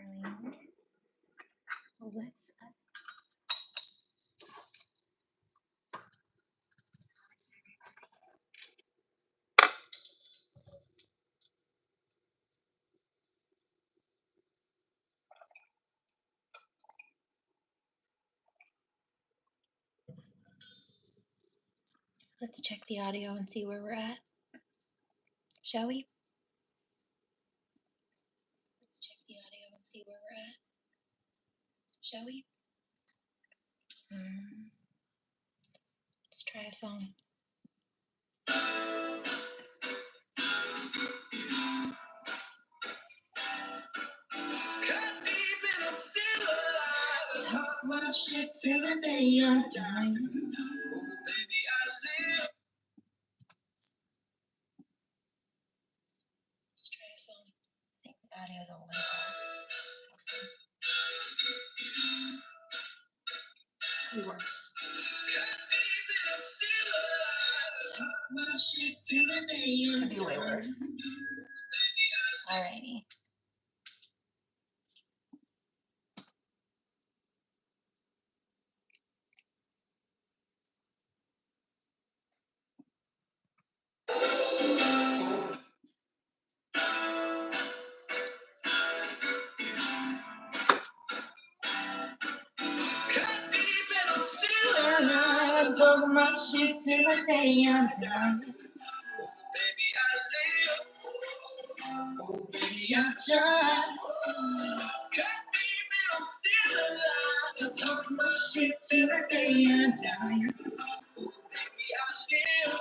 darlings. What's up? Let's check the audio and see where we're at. Shall we? Let's check the audio and see where we're at. Shall we? Let's try a song. Cut deep and I'm still alive. Talk my shit till the day I'm dying. Oh, baby, I live. Let's try a song. I think the audio's a little bad. We'll see. Could be worse. Could be way worse. Alrighty. Cut deep and I'm still alive. I'm talking my shit till the day I'm dying. Oh, baby, I live. Oh, baby, I try. Cut deep and I'm still alive. I talk my shit till the day I'm dying. Oh, baby, I live.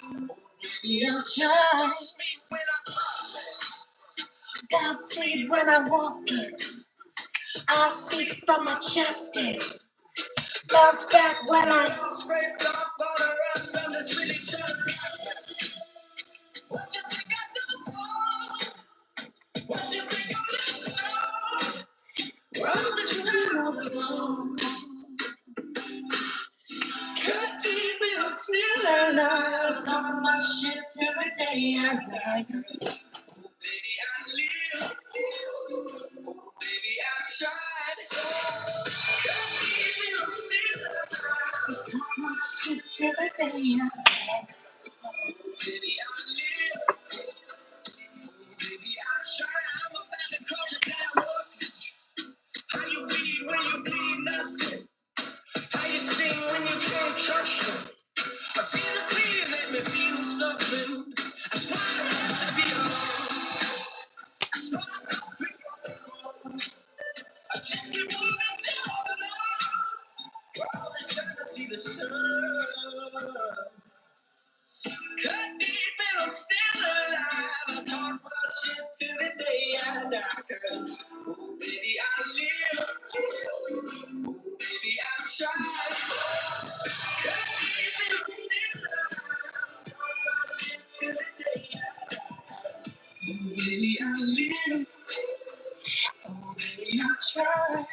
Oh, baby, I try. Speak when I talk. Godspeed when I walk in. I speak from my chest in. Bounce back when I scraped off all the rust on this really chunk. What you think I do for? What you think I'm not for? Well, this is all alone. Cut deep and I'm still alive. Talking my shit till the day I die. Oh, baby, I live. Oh, baby, I tried. Cut deep and I'm still alive. Talking my shit till the day I die. Baby, I live. Baby, I try. I'm about to call you down. How you bleed when you bleed nothing? How you sing when you can't trust them? Oh, Jesus, please let me feel something. I swear I have to be alone. I swear I don't be alone. I just keep moving till I'm alone. We're all just trying to see the sun. Cut deep and I'm still alive. I talk my shit till the day I die. Girl. Oh, baby, I live. Oh, baby, I try. Cut deep and I'm still alive. Talk my shit till the day I die. Oh, baby, I live. Oh, baby, I try.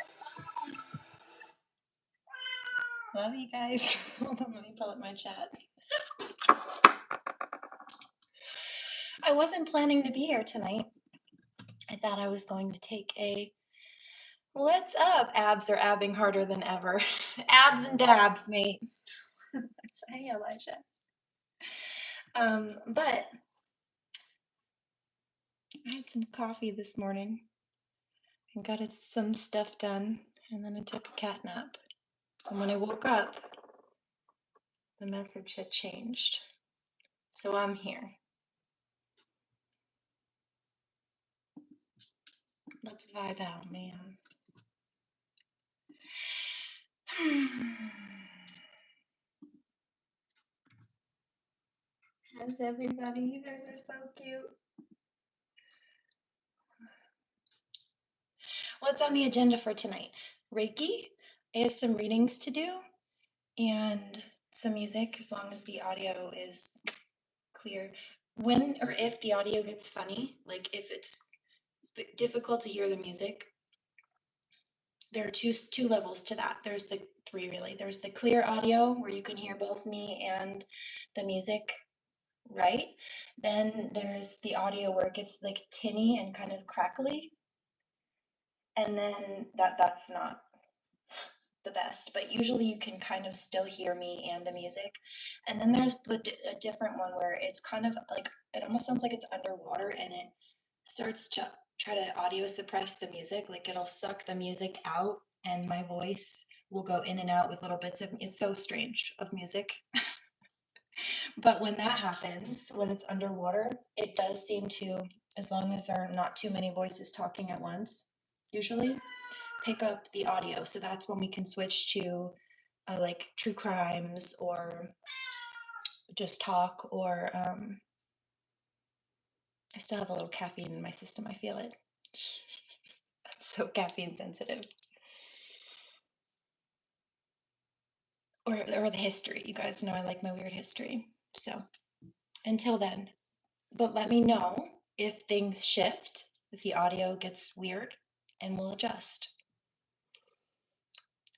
Love you guys. Hold on, let me pull up my chat. I wasn't planning to be here tonight. I thought I was going to take a what's up? Abs are abbing harder than ever. Abs and dabs, mate. Hey, Alicia. But I had some coffee this morning and got some stuff done, and then I took a cat nap. And when I woke up, the message had changed. So I'm here. Let's vibe out, man. How's everybody? You guys are so cute. What's on the agenda for tonight? Reiki. I have some readings to do and some music, as long as the audio is clear. When or if the audio gets funny, like if it's difficult to hear the music, there are two levels to that. There's the three, really. There's the clear audio where you can hear both me and the music right. Then there's the audio where it gets like tinny and kind of crackly. and then that's not the best, but usually you can kind of still hear me and the music. And then there's a different one where it's kind of like, it almost sounds like it's underwater, and it starts to try to audio suppress the music. Like it'll suck the music out, and my voice will go in and out with little bits of, it's so strange, of music. But when that happens, when it's underwater, it does seem to, as long as there are not too many voices talking at once, usually pick up the audio. So that's when we can switch to like true crimes, or just talk, or I still have a little caffeine in my system. I feel it. I'm so caffeine sensitive. Or the history. You guys know I like my weird history. So until then, but let me know if things shift, if the audio gets weird, and we'll adjust.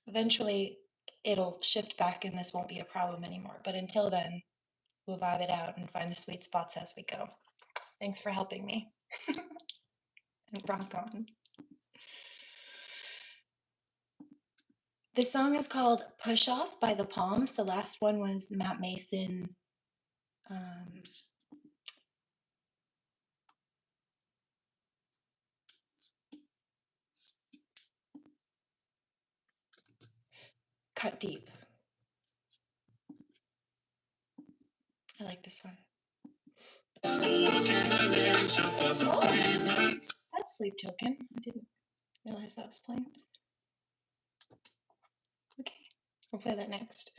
Eventually, it'll shift back and this won't be a problem anymore. But until then, we'll vibe it out and find the sweet spots as we go. Thanks for helping me. And rock on. This song is called Push Off by the Palms. The last one was Matt Maeson. Cut Deep. I like this one. Oh, that's Sleep Token. I didn't realize that was playing. Okay, we'll play that next.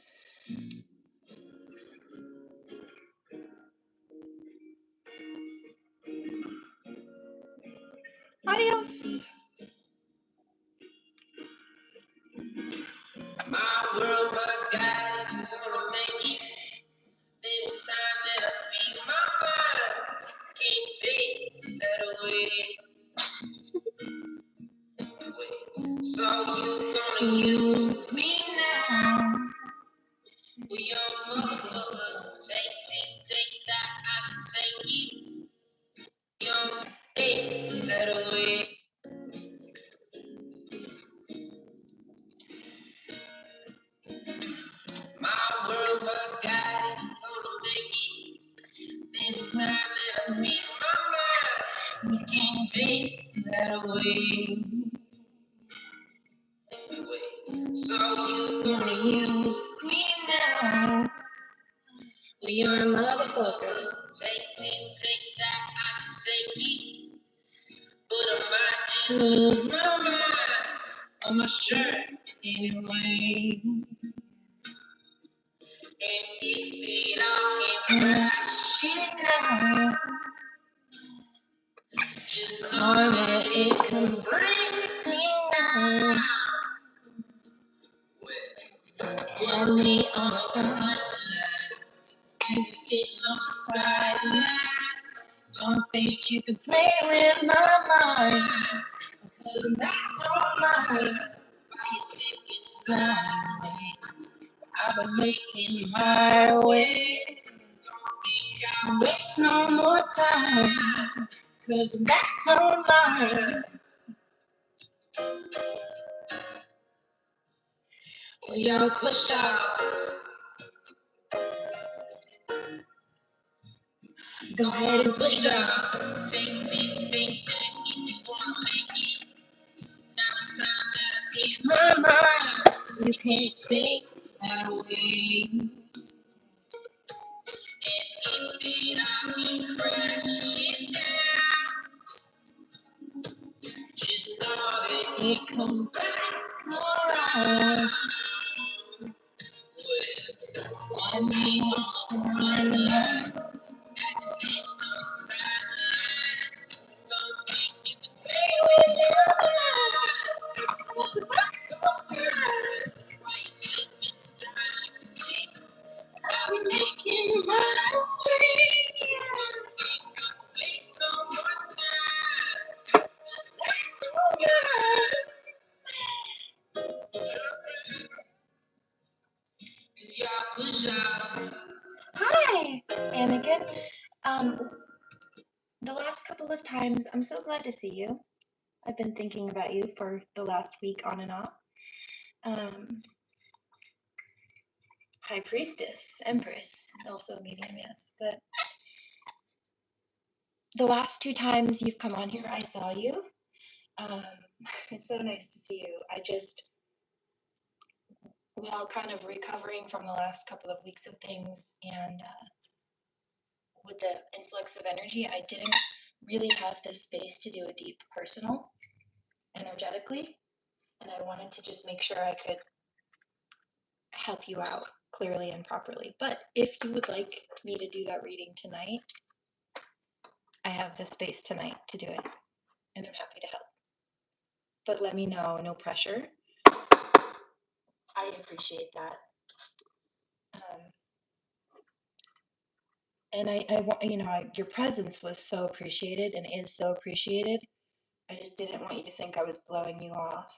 Adios. My world, my God, if you wanna make it, then it's time that I speak my mind. Can't take that away. So you gonna use me now? We your motherfucker. Take this, take that, I can take it. You don't take that away. My world, my God, if you gonna make it, then it's time that I speak my mind. You can't take that away. So you gonna use me now? We are a motherfucker. Take this, take that, I can take it. But I might just lose my mind on my shirt anyway. And if it all came crashing down, just know that it comes bring me down. Put me on the front line, and you sitting on the sidelines. Don't think you can play with my mind, 'cause that's all mine. Why you sticking sideways? I've been making my way. Don't think I'll waste no more time, 'cause that's all mine. Well, y'all push out. Go ahead and push up. Take this, take that, if you wanna take it. Now it's time that I speak my mind. You can't take that away. And if it all can crash it down, just know that it comes back around. Well, one me on the front line, and you sitting on the sideline. Don't think you can play with your mind, 'cause that's so good. Why you slipping inside? I've been making my way. Ain't gonna waste no more time. That's so good. 'Cause y'all push out. Hi, Anakin. The last couple of times, I'm so glad to see you. I've been thinking about you for the last week on and off. High Priestess, Empress, also medium, yes. But the last 2 times you've come on here, I saw you. It's so nice to see you. I just, while kind of recovering from the last couple of weeks of things and with the influx of energy, I didn't really have the space to do a deep personal energetically. And I wanted to just make sure I could help you out clearly and properly. But if you would like me to do that reading tonight, I have the space tonight to do it, and I'm happy to help. But let me know, no pressure. I appreciate that. And I want, you know, your presence was so appreciated and is so appreciated. I just didn't want you to think I was blowing you off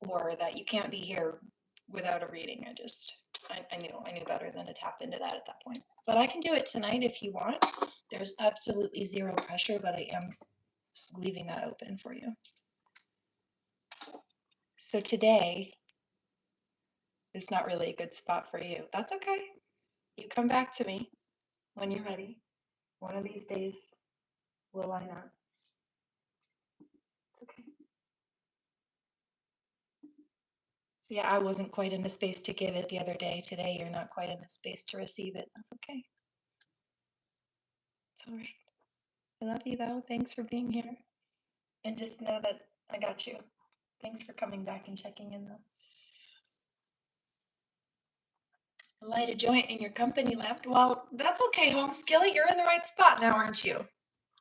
or that you can't be here without a reading. I knew better than to tap into that at that point. But I can do it tonight if you want. There's absolutely zero pressure, but I am leaving that open for you. So today is not really a good spot for you. That's okay. You come back to me when you're ready. One of these days we'll line up. It's okay. So yeah, I wasn't quite in a space to give it the other day. Today you're not quite in a space to receive it. That's okay. It's all right. I love you though. Thanks for being here. And just know that I got you. Thanks for coming back and checking in though. Light a joint and your company left. Well, that's okay, home skillet. You're in the right spot now, aren't you?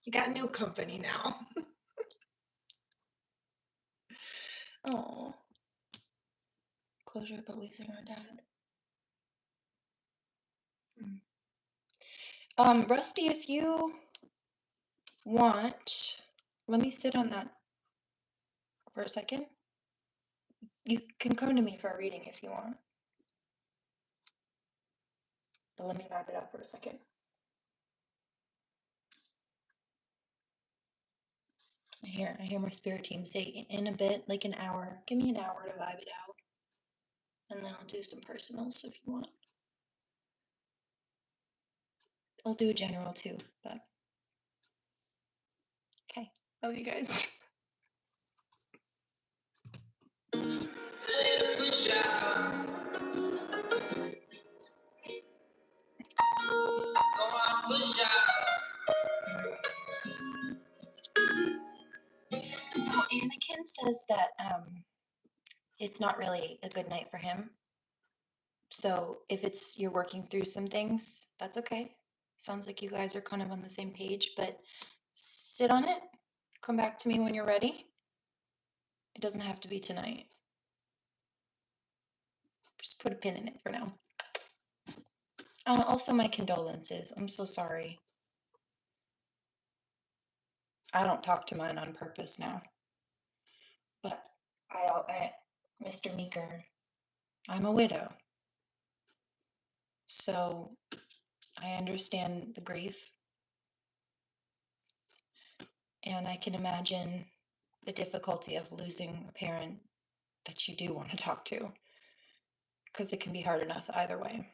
You got new company now. Oh. Closure about losing our dad. Rusty, if you want, let me sit on that for a second. You can come to me for a reading if you want. But let me wrap it up for a second. I hear my spirit team say in a bit, like an hour. Give me an hour to vibe it out. And then I'll do some personals if you want. I'll do a general too, but okay. Love you guys. Now, Anakin says that it's not really a good night for him. So if you're working through some things, that's okay. Sounds like you guys are kind of on the same page, but sit on it. Come back to me when you're ready. It doesn't have to be tonight. Just put a pin in it for now. Also, my condolences. I'm so sorry. I don't talk to mine on purpose now. But Mr. Meeker, I'm a widow. So I understand the grief. And I can imagine the difficulty of losing a parent that you do want to talk to. Because it can be hard enough either way.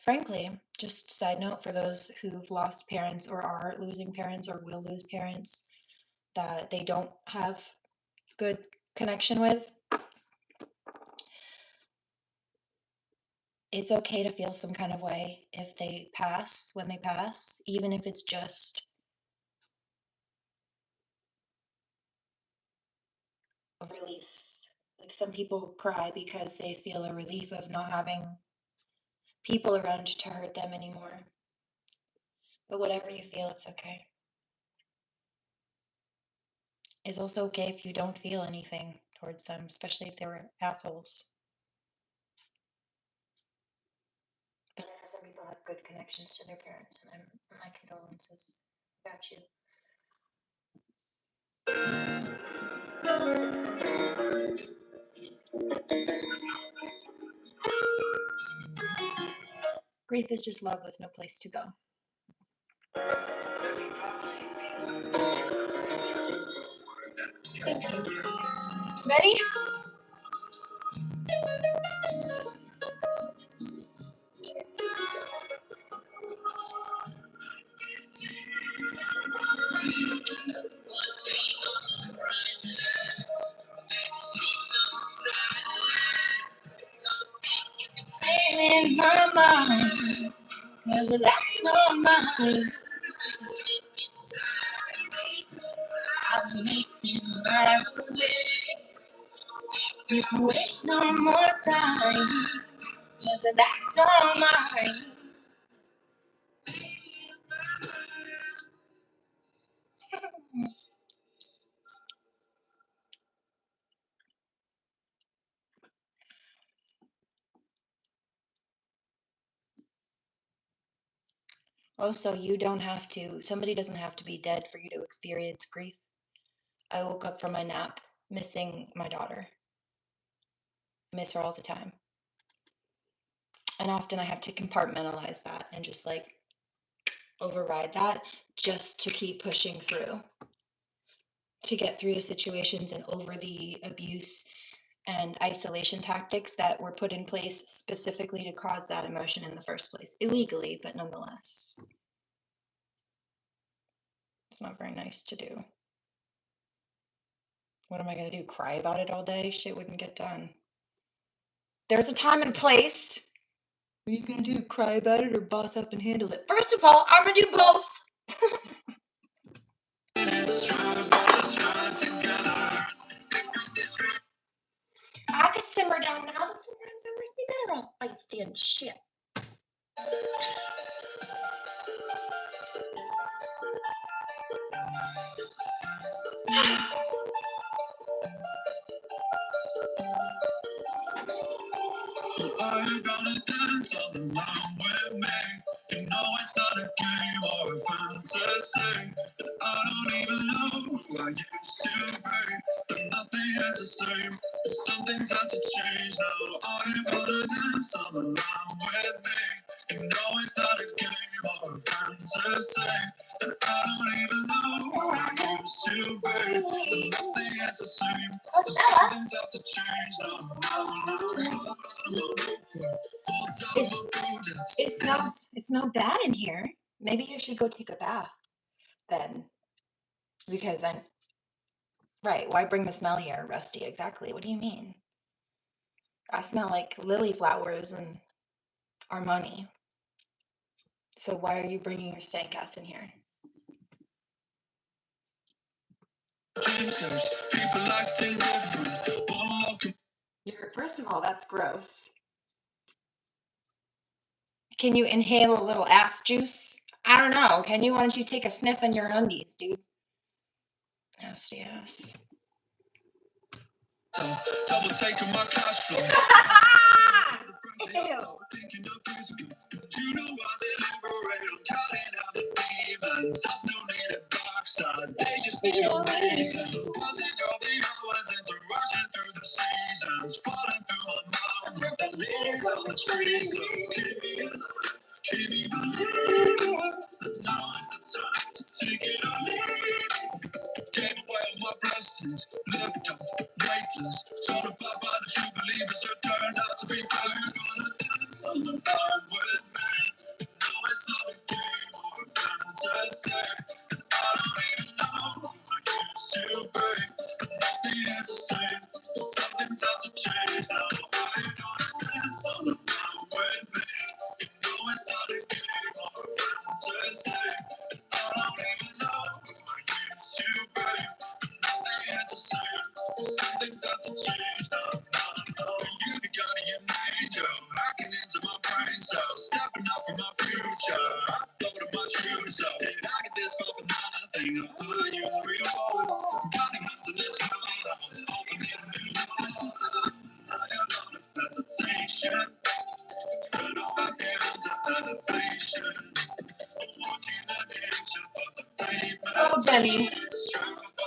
Frankly, just side note for those who've lost parents or are losing parents or will lose parents that they don't have good connection with, it's okay to feel some kind of way if they pass, when they pass, even if it's just a release. Like some people cry because they feel a relief of not having people around to hurt them anymore. But whatever you feel, it's okay. It's also okay if you don't feel anything towards them, especially if they were assholes. But I know some people have good connections to their parents, and my condolences. Got you. Grief is just love with no place to go. Ready? In my mind, cause that's all mine. I'm making my way. If you waste no more time, cause that's all mine. Oh, so you don't have to, somebody doesn't have to be dead for you to experience grief. I woke up from my nap missing my daughter. I miss her all the time. And often I have to compartmentalize that and just like override that just to keep pushing through, to get through the situations and over the abuse and isolation tactics that were put in place specifically to cause that emotion in the first place, illegally, but nonetheless. It's not very nice to do. What am I going to do? Cry about it all day? Shit wouldn't get done. There's a time and place. What are you going to do? Cry about it or boss up and handle it? First of all, I'm going to do both. I could simmer down now, but sometimes I like to be better off feisty and shit. Are you gonna dance on the line with me? You know it's not a game or a fantasy. I don't even know who I used to be. But nothing is the same. Something's had to change now. Are you gonna dance on the line with me? You know it's not a game or a fantasy. And I don't even know who I used to be. But nothing is the same. Something's had to change now. It smells bad in here. Maybe you should go take a bath then. Because right, why bring the smell here, Rusty? Exactly. What do you mean? I smell like lily flowers and Armani. So why are you bringing your stank ass in here? First of all, that's gross. Can you inhale a little ass juice? I don't know. Can you? Why don't you take a sniff in your undies, dude? Nasty ass. Double taking my cash flow. Ew. You know I deliberate. I'm counting out the demons. I still need a dark side. They just need a reason. Wasn't all the hours into rushing through the seasons, falling through my mind with the leaves on the trees. So keep me alive, keep me believing. And now is the time to take it or leave it. Gave away all my blessings, lived off, weightless. Told about the true believers who turned out to be fair. You're gonna dance on the line with me. No, it's not a game or a fantasy. I don't even know who I used to be. But nothing is the same. Something's had to change now. Are you gonna dance on the line with me? You know it's not a game or a fantasy. I don't even know who I used to be. Nothing is the same. Something's had to change now. You the guardian angel, hacking into my brain cells, stepping up for my future. I go to my true self. Did I get this far for nothing? Are you the real one? Counting up to this house, opening a new life. I am on a hesitation. Turn on my hands of elevation. Walking an inch above the pavement. Oh, Demi.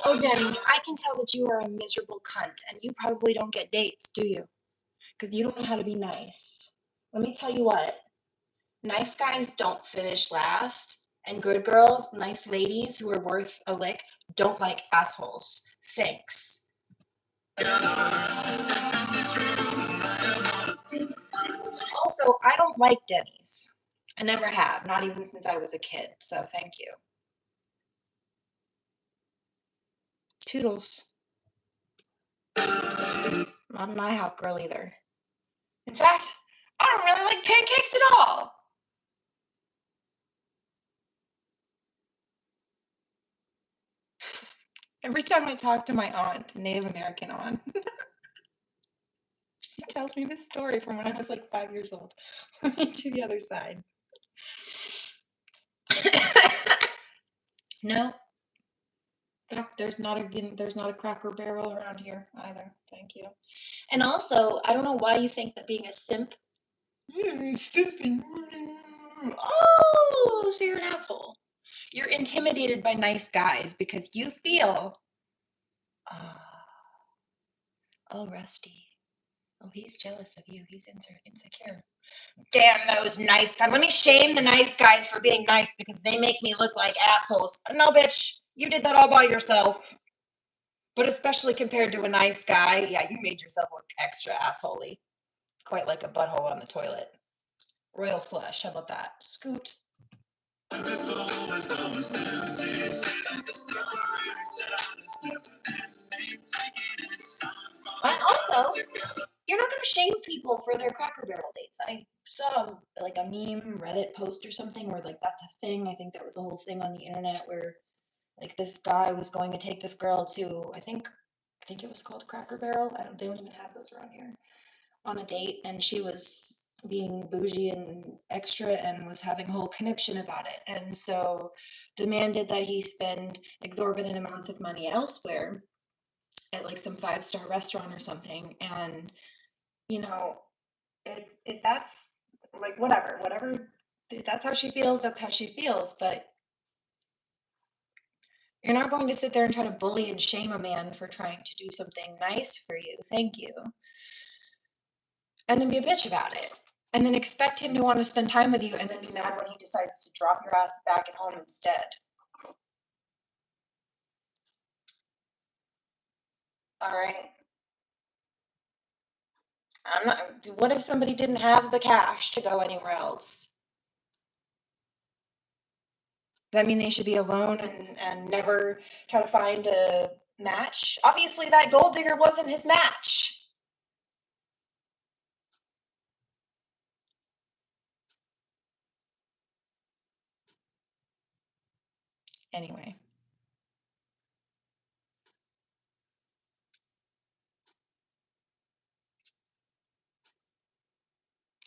Oh, Demi, I can tell that you are a miserable cunt, and you probably don't get dates, do you? Because you don't know how to be nice. Let me tell you what. Nice guys don't finish last, and good girls, nice ladies who are worth a lick, don't like assholes. Thanks. Also, I don't like Denny's. I never have, not even since I was a kid. So thank you. Toodles. Not an IHOP girl either. In fact, I don't really like pancakes at all. Every time I talk to my aunt, Native American aunt, she tells me this story from when I was like 5 years old. Let me do the other side. No. In fact, there's not a Cracker Barrel around here either. Thank you. And also, I don't know why you think that being a simp. Simping. Oh, so you're an asshole. You're intimidated by nice guys because you feel, oh, Rusty. Oh, he's jealous of you. He's insecure. Damn those nice guys. Let me shame the nice guys for being nice because they make me look like assholes. No, bitch. You did that all by yourself. But especially compared to a nice guy, yeah, you made yourself look extra assholey. Quite like a butthole on the toilet. Royal flush. How about that? Scoot. And also, you're not going to shame people for their Cracker Barrel dates. I saw like a meme Reddit post or something where like that's a thing. I think that was a whole thing on the internet where like this guy was going to take this girl to I think it was called Cracker Barrel. They don't even have those around here. On a date, and she was being bougie and extra and was having a whole conniption about it, and so demanded that he spend exorbitant amounts of money elsewhere at like some 5-star restaurant or something. And you know, if that's like whatever, if that's how she feels, that's how she feels. But you're not going to sit there and try to bully and shame a man for trying to do something nice for you. Thank you. And then be a bitch about it. And then expect him to want to spend time with you and then be mad when he decides to drop your ass back at home instead. All right. What if somebody didn't have the cash to go anywhere else? Does that mean they should be alone and never try to find a match? Obviously, that gold digger wasn't his match. Anyway.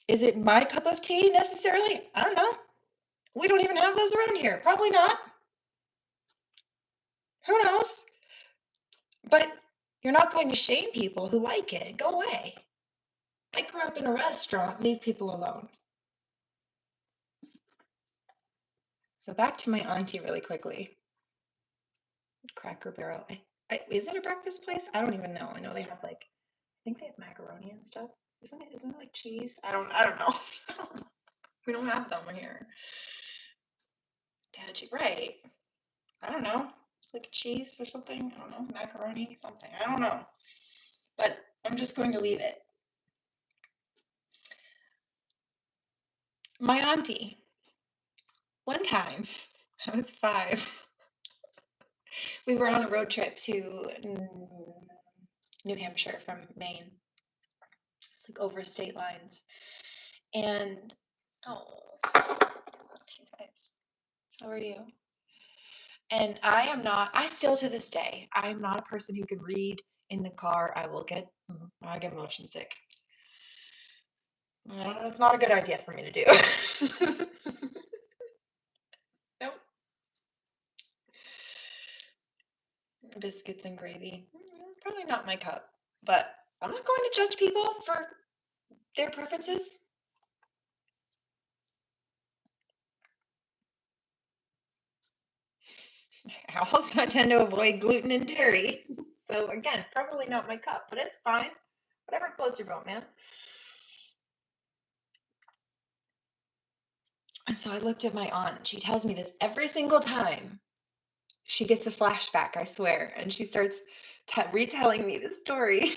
Is it my cup of tea necessarily? I don't know. We don't even have those around here. Probably not. Who knows? But you're not going to shame people who like it. Go away. I grew up in a restaurant. Leave people alone. So back to my auntie really quickly. Cracker Barrel. Is it a breakfast place? I don't even know. I know they have like, I think they have macaroni and stuff. Isn't it like cheese? I don't know. We don't have them here. Right. I don't know. It's like cheese or something. I don't know. Macaroni, something. I don't know. But I'm just going to leave it. My auntie. One time, I was 5. We were on a road trip to New Hampshire from Maine. It's like over state lines. And, oh, you guys, how are you? And I still to this day, I'm not a person who can read in the car. I get motion sick. It's not a good idea for me to do. Nope. Biscuits and gravy. Probably not my cup, but I'm not going to judge people for their preferences. I also tend to avoid gluten and dairy. So again, probably not my cup, but it's fine. Whatever floats your boat, man. And so I looked at my aunt. She tells me this every single time. she gets a flashback, I swear, and she starts retelling me the story.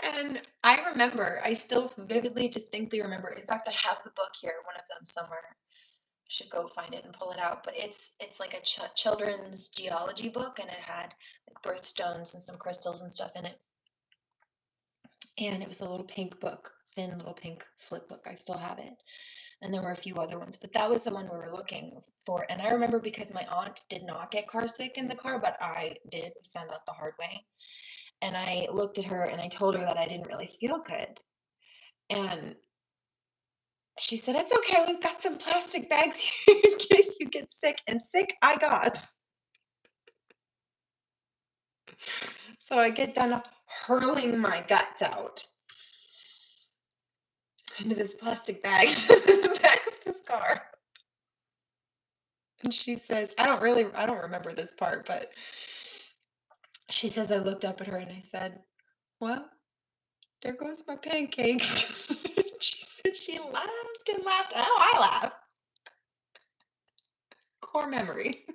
And I still vividly, distinctly remember. In fact, I have the book here, one of them somewhere. Should go find it and pull it out. But it's like a children's geology book, and it had like birthstones and some crystals and stuff in it. And it was a little pink book, thin little pink flip book. I still have it. And there were a few other ones, but that was the one we were looking for. And I remember because my aunt did not get car sick in the car, but I did. Found out the hard way. And I looked at her and I told her that I didn't really feel good. And she said, "It's okay. We've got some plastic bags here in case you get sick." And sick I got. So I get done hurling my guts out into this plastic bag in the back of this car. And she says, I don't remember this part, but she says, I looked up at her and I said, "Well, there goes my pancakes." She said she laughed and laughed. Oh, I laugh. Core memory.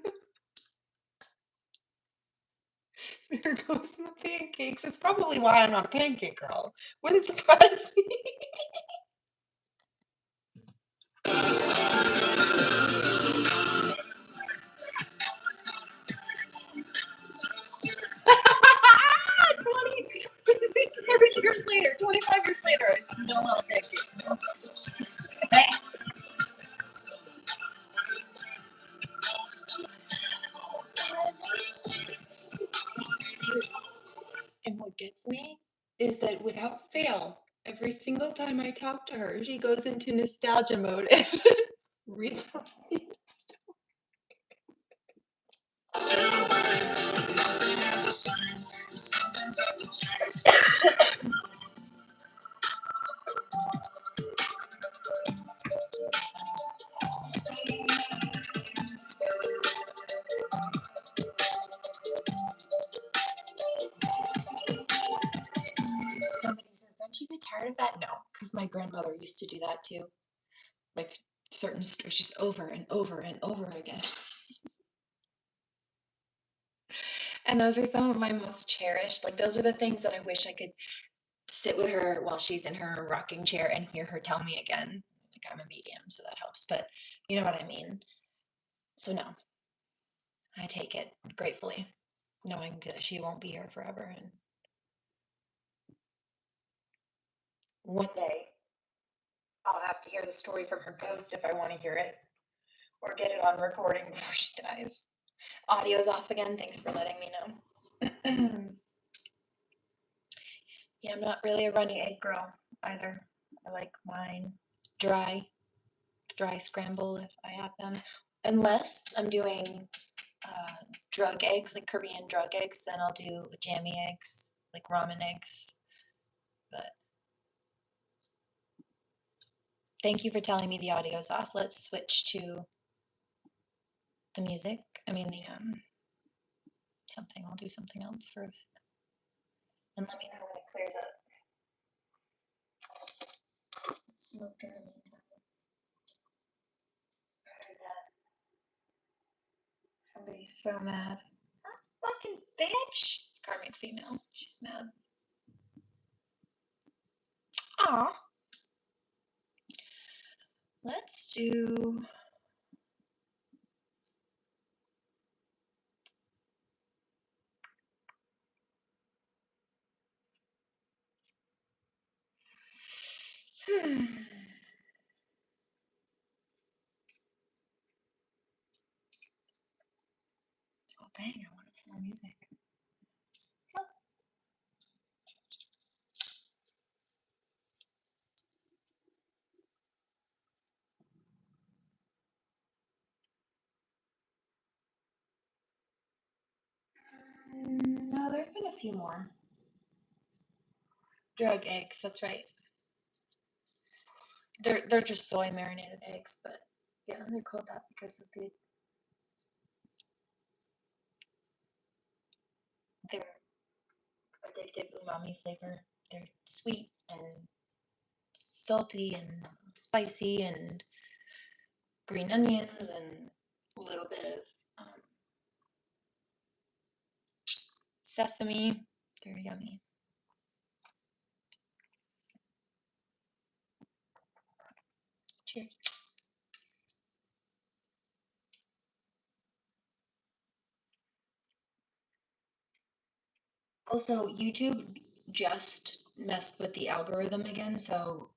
There goes my pancakes. It's probably why I'm not a pancake girl. Wouldn't surprise me. 30 years later, 25 years later, I still love pancakes. And what gets me is that without fail, every single time I talk to her, she goes into nostalgia mode and retells me the story. Somebody says, "Don't you get tired of that?" No, because my grandmother used to do that too. Like certain stories just over and over and over again. And those are some of my most cherished. Like those are the things that I wish I could sit with her while she's in her rocking chair and hear her tell me again. Like I'm a medium, so that helps. But you know what I mean. So no, I take it gratefully, knowing that she won't be here forever. And one day I'll have to hear the story from her ghost if I want to hear it, or get it on recording before she dies. Audio's off again. Thanks for letting me know. Yeah, I'm not really a runny egg girl either. I like mine dry scramble if I have them. Unless I'm doing drug eggs, like Korean drug eggs, then I'll do jammy eggs, like ramen eggs. But thank you for telling me the audio's off. Let's switch to the music. I mean the something. I'll do something else for a bit. And let me know when it clears up. Smoke in the meantime. I heard that. Somebody's so mad. That fucking bitch! It's Karmic female. She's mad. Aw. Let's do... Oh dang, I wanted some more music. No, there have been a few more. Drug eggs, that's right. They're just soy marinated eggs, but yeah, they're called that because of their addictive umami flavor. They're sweet and salty and spicy and green onions and a little bit of sesame. They're yummy. Cheers. Also, YouTube just messed with the algorithm again, so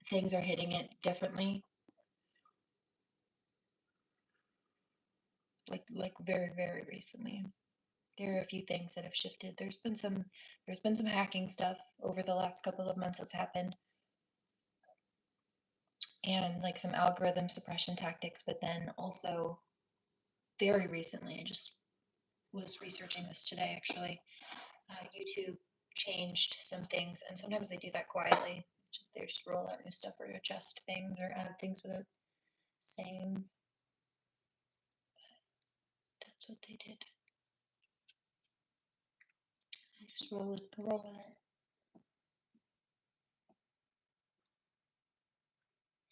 things are hitting it differently. Like very, very recently. There are a few things that have shifted. There's been some hacking stuff over the last couple of months that's happened. And like some algorithm suppression tactics, but then also very recently, I just was researching this today actually. YouTube changed some things, and sometimes they do that quietly. They just roll out new stuff or adjust things or add things without saying. That's what they did. I just roll with it.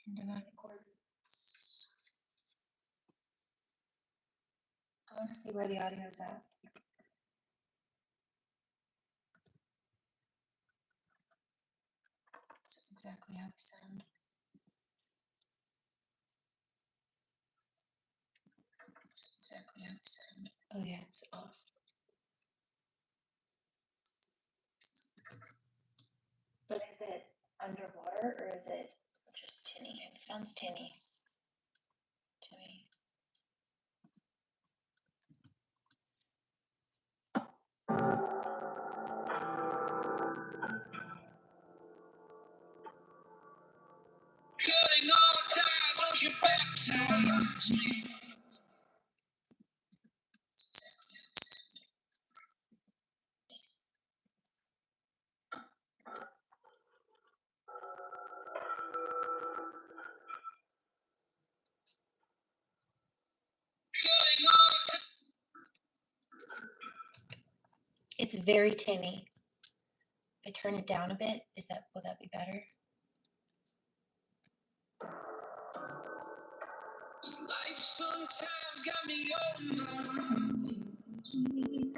In divine accordance. I want to see where the audio is at. That's exactly how we sound. That's exactly how we sound. Oh yeah, it's off. But is it underwater or is it just tinny? It sounds tinny to me. Cutting all ties, won't you baptize me? It's very tinny. I turn it down a bit. Will that be better? Life sometimes got me on my knees.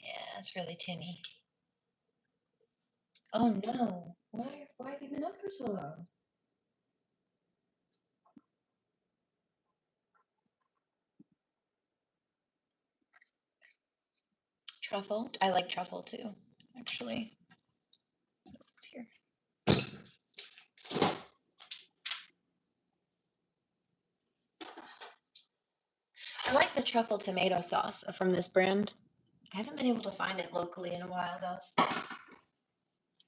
Yeah, it's really tinny. Oh no. Why have you been up for so long? Truffle? I like truffle too, actually. It's here. I like the truffle tomato sauce from this brand. I haven't been able to find it locally in a while though.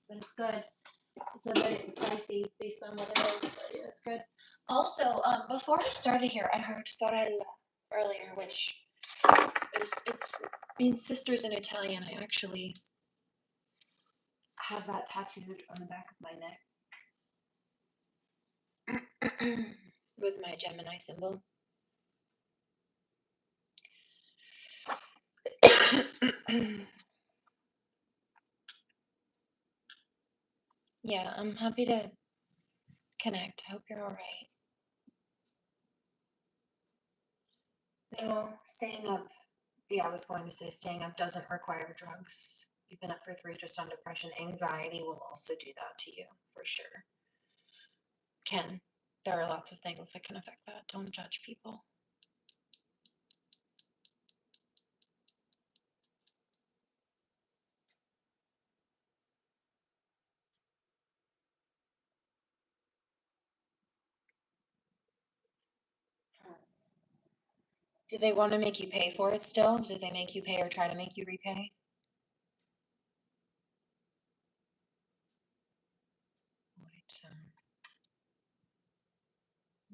But it's good. It's a bit pricey based on what it is, but yeah, it's good. Also, before I started here, I heard sorella earlier, which means sisters in Italian. I actually have that tattooed on the back of my neck with my Gemini symbol. Yeah, I'm happy to connect. I hope you're all right. No, staying up. Yeah, I was going to say staying up doesn't require drugs. You've been up for 3 just on depression. Anxiety will also do that to you, for sure. There are lots of things that can affect that. Don't judge people. Do they want to make you pay for it still? Did they make you pay or try to make you repay?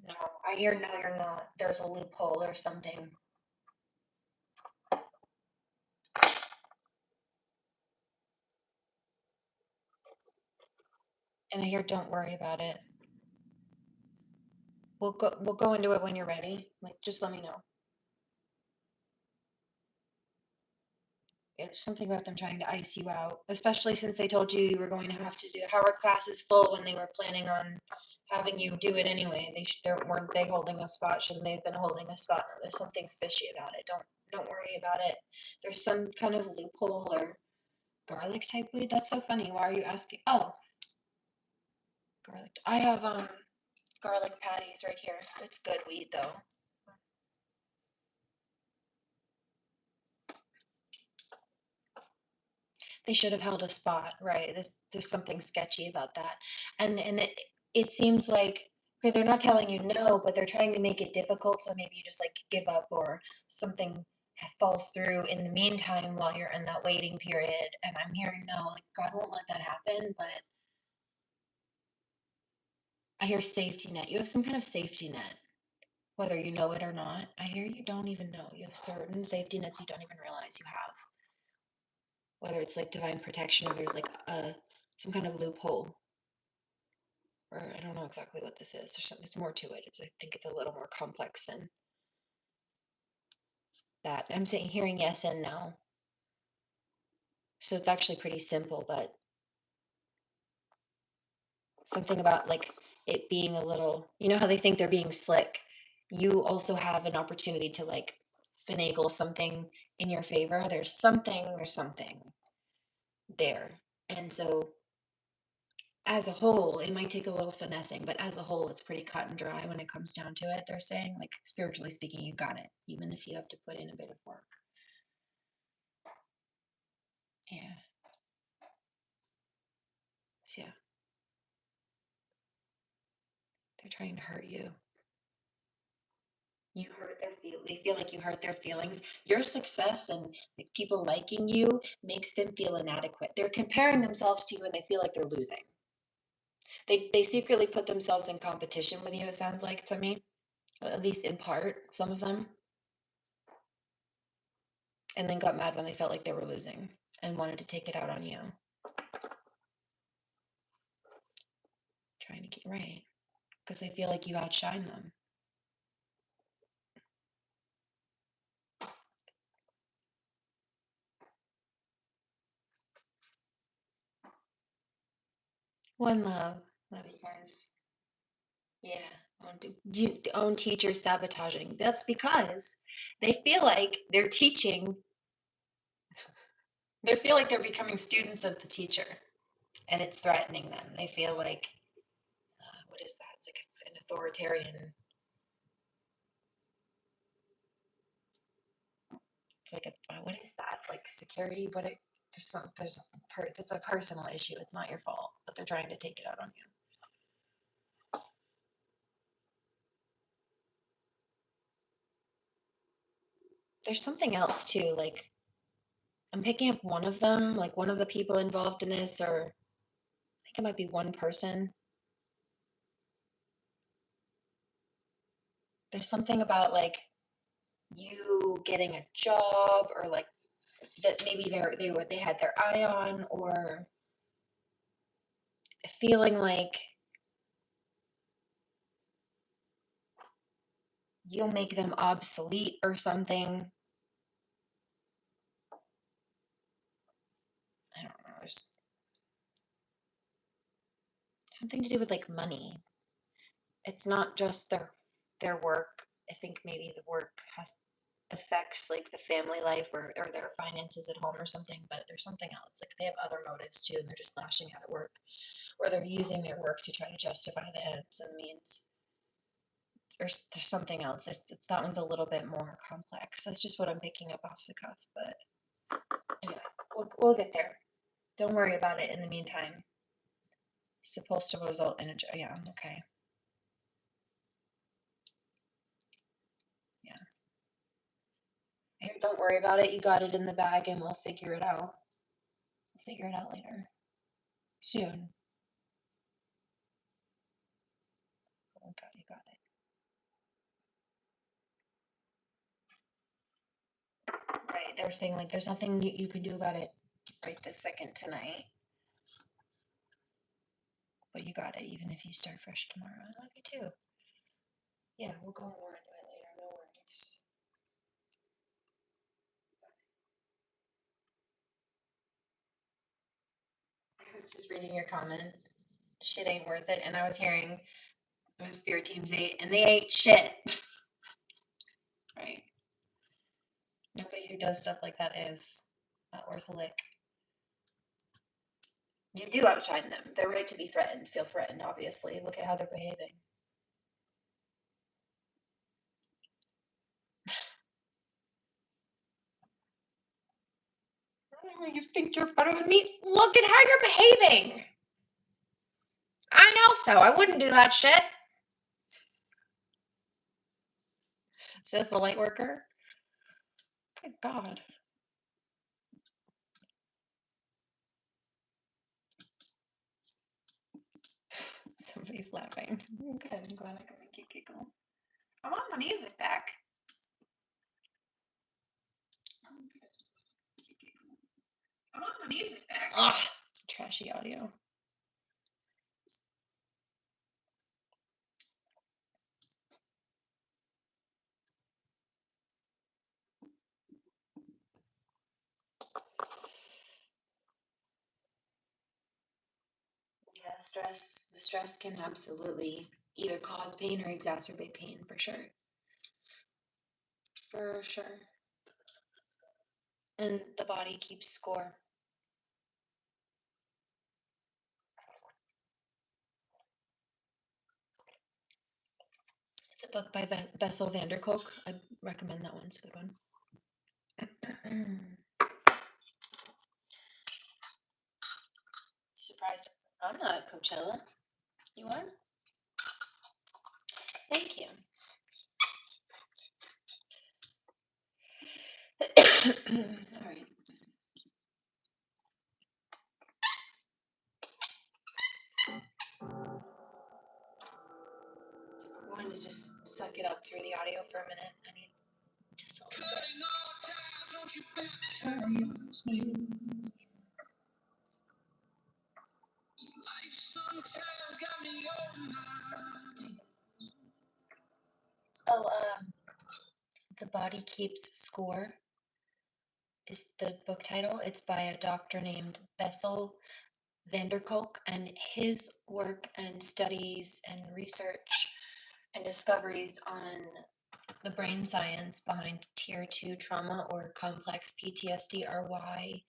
No, I hear no, you're not. There's a loophole or something. And I hear don't worry about it. We'll go into it when you're ready. Like, just let me know. It's something about them trying to ice you out, especially since they told you were going to have to do how our class is full when they were planning on having you do it anyway. Weren't they holding a spot? Shouldn't they have been holding a spot? No, there's something's fishy about it. Don't worry about it. There's some kind of loophole or garlic type weed. That's so funny. Why are you asking? Oh, garlic. I have garlic patties right here. It's good weed though. They should have held a spot, right? There's something sketchy about that. And it seems like, okay, they're not telling you no, but they're trying to make it difficult, so maybe you just like give up or something falls through in the meantime while you're in that waiting period. And I'm hearing no, like God won't let that happen, but I hear safety net. You have some kind of safety net, whether you know it or not. I hear you don't even know. You have certain safety nets you don't even realize you have. Whether it's like divine protection or there's like some kind of loophole. Or I don't know exactly what this is. There's more to it. I think it's a little more complex than that. I'm saying hearing yes and no. So it's actually pretty simple, but something about like it being a little, you know how they think they're being slick. You also have an opportunity to like finagle something in your favor. There's something there. And so as a whole, it might take a little finessing, but as a whole, it's pretty cut and dry when it comes down to it. They're saying, like, spiritually speaking, you got it, even if you have to put in a bit of work. Yeah. Yeah. They're trying to hurt you. You hurt their they feel like you hurt their feelings. Your success and like, people liking you makes them feel inadequate. They're comparing themselves to you and they feel like they're losing. They secretly put themselves in competition with you, it sounds like to me. At least in part, some of them. And then got mad when they felt like they were losing and wanted to take it out on you. Trying to get right. Because they feel like you outshine them. One love. Love you guys. Yeah. Own teachers sabotaging. That's because they feel like they're teaching. They feel like they're becoming students of the teacher. And it's threatening them. They feel like, what is that? It's like an authoritarian. It's like what is that? Like security? There's a personal issue. It's not your fault, but they're trying to take it out on you. There's something else too. Like I'm picking up one of them, like one of the people involved in this, or I think it might be one person. There's something about like you getting a job or like that maybe they had their eye on, or feeling like you'll make them obsolete or something. I don't know. There's something to do with like money. It's not just their work. I think maybe the work has affects like the family life or their finances at home or something, but there's something else. Like they have other motives too, and they're just lashing out at work, or they're using their work to try to justify the ends and means. There's something else. That one's a little bit more complex. That's just what I'm picking up off the cuff, but anyway, we'll get there. Don't worry about it in the meantime. It's supposed to result in a yeah, okay. Yeah. Don't worry about it. You got it in the bag and we'll figure it out. We'll figure it out later. Soon. Oh god, you got it. Right. They were saying like there's nothing you can do about it right this second tonight. But you got it, even if you start fresh tomorrow. I love you too. Yeah, we'll go more into it later. No worries. was just reading your comment. Shit ain't worth it. And I was hearing what spirit teams ate, and they ate shit. Right. Nobody who does stuff like that is not worth a lick. You do outshine them. They're right to be threatened. Feel threatened, obviously. Look at how they're behaving. You think you're better than me? Look at how you're behaving. I know so. I wouldn't do that shit. Says the light worker. Good God. Somebody's laughing. Good. I'm glad I can make you giggle. I want my music back. I want my music back. Ugh. Trashy audio. Yeah, the stress can absolutely either cause pain or exacerbate pain, for sure. For sure. And the body keeps score. It's a book by Bessel van der Kolk. I recommend that one. It's a good one. Surprised I'm not at Coachella. You are? Thank you. All right. I wanted to just suck it up through the audio for a minute. I need just a little bit. Oh, The Body Keeps Score is the book title. It's by a doctor named Bessel van der Kolk, and his work and studies and research and discoveries on the brain science behind tier 2 trauma or complex PTSD are why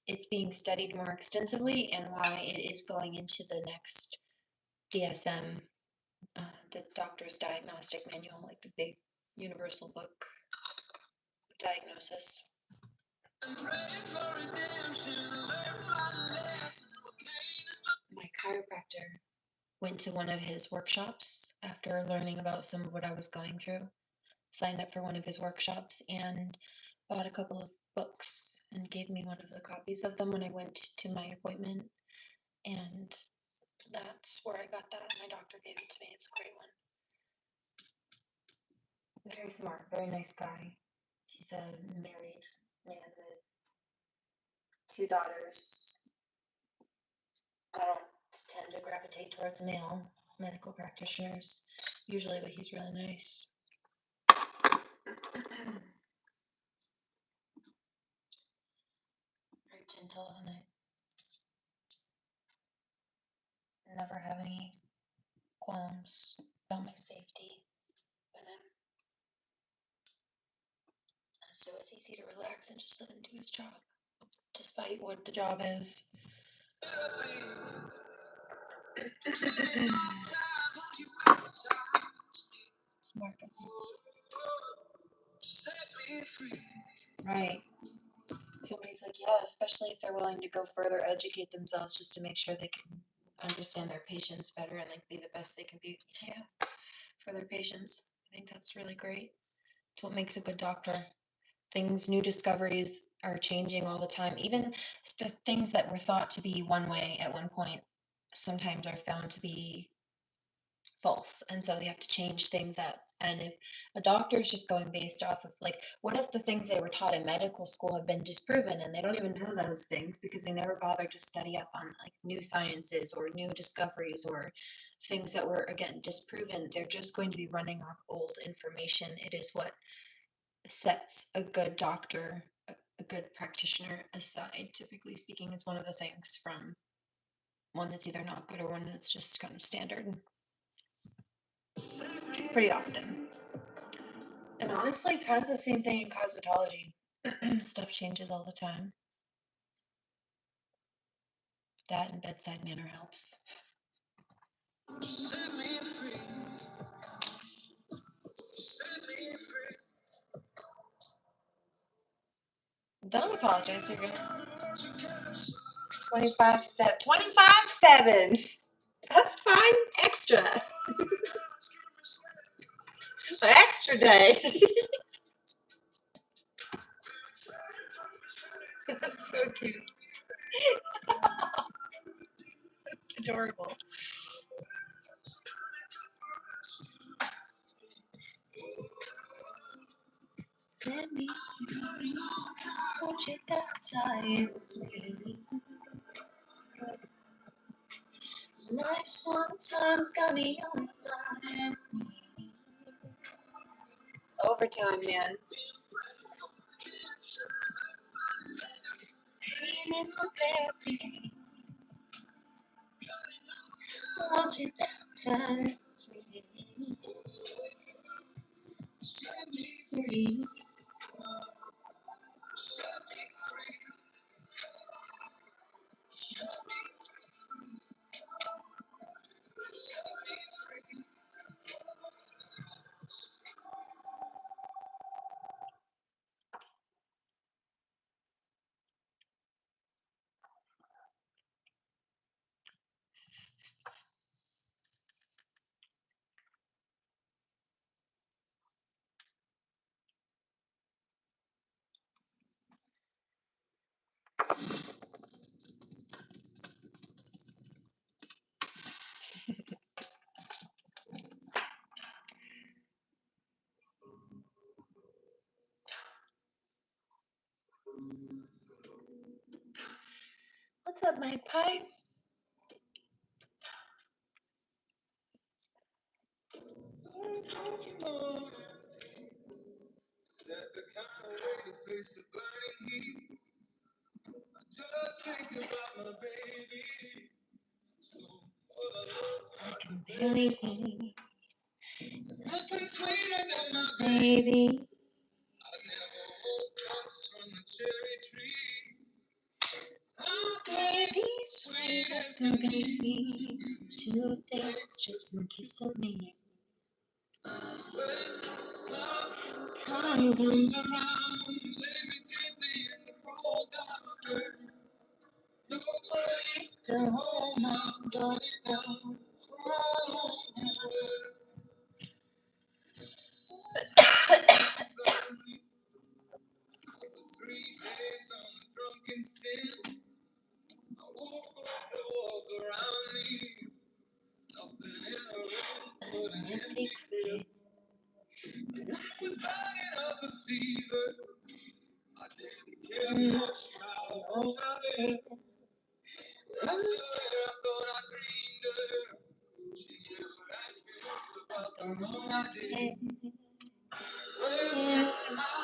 it's being studied more extensively and why it is going into the next DSM, the Doctor's Diagnostic Manual, like the big universal book of diagnosis. My chiropractor went to one of his workshops after learning about some of what I was going through, signed up for one of his workshops, and bought a couple of books and gave me one of the copies of them when I went to my appointment. And that's where I got that. My doctor gave it to me. It's a great one. Very smart, very nice guy. He's a married man with 2 daughters. I don't tend to gravitate towards male medical practitioners usually, but he's really nice. Very gentle, and I never have any qualms about my safety with him. So it's easy to relax and just let him do his job, despite what the job is. Right. Somebody's like, yeah, especially if they're willing to go further, educate themselves just to make sure they can understand their patients better and like be the best they can be. Yeah, for their patients. I think that's really great. It's what makes a good doctor. New discoveries are changing all the time. Even the things that were thought to be one way at one point sometimes are found to be false, and so you have to change things up. And if a doctor is just going based off of like, what if the things they were taught in medical school have been disproven and they don't even know those things because they never bothered to study up on like new sciences or new discoveries or things that were again disproven? They're just going to be running off old information. It is what sets a good doctor, a good practitioner aside, typically speaking, is one of the things from one that's either not good or one that's just kind of standard. Pretty often. And honestly, kind of the same thing in cosmetology. Stuff changes all the time. That and bedside manner helps. Set me free. Set me free. Don't apologize, you're good. 25-7. 25-7! That's fine. Extra. Extra day. That's so cute. Adorable. Send me watch it baptize me. Life sometimes got me on fire. Overtime, man. Pain is my therapy. Watch it baptize me. Set me free. What's up, my pie? Just think about my baby. I can barely think. There's nothing sweeter than my baby. I never hold cups from the cherry tree. Oh, baby, sweet as can be. Two things just one kiss of me. When time comes around, let me deeply in the cold dark. No way to hold my body down. Oh, it was 3 days on a drunken sin. I woke with the walls around me. Nothing in a room but an empty fit. The night was burning up a fever. I didn't care much how long I lived. When I saw her, I thought I dreamed her. She never asked me once about the wrong I did. When my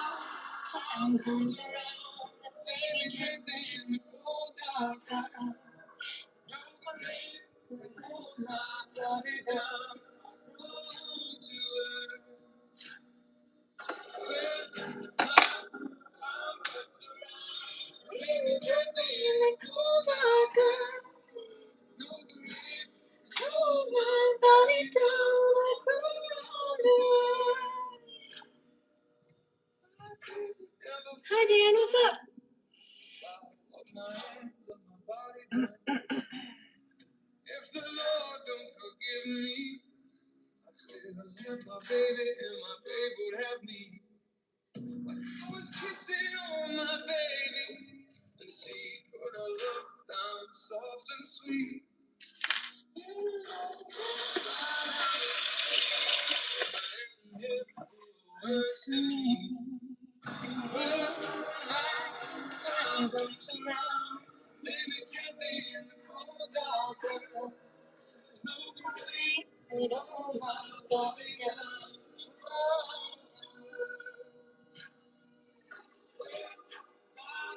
time comes around, baby, take me in the cold dark night. No grave can hold my body down. Prone to earth. When my time comes around, baby, take me in the cold dark night. No grave can hold my body down. Like prone to earth. Hi, Dan. What's up? If the Lord don't forgive me, I'd still have my baby and my baby would have me. But I was kissing on my baby, and she put her love down soft and sweet. And words to me. Well, my time comes around, baby, get me in the cold dark world. No grave could hold my body down. Oh, when my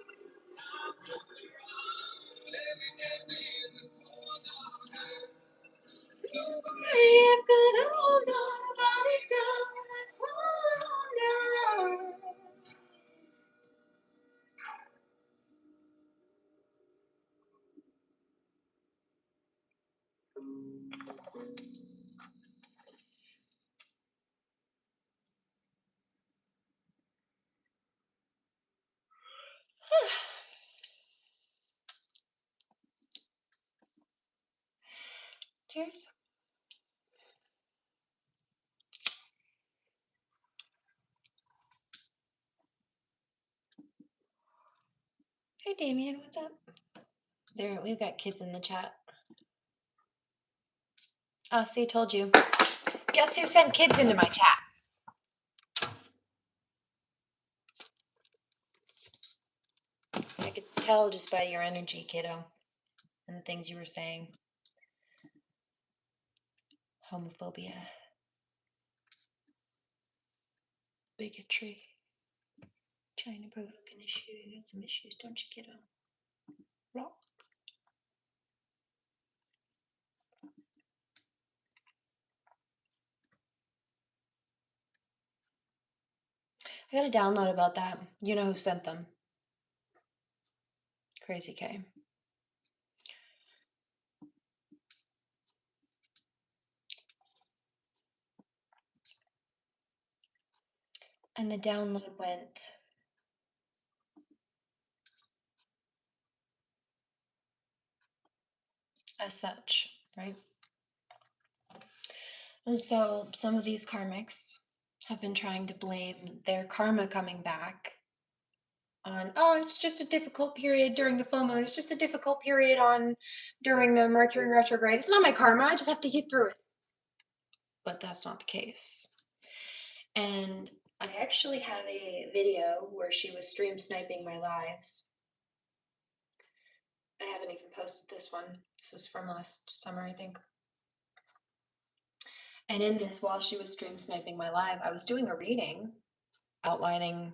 time comes around, baby, get me in the cold Cheers. Hey, Damien, what's up? There, we've got kids in the chat. Oh, see, told you. Guess who sent kids into my chat? I could tell just by your energy, kiddo, and the things you were saying. Homophobia. Bigotry. Trying to provoke an issue. You got some issues, don't you, kiddo? Rock. I got a download about that. You know who sent them. Crazy K. And the download went as such, right? And so some of these karmics have been trying to blame their karma coming back on, oh, it's just a difficult period during the full moon. It's just a difficult period during the Mercury retrograde. It's not my karma. I just have to get through it. But that's not the case. And I actually have a video where she was stream sniping my lives. I haven't even posted this one. This was from last summer, I think. And in this, while she was stream sniping my live, I was doing a reading outlining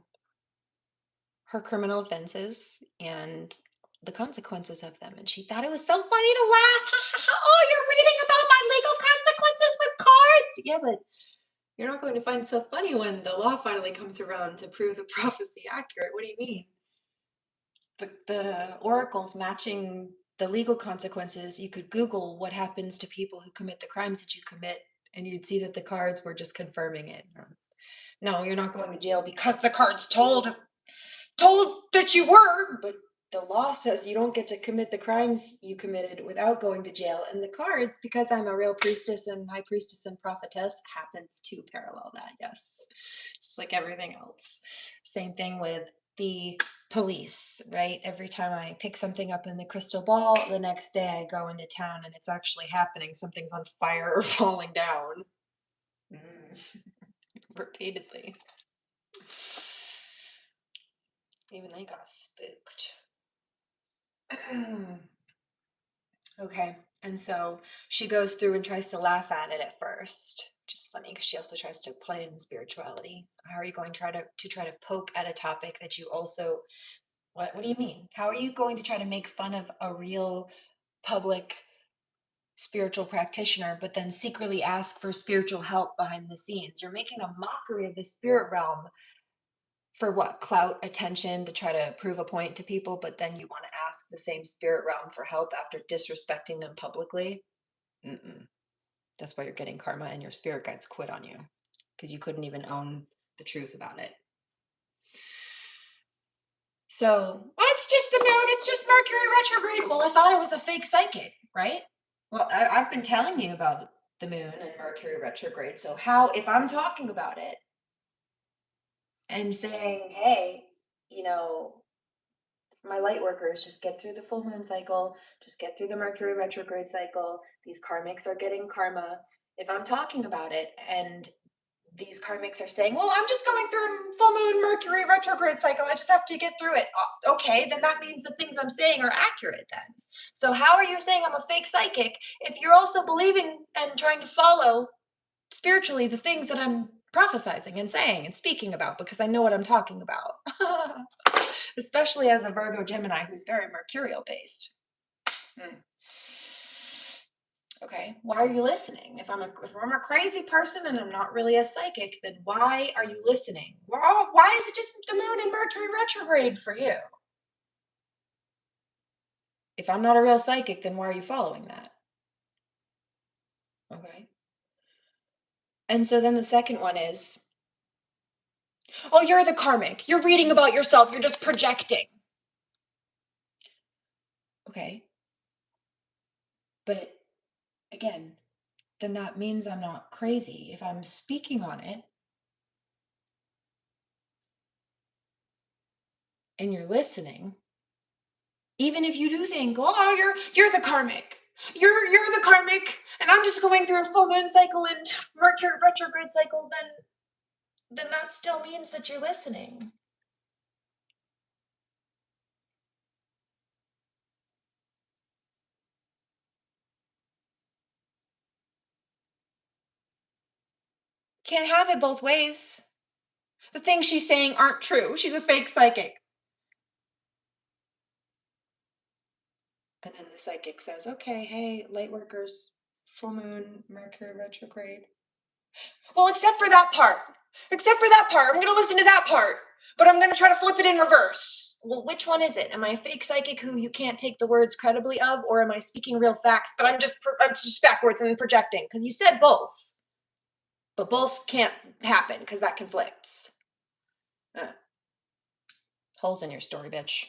her criminal offenses and the consequences of them. And she thought it was so funny to laugh. Oh, you're reading about my legal consequences with cards. Yeah, but you're not going to find it so funny when the law finally comes around to prove the prophecy accurate. What do you mean? The oracles matching the legal consequences. You could Google what happens to people who commit the crimes that you commit, and you'd see that the cards were just confirming it. No, you're not going to jail because the cards told that you were, but the law says you don't get to commit the crimes you committed without going to jail. And the cards, because I'm a real priestess and high priestess and prophetess, happen to parallel that, yes. Just like everything else. Same thing with the police, right? Every time I pick something up in the crystal ball, the next day I go into town and it's actually happening. Something's on fire or falling down. Repeatedly. Even they got spooked. Okay, and so she goes through and tries to laugh at it at first, which is funny because she also tries to play in spirituality. So how are you going to try to poke at a topic that you also, what do you mean? How are you going to try to make fun of a real public spiritual practitioner, but then secretly ask for spiritual help behind the scenes? You're making a mockery of the spirit realm. For what? Clout, attention, to try to prove a point to people, but then you want to ask the same spirit realm for help after disrespecting them publicly? That's why you're getting karma and your spirit guides quit on you, because you couldn't even own the truth about it. So, it's just the moon, it's just Mercury retrograde. Well, I thought it was a fake psychic, right? Well, I've been telling you about the moon and Mercury retrograde. So how, if I'm talking about it and saying, hey, you know, my light workers, just get through the full moon cycle, just get through the Mercury retrograde cycle. These karmics are getting karma. If I'm talking about it and these karmics are saying, well, I'm just going through full moon Mercury retrograde cycle, I just have to get through it. Okay, then that means the things I'm saying are accurate then. So how are you saying I'm a fake psychic if you're also believing and trying to follow spiritually the things that I'm prophesizing and saying and speaking about, because I know what I'm talking about? Especially as a Virgo Gemini who's very mercurial based. Okay, why are you listening? If I'm a crazy person and I'm not really a psychic, then why are you listening? Why is it just the moon and Mercury retrograde for you? If I'm not a real psychic, then why are you following that? Okay. And so then the second one is, oh, you're the karmic. You're reading about yourself. You're just projecting. Okay. But again, then that means I'm not crazy. If I'm speaking on it and you're listening, even if you do think, oh, you're the karmic. You're the karmic, and I'm just going through a full moon cycle and Mercury retrograde cycle, then that still means that you're listening. Can't have it both ways. The things she's saying aren't true. She's a fake psychic. And then the psychic says, okay, hey, light workers, full moon, Mercury retrograde. Well, except for that part. Except for that part. I'm going to listen to that part. But I'm going to try to flip it in reverse. Well, which one is it? Am I a fake psychic who you can't take the words credibly of? Or am I speaking real facts, but I'm just backwards and projecting? Because you said both. But both can't happen because that conflicts. Holes in your story, bitch.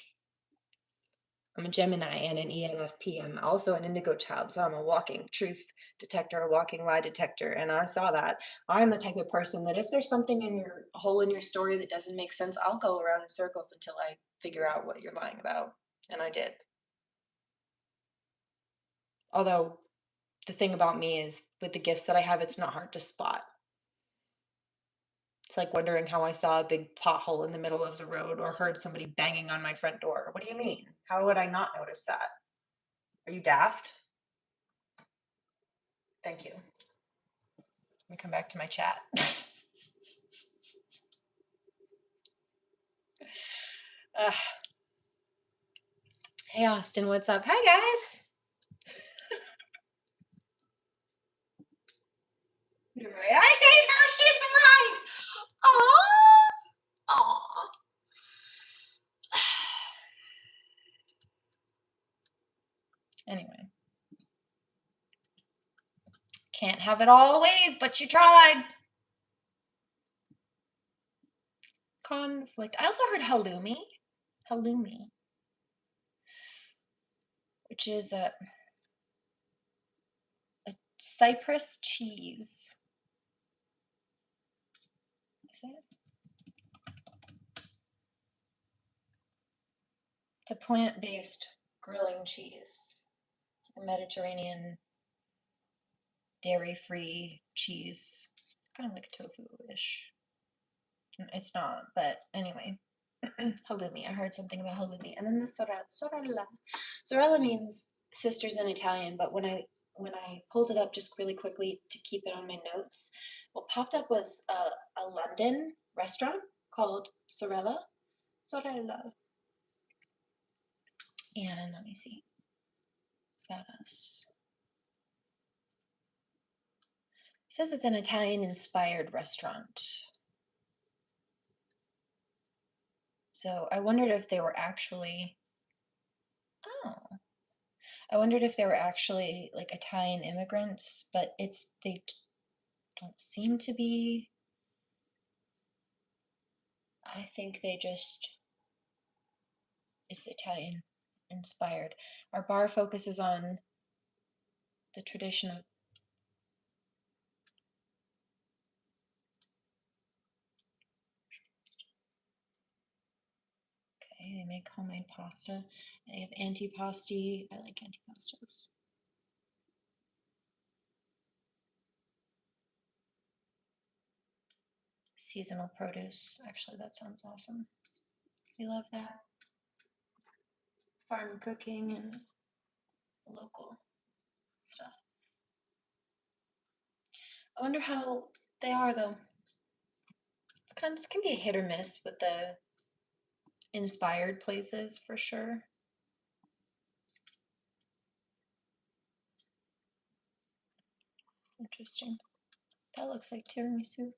I'm a Gemini and an ENFP. I'm also an indigo child, so I'm a walking truth detector, a walking lie detector, and I saw that. I'm the type of person that if there's something in your hole in your story that doesn't make sense, I'll go around in circles until I figure out what you're lying about, and I did. Although the thing about me is with the gifts that I have, it's not hard to spot. It's like wondering how I saw a big pothole in the middle of the road or heard somebody banging on my front door. What do you mean? How would I not notice that? Are you daft? Thank you. Let me come back to my chat. Hey, Austin, what's up? Hi, guys. You're right. I hate her. She's right. Aww. Aww. Anyway. Can't have it all ways, but you tried. Conflict. I also heard halloumi. Halloumi. Which is a Cyprus cheese. Is it? It's a plant-based grilling cheese. It's like a Mediterranean dairy-free cheese. Kind of like tofu-ish. It's not, but anyway. Halloumi. I heard something about halloumi. And then the sorella. Sorella means sisters in Italian, but when I pulled it up just really quickly to keep it on my notes, what popped up was a London restaurant called Sorella. And let me see. About us. It says it's an Italian-inspired restaurant. So I wondered if they were actually... Oh. I wondered if they were actually like Italian immigrants, but they don't seem to be. I think it's Italian inspired. Our bar focuses on the tradition of they make homemade pasta. They have antipasti. I like antipastos. Seasonal produce. Actually, that sounds awesome. We love that. Farm cooking and local stuff. I wonder how they are though. This can be a hit or miss with the inspired places for sure. Interesting. That looks like tiramisu.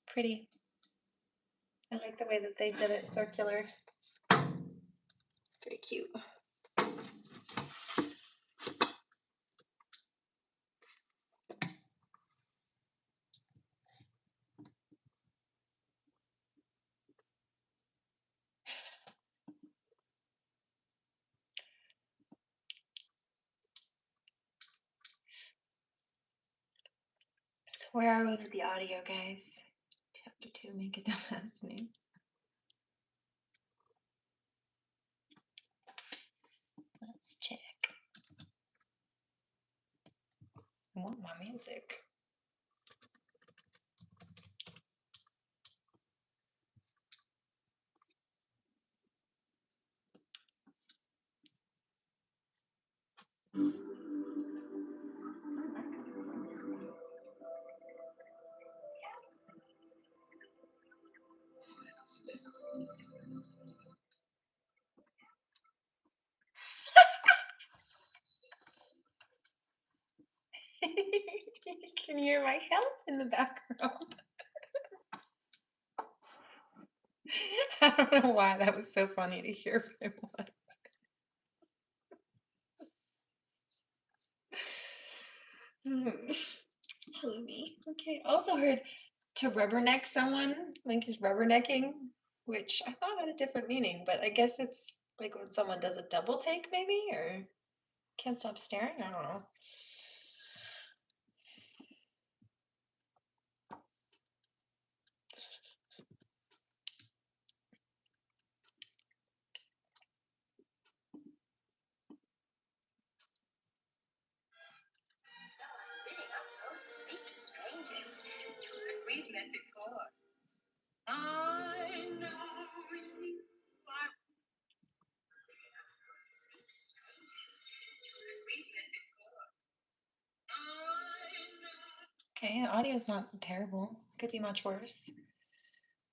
Pretty. I like the way that they did it circular. Very cute. Where are we with the audio, guys? Chapter 2, make a dumbass name. Let's check. I want my music. You can hear my health in the background. I don't know why that was so funny to hear, but it was. Hello, me. Okay. I also heard to rubberneck someone, like just rubbernecking, which I thought had a different meaning, but I guess it's like when someone does a double take, maybe, or can't stop staring. I don't know. Supposed to speak to strangers. We've met before. I know you. I'm supposed to speak to strangers. We've met before. I know. Okay, the audio's not terrible. Could be much worse.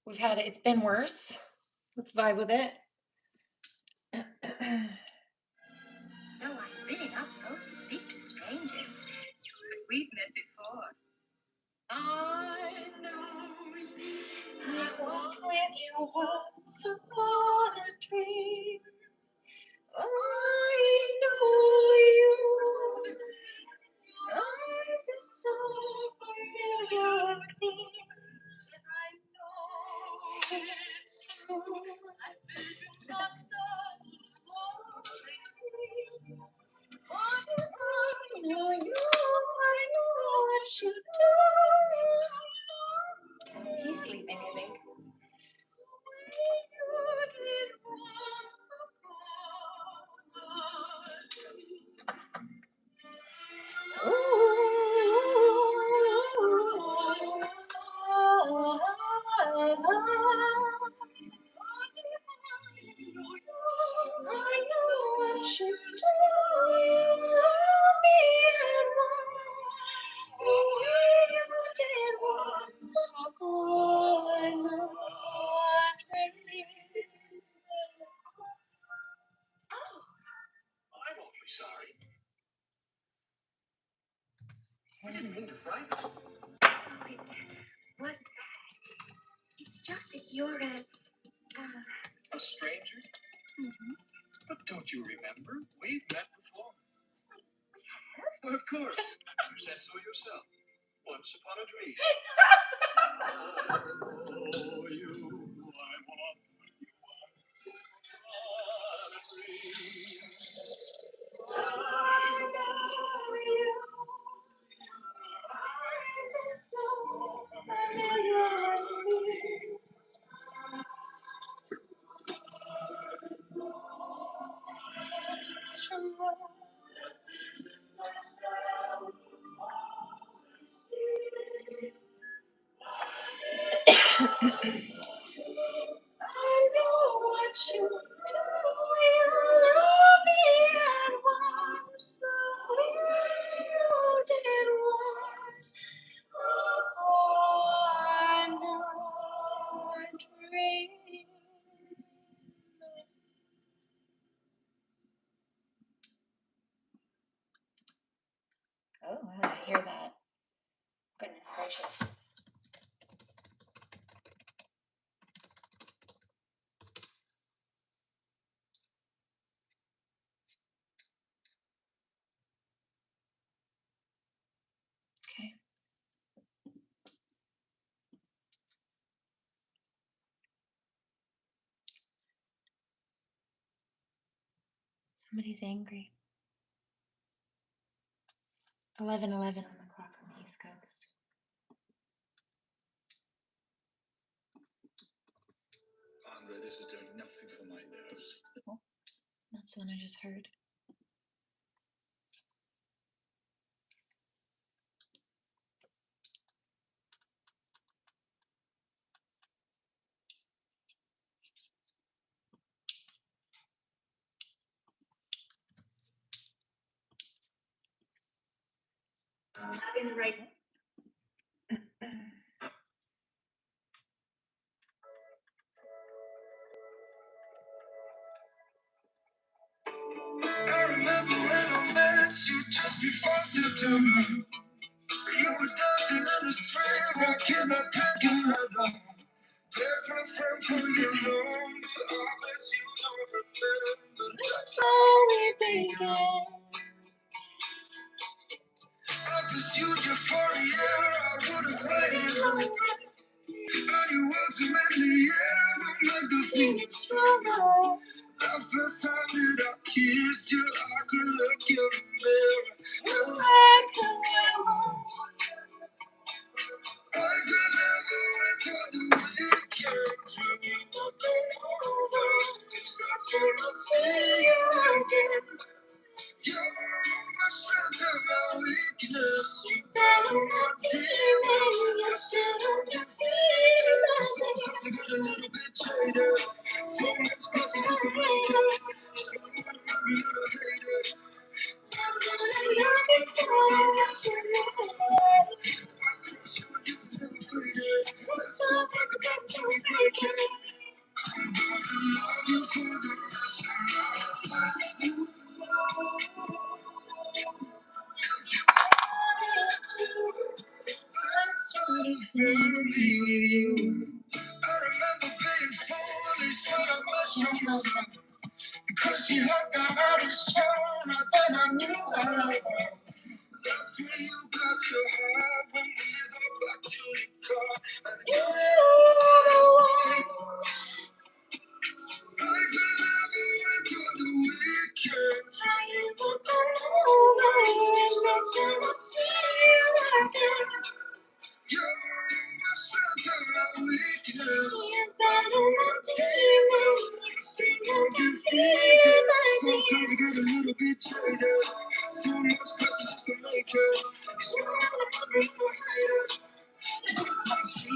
We've had it. It's been worse. Let's vibe with it. No, I'm really not supposed to speak to strangers. We've met before. I know you. I walked with you once upon a dream. I know you. Eyes are so familiar and clean. I know it's true. My visions are such what I see. I know you. I know what you do. He's sleeping, I think. I'm awfully sorry. I didn't mean to frighten you. Oh, it wasn't that. It's just that you're A stranger? Mhm. But don't you remember? We've met before. Well, of course. You said so yourself. Once upon a dream. Oh, you, I want you on a dream. I know you. Eyes are so familiar. It's true. I know what you do. You love me at once the way you did once. Oh, I know a dream. Oh, I hear that. Goodness gracious. Okay. Somebody's angry. 11:11 on the clock on the East Coast. Oh, that's the one I just heard. Having the right. I remember when I met you just before September. You were dancing in the street, rocking that pink and leather. Take my friend for your number, I bet you don't remember. That's how we began. I pursued you for a year, I would have waited longer. And you ultimately ever make the feeling stronger. The first time that I kissed you, I could look in the mirror and let the memories. I could never wait for the weekend when you would come over. Cause that's when I'd see you again. You're my strength and my weakness. You battle my demons. You're still undefeated. Sometimes I get a little bit jaded. So much passion just to make it. So I'm gonna hate it. I'm gonna love you for the rest of my life. My crush on you is never faded. Let's go back to back till we break it. I'm gonna love you for the rest of my life. I started feeling you. I remember being foolish when I met your mother. Because she had that Irish tone, then I knew I loved her. That's when you got your heart when we got back to the car. And you were the one. I could never wait for the weekend. You would come over. That's when I'd see you again. You're my strength and my weakness. You battle my demons. Still undefeated. Sometimes you get a little bit jaded. So much pressure just to make it. It's not I'm really hated.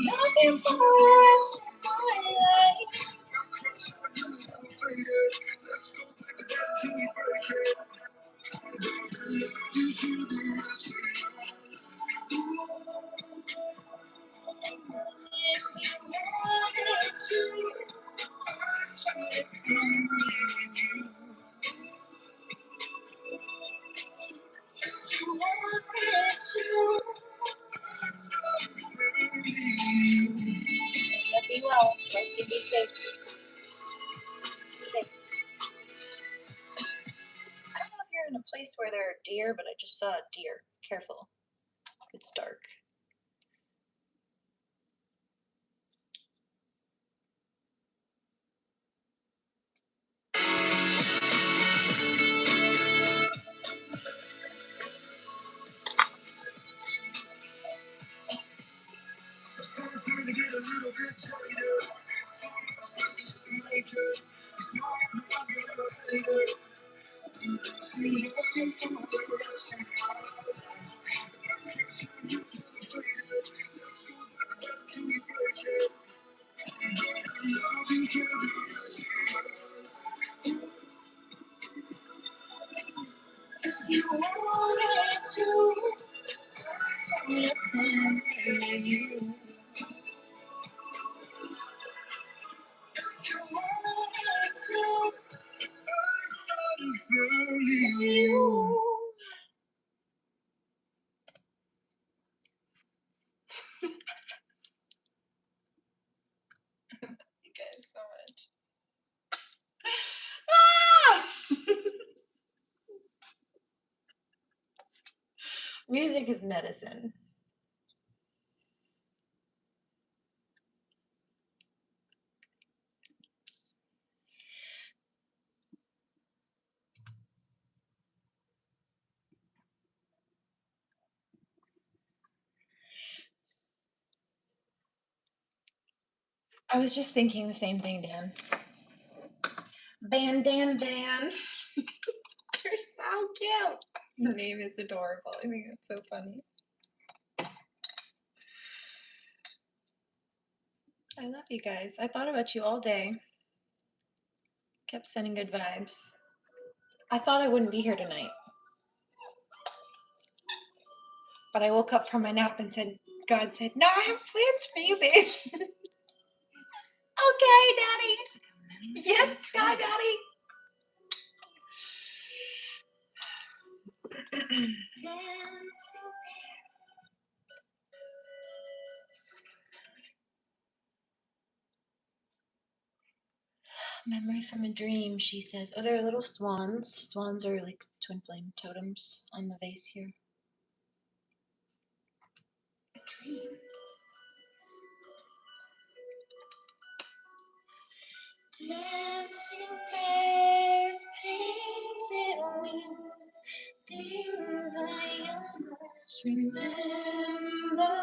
Love you for the rest of my life. My crush on you is never faded. Let's go back to that till we break it. I'm gonna love you for the rest of my life. You wanted to, I started feeling you. You wanted to, I started feeling you. Be well. Rest you be safe. Be safe. I don't know if you're in a place where there are deer, but I just saw a deer. Careful. It's dark. Sometimes I get a little bit jaded. So much pressure just to make it. It's not I'm gonna hate it. Still love you for the rest of my life. My crush on you is never faded. Let's go back till we break it. I'm gonna love you for the rest of my life. If you wanted to, I started feeling you. If you wanted to, I started feeling you. You guys so much. Ah! Music is medicine. I was just thinking the same thing, Dan. Bandan Dan. You're so cute. The name is adorable. I think it's so funny. I love you guys. I thought about you all day. Kept sending good vibes. I thought I wouldn't be here tonight. But I woke up from my nap and said, God said, no, I have plans for you, babe. Okay, Daddy. Yes, God, Daddy. Memory from a dream, she says. Oh, there are little swans. Swans are like twin flame totems on the vase here. A dream. Dancing pairs, painted wings, things I almost remember.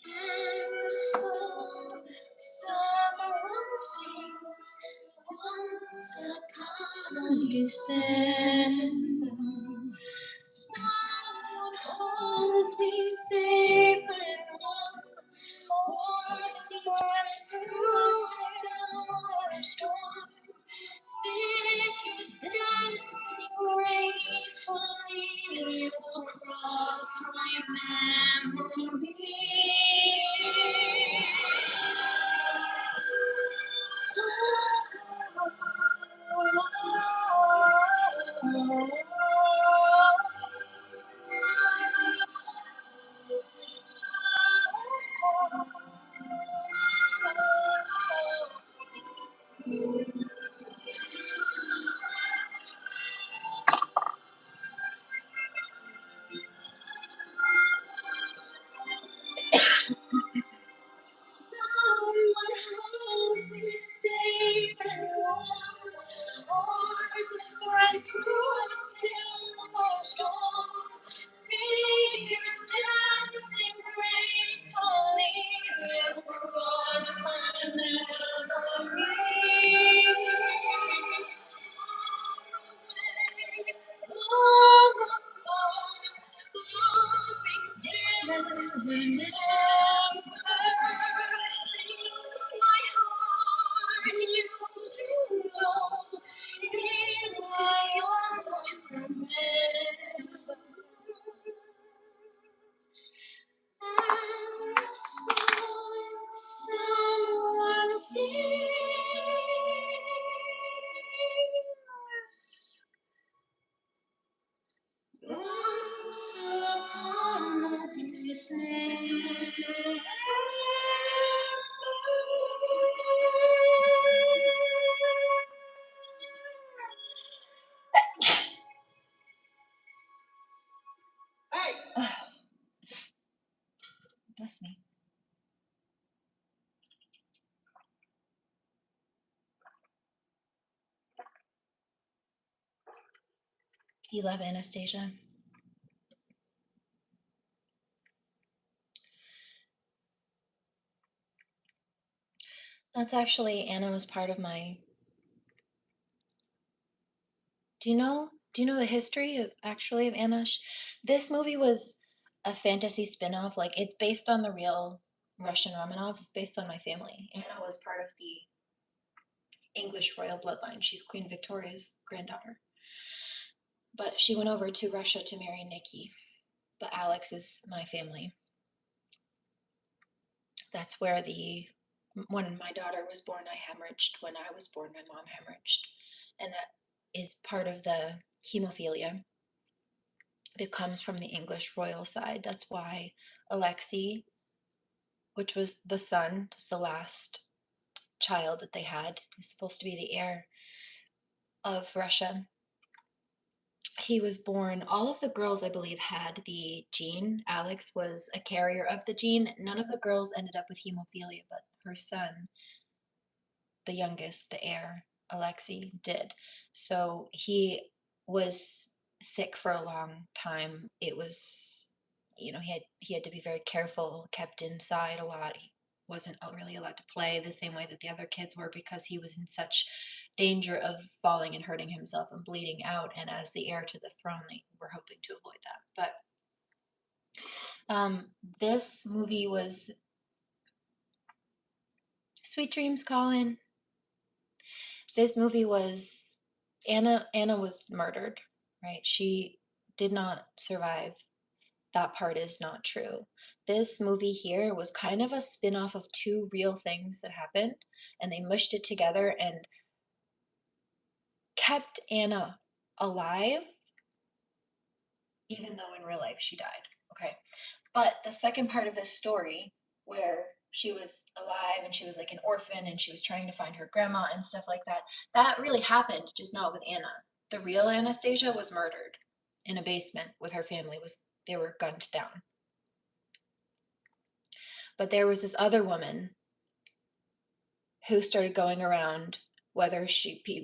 And the song someone sings once upon a December. Someone holds me safe and warm. Horses rest through silver storm. Figures dancing gracefully across my memory. Someone holds me safe and warm. Horses race through a silver storm. Figures dancing gracefully across my memory. Long ago, glowing dimmers remember things my heart used to know, things I used to remember. And the song someone sings once upon a December. Bless me. You love Anastasia? That's actually, Anna was part of my... Do you know the history of Anna? This movie was a fantasy spin-off. Like, it's based on the real Russian Romanovs. It's based on my family. Anna was part of the English royal bloodline. She's Queen Victoria's granddaughter. But she went over to Russia to marry Nikki. But Alex is my family. That's where when my daughter was born, I hemorrhaged. When I was born, my mom hemorrhaged. And that is part of the hemophilia that comes from the English royal side. That's why Alexei, which was the son, was the last child that they had, who was supposed to be the heir of Russia. He was born, all of the girls, I believe, had the gene. Alex was a carrier of the gene. None of the girls ended up with hemophilia, but her son, the youngest, the heir, Alexei, did. So he was sick for a long time. It was, he had to be very careful, kept inside a lot. He wasn't really allowed to play the same way that the other kids were because he was in such danger of falling and hurting himself and bleeding out. And as the heir to the throne, they were hoping to avoid that. But this movie was Sweet Dreams, Colin. This movie was Anna was murdered, right? She did not survive. That part is not true. This movie here was kind of a spin-off of two real things that happened, and they mushed it together and kept Anna alive, even though in real life she died. Okay. But the second part of this story, where she was alive and she was like an orphan and she was trying to find her grandma and stuff like that, that really happened, just not with Anna. The real Anastasia was murdered in a basement with her family. They were gunned down. But there was this other woman who started going around whether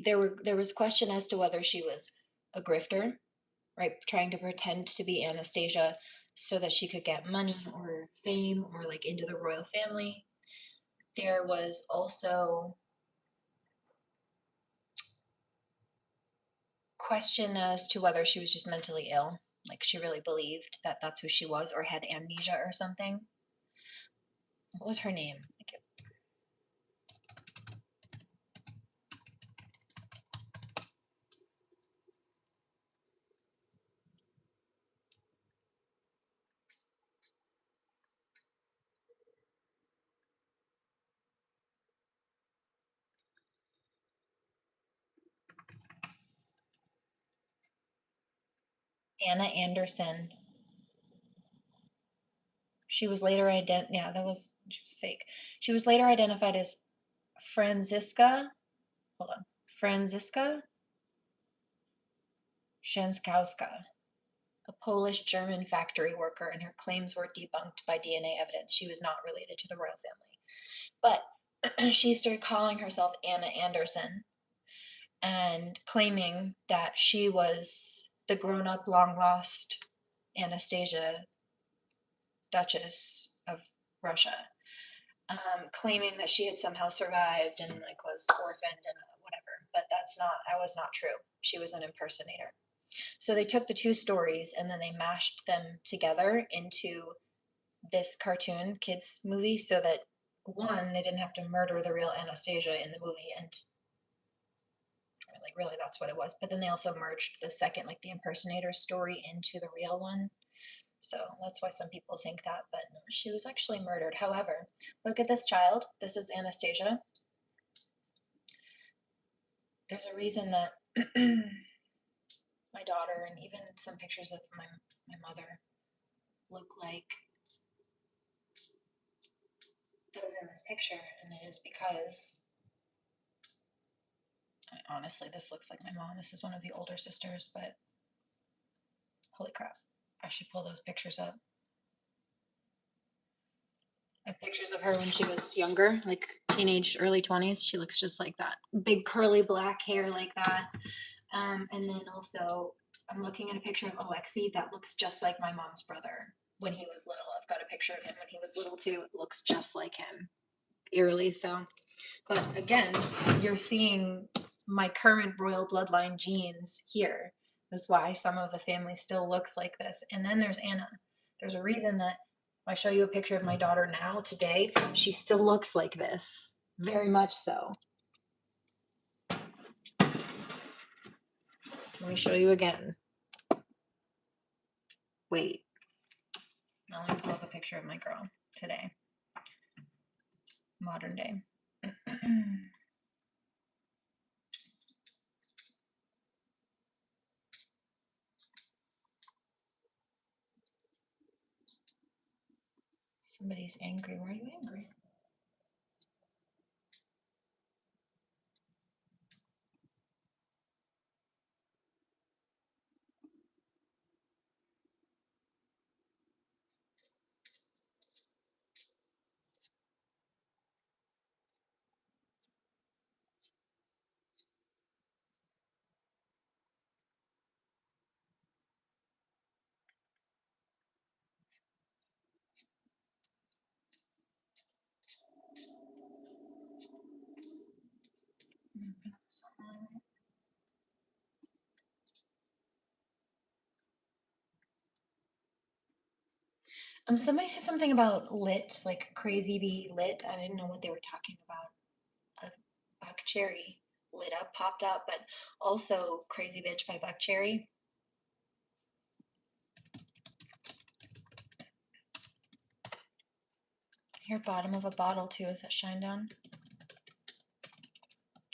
there was question as to whether she was a grifter, right, trying to pretend to be Anastasia so that she could get money or fame or like into the royal family. There was also question as to whether she was just mentally ill, like she really believed that that's who she was or had amnesia or something. What was her name? Anna Anderson. She was later she was fake. She was later identified as Franziska Shanskowska, a Polish-German factory worker, and her claims were debunked by DNA evidence. She was not related to the royal family. But she started calling herself Anna Anderson and claiming that she was the grown-up, long-lost Anastasia, Duchess of Russia, claiming that she had somehow survived and like was orphaned and whatever. But that was not true. She was an impersonator. So they took the two stories and then they mashed them together into this cartoon kids movie so that one, they didn't have to murder the real Anastasia in the movie, and like really that's what it was. But then they also merged the second, like the impersonator story, into the real one. So that's why some people think that, but no, she was actually murdered. However, look at this child. This is Anastasia. There's a reason that my daughter and even some pictures of my mother look like those in this picture, and it is because honestly, this looks like my mom. This is one of the older sisters, but holy crap, I should pull those pictures up. I have pictures of her when she was younger, like teenage, early 20s. She looks just like that. Big curly black hair like that. And then also, I'm looking at a picture of Alexei that looks just like my mom's brother when he was little. I've got a picture of him when he was little too. It looks just like him, eerily so. But again, you're seeing my current royal bloodline genes here. That's why some of the family still looks like this. And then there's Anna. There's a reason that I show you a picture of my daughter now, today, she still looks like this. Very much so. Let me show you again. Wait. Now let me pull up a picture of my girl today. Modern day. Somebody's angry. Why are you angry? Somebody said something about lit, like crazy be lit. I didn't know what they were talking about. Buckcherry lit up, popped up, but also Crazy Bitch by Buckcherry. Here, bottom of a bottle too. Is that shine down?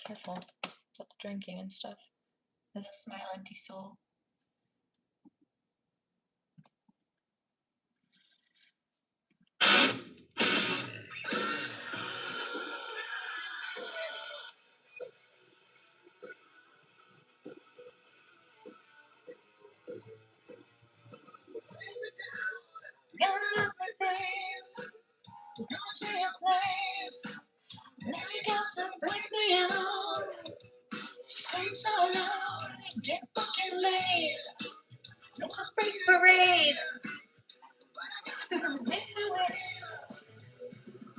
Careful with the drinking and stuff. With a smile, empty soul. Gonna look my face, go to your place. Now you got to break me out. Scream so loud, get fucking laid. No big parade.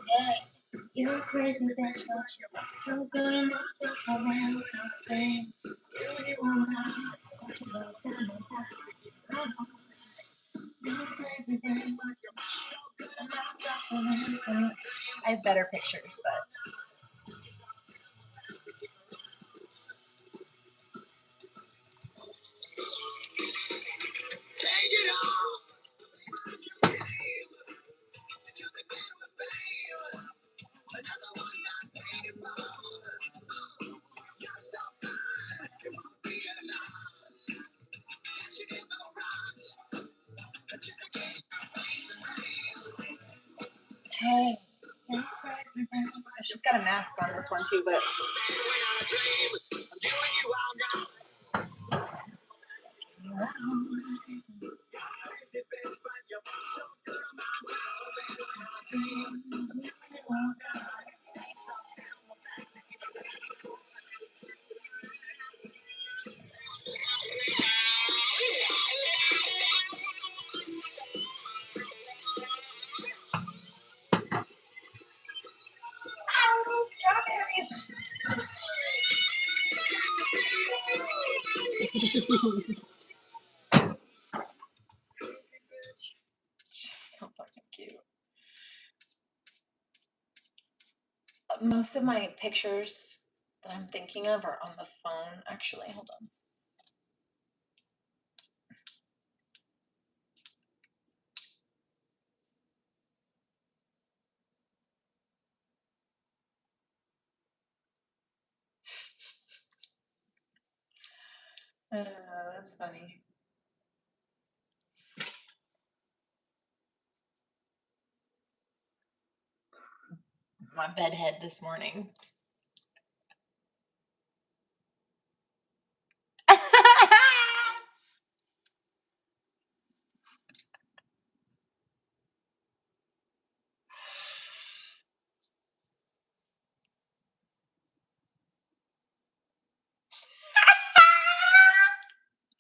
Hey, you're a crazy bitch, but you look so good enough to come around with no scream. Do what you wanna, squirt yourself down and back. You're a crazy bitch, but you're so good enough to come around. I have better pictures, but. Take it off. Another one not paid for. You're so fine, it won't be a loss. Cash it in the rocks. Just again, hey. She's got a mask on this one too, but. Oh, strawberries. She's so fucking cute. Most of my pictures that I'm thinking of are on the phone, actually. Hold on. That's funny. My bedhead this morning.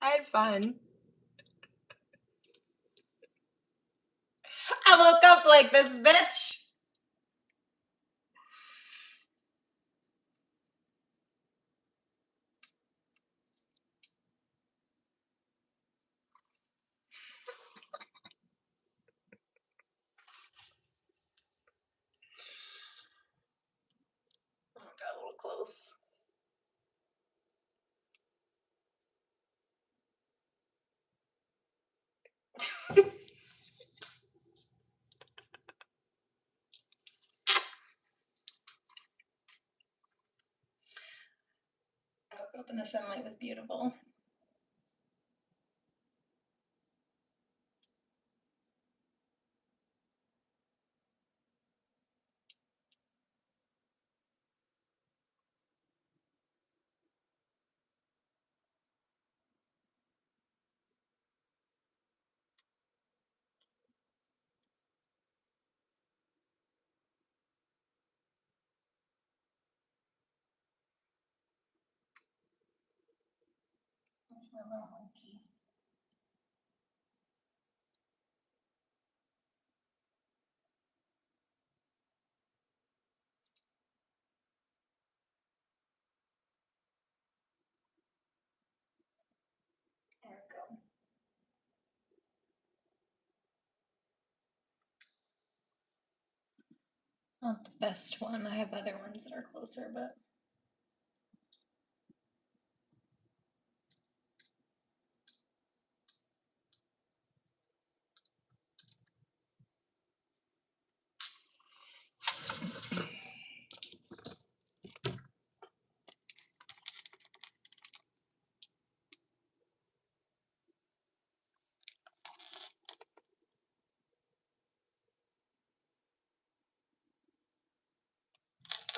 I had fun. I woke up like this, bitch. Oh, got a little close. I woke up and the sunlight was beautiful. There's my little monkey. There we go. not the best one. I have other ones that are closer, but.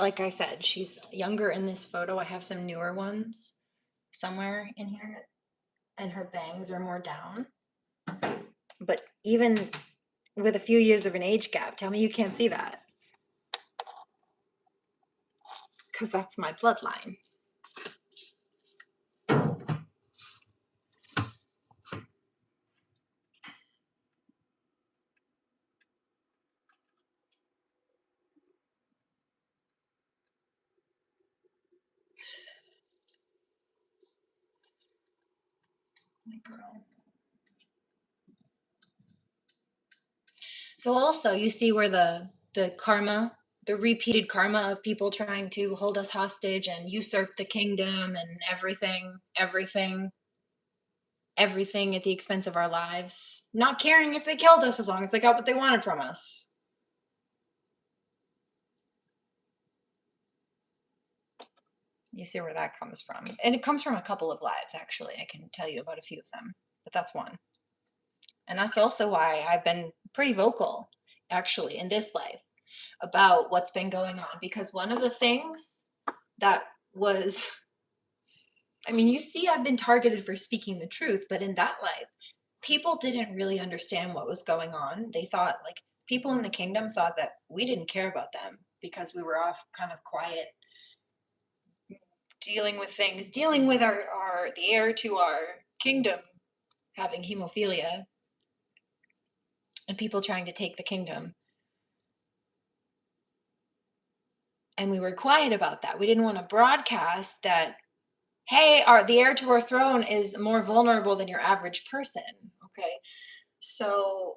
Like I said, she's younger in this photo. I have some newer ones somewhere in here, and her bangs are more down. But even with a few years of an age gap, tell me you can't see that. Because that's my bloodline. My girl. So also you see where the karma, the repeated karma of people trying to hold us hostage and usurp the kingdom and everything at the expense of our lives, not caring if they killed us as long as they got what they wanted from us. You see where that comes from. And it comes from a couple of lives, actually. I can tell you about a few of them, but that's one. And that's also why I've been pretty vocal, actually, in this life about what's been going on. Because one of the things that was, I mean, you see, I've been targeted for speaking the truth, but in that life, people didn't really understand what was going on. They thought, like, people in the kingdom thought that we didn't care about them because we were off kind of quiet, dealing with things, dealing with the heir to our kingdom having hemophilia and people trying to take the kingdom. And we were quiet about that. We didn't want to broadcast that, hey, the heir to our throne is more vulnerable than your average person. Okay. So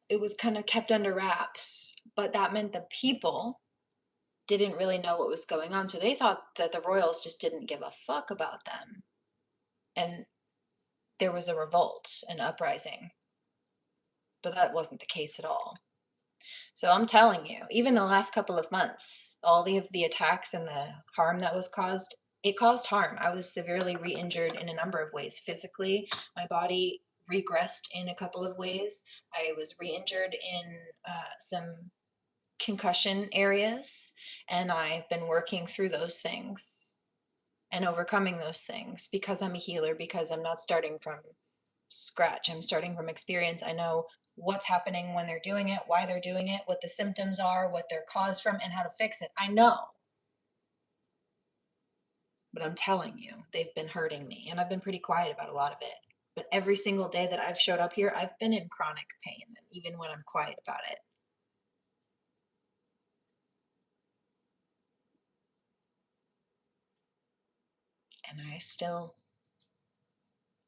it was kind of kept under wraps, but that meant the people didn't really know what was going on. So they thought that the royals just didn't give a fuck about them. And there was a revolt, an uprising. But that wasn't the case at all. So I'm telling you, even the last couple of months, all of the attacks and the harm that was caused, it caused harm. I was severely re-injured in a number of ways. Physically, my body regressed in a couple of ways. I was re-injured in some concussion areas, and I've been working through those things and overcoming those things because I'm a healer, because I'm not starting from scratch. I'm starting from experience. I know what's happening when they're doing it, why they're doing it, what the symptoms are, what they're caused from, and how to fix it. I know. But I'm telling you, they've been hurting me, and I've been pretty quiet about a lot of it. But every single day that I've showed up here, I've been in chronic pain, even when I'm quiet about it. And I still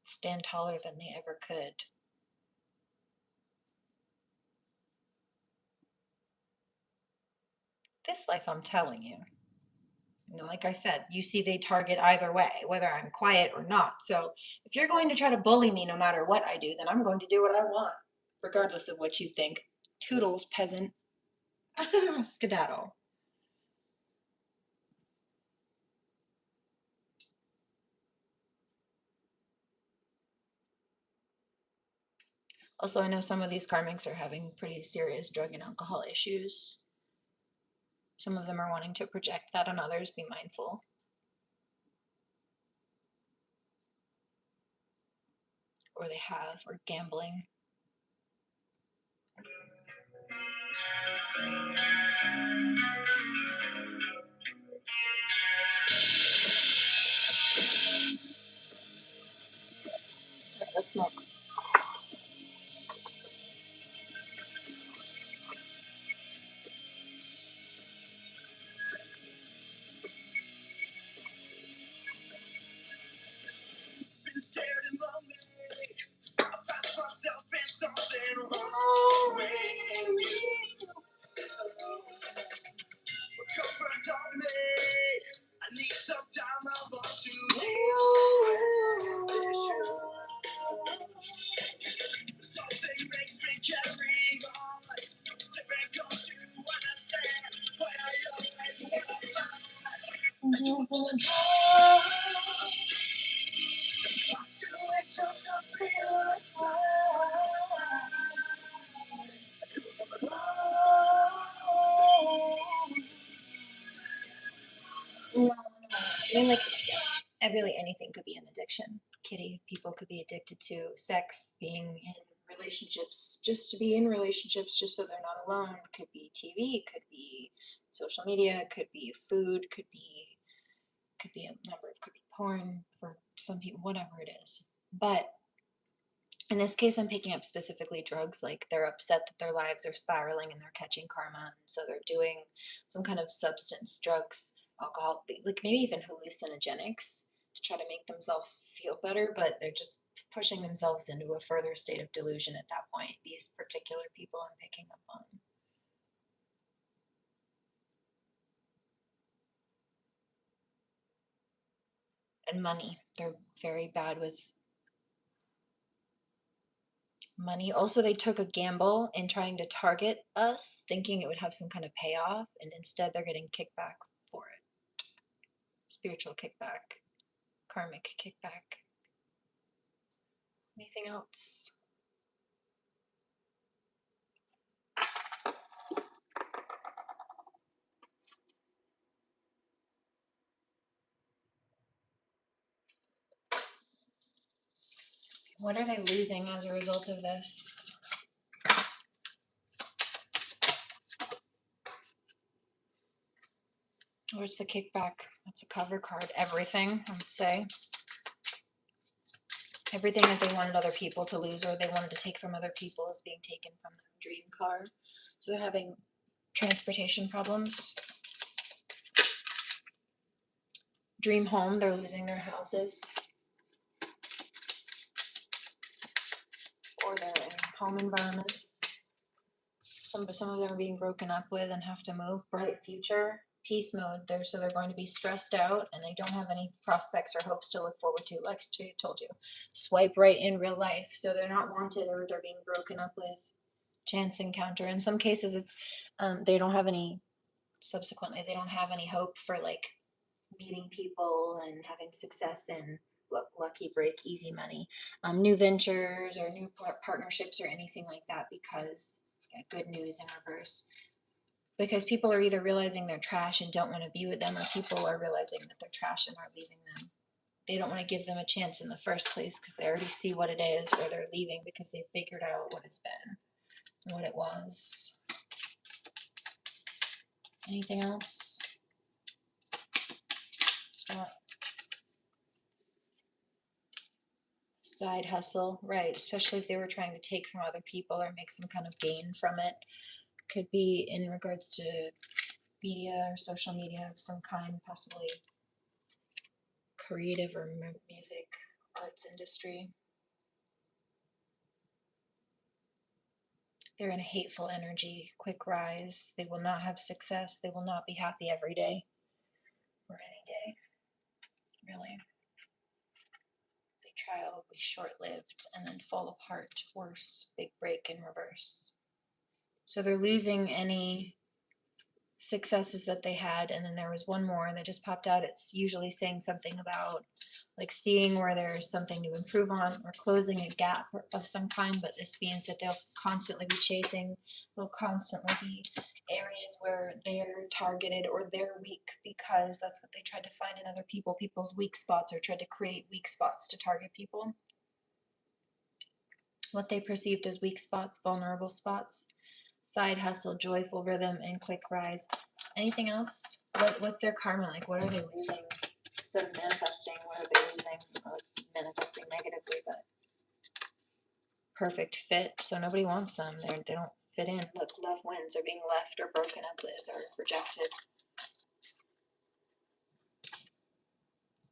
stand taller than they ever could. This life, I'm telling you. You know, like I said, you see they target either way, whether I'm quiet or not. So if you're going to try to bully me no matter what I do, then I'm going to do what I want, regardless of what you think. Toodles, peasant. Skedaddle. Also, I know some of these karmics are having pretty serious drug and alcohol issues. Some of them are wanting to project that on others. Be mindful. Or they have, or gambling. Let's smoke. I need some time alone to deal with this issue. Something makes me carry on. It's difficult to understand why I always want to find. I do apologize. Do it just to feel like I mean, like, really anything could be an addiction. People could be addicted to sex, being in relationships, just to be in relationships, just so they're not alone. Could be TV, could be social media, could be food, could be a number, could be porn for some people, whatever it is. But in this case, I'm picking up specifically drugs. Like, they're upset that their lives are spiraling and they're catching karma, and so they're doing some kind of substance, drugs, alcohol, like maybe even hallucinogenics to try to make themselves feel better, but they're just pushing themselves into a further state of delusion at that point. These particular people I'm picking up on. And money. They're very bad with money. Also, they took a gamble in trying to target us, thinking it would have some kind of payoff, and instead they're getting kickback for it. Spiritual kickback, karmic kickback. Anything else? What are they losing as a result of this? Where's the kickback? That's a cover card. Everything, I would say. Everything that they wanted other people to lose or they wanted to take from other people is being taken from them. Dream car. So they're having transportation problems. Dream home, they're losing their houses. Or they're in home environments. Some of them are being broken up with and have to move. Bright future, peace mode. So they're going to be stressed out and they don't have any prospects or hopes to look forward to. Like I told you, swipe right in real life. So they're not wanted or they're being broken up with. Chance encounter. In some cases, it's they don't have any. Subsequently, they don't have any hope for like meeting people and having success in lucky break, easy money, new ventures or new partnerships or anything like that, because good news in reverse. Because people are either realizing they're trash and don't want to be with them, or people are realizing that they're trash and are leaving them. They don't want to give them a chance in the first place because they already see what it is, or they're leaving because they figured out what it's been and what it was. Anything else? Stop. Side hustle, right? Especially if they were trying to take from other people or make some kind of gain from it. Could be in regards to media or social media of some kind, possibly creative or music, arts industry. They're in a hateful energy, quick rise. They will not have success. They will not be happy every day or any day, really. The trial will be short-lived and then fall apart, worse, big break in reverse. So they're losing any successes that they had, and then there was one more that just popped out. It's usually saying something about like seeing where there's something to improve on or closing a gap of some kind, but this means that they'll constantly be chasing, there'll constantly be areas where they're targeted or they're weak, because that's what they tried to find in other people, people's weak spots, or tried to create weak spots to target people. What they perceived as weak spots, vulnerable spots. Side hustle, joyful rhythm, and quick rise. Anything else? What's their karma like? What are they losing? Instead of manifesting, what are they losing? Like manifesting negatively, but perfect fit. So nobody wants them. They don't fit in. Look, love wins. They're being left or broken up with or rejected.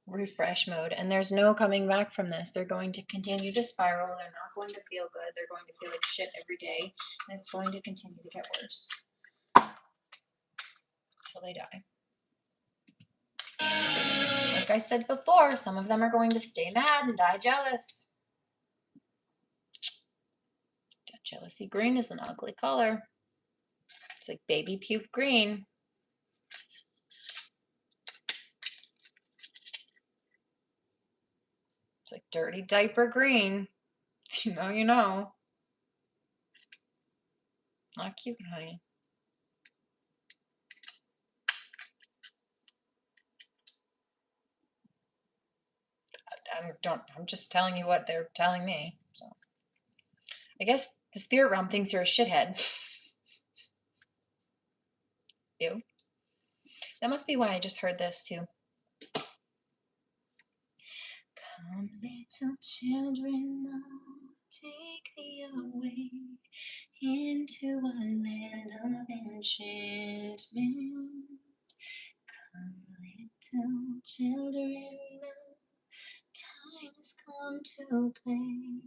Refresh mode, and there's no coming back from this. They're going to continue to spiral. They're not going to feel good. They're going to feel like shit every day, and it's going to continue to get worse until they die. like I said before, some of them are going to stay mad and die jealous. That jealousy green is an ugly color. It's like baby puke green. It's like dirty diaper green. If you know, you know. Not cute, honey. I'm just telling you what they're telling me. So I guess the spirit realm thinks you're a shithead. Ew. That must be why I just heard this too. Come, little children, I'll take thee away into a land of enchantment. Come, little children, now time has come to play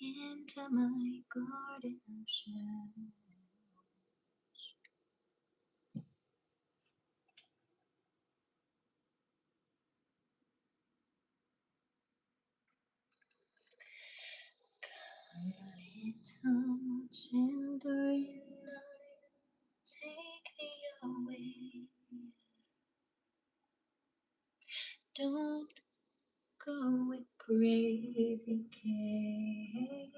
into my garden of shadows. Little children, I'll take thee away. Don't go with crazy K.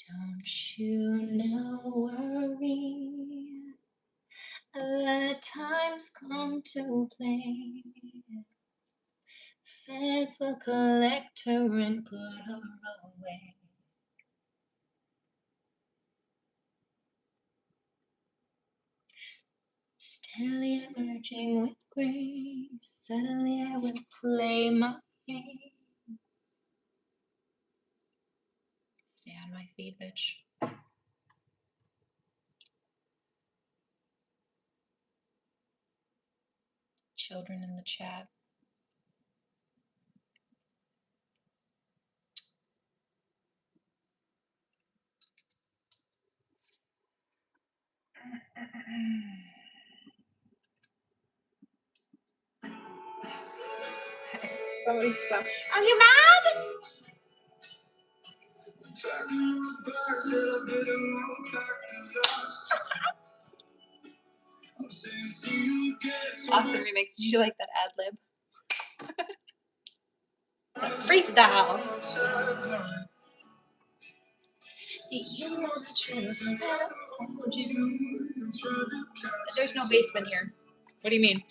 Don't you now worry, the time's come to play. Feds will collect her and put her away. Steadily emerging with grace, suddenly I will play my game. Stay on my feet, bitch. Children in the chat. Somebody stop. Are you mad? Awesome remix. Did you like that ad lib? That freestyle. There's no basement here. What do you mean?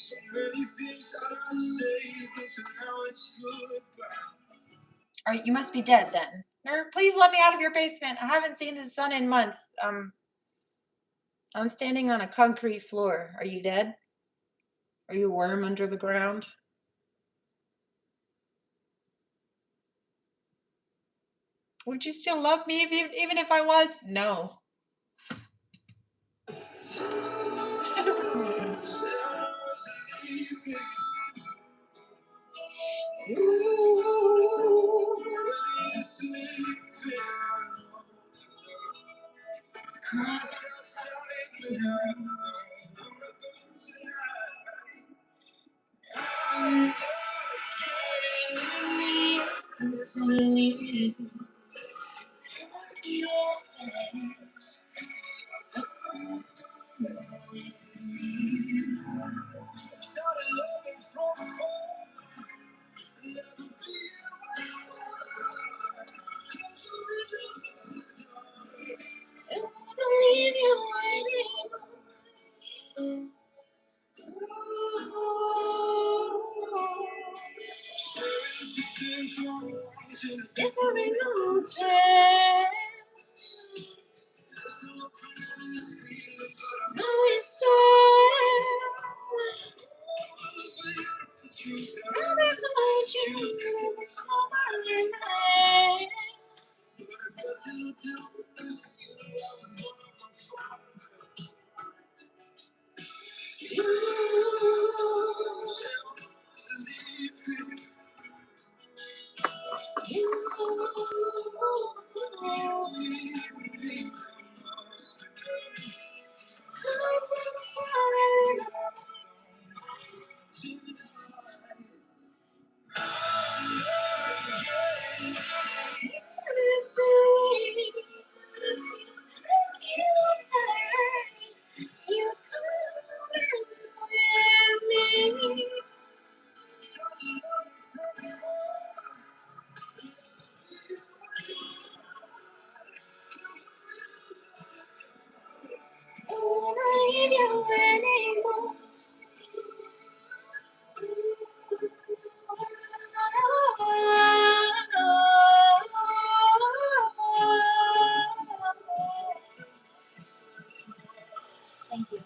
All right, you must be dead then. Please let me out of your basement. I haven't seen the sun in months. I'm standing on a concrete floor. Are you dead? Are you a worm under the ground? Would you still love me even if I was? No. leave you anymore. Thank you.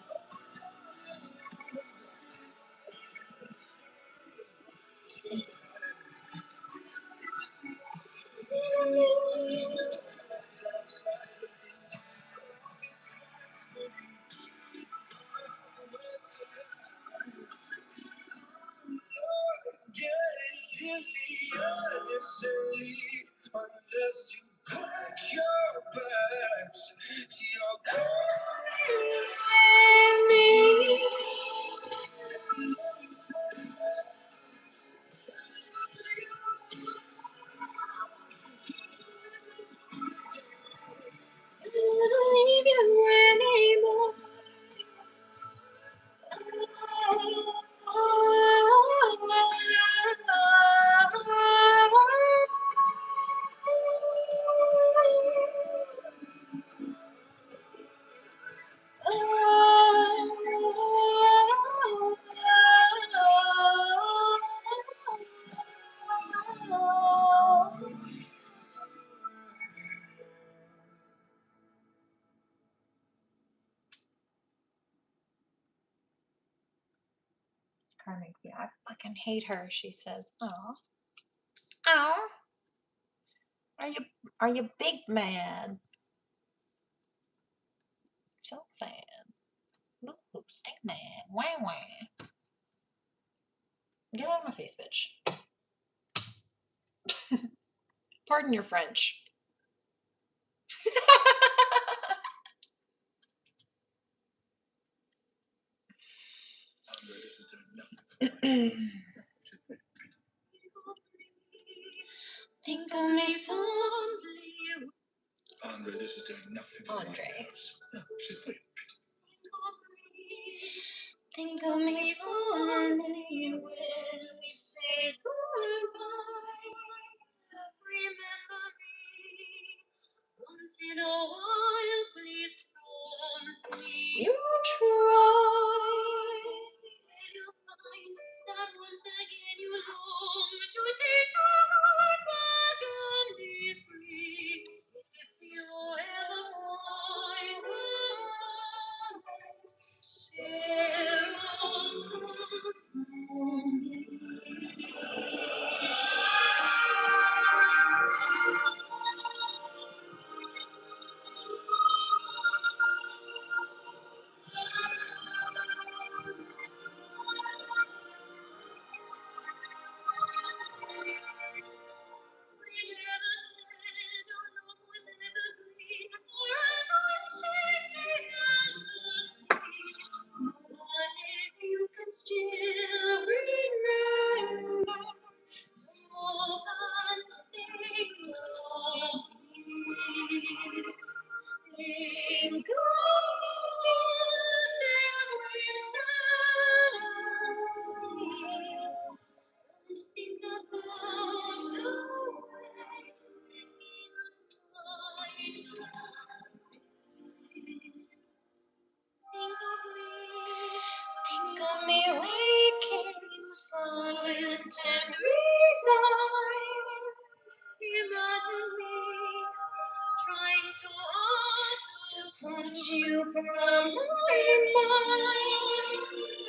Unless you pack your bags, you're calling me. I don't leave you anymore. Karmic, I fucking hate her. She says, "Aw, aw, are you big mad? So sad. Ooh, stay mad. Wah wah. Get out of my face, bitch. Pardon your French." Think of me softly. Andre, this is doing nothing for my nerves. Think of me fondly when we say goodbye. Remember me once in a while. Please promise me you'll try. And you'll find that once again you long to take your heart back and be free. If you ever find a moment, share for me. Still remember small and things of me. Think of things we said and see. Don't think about the way things might Think of me waking silent and resigned. Imagine me trying too hard to put you from my mind.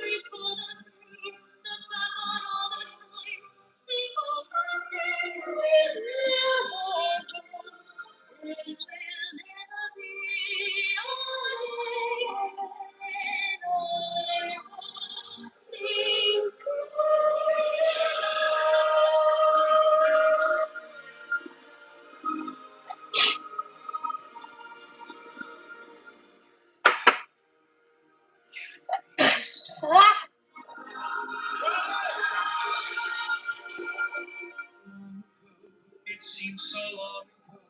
Recall those days, look back on all those times. Think of the things we'll never do. It will never be all day when I won't think of It seems so long ago,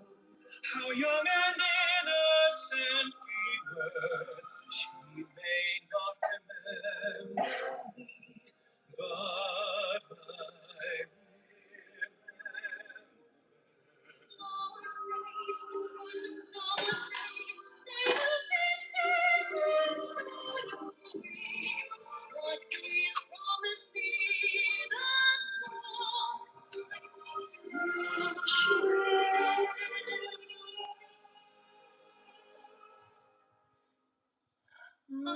how young and innocent we were. She may not remember me, but I Wild,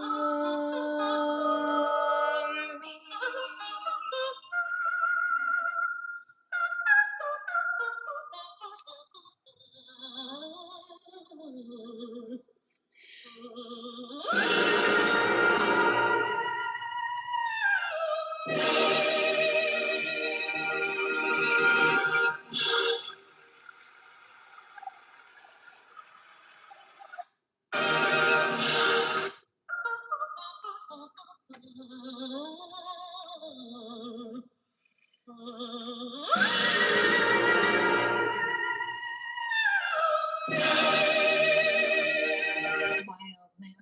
man.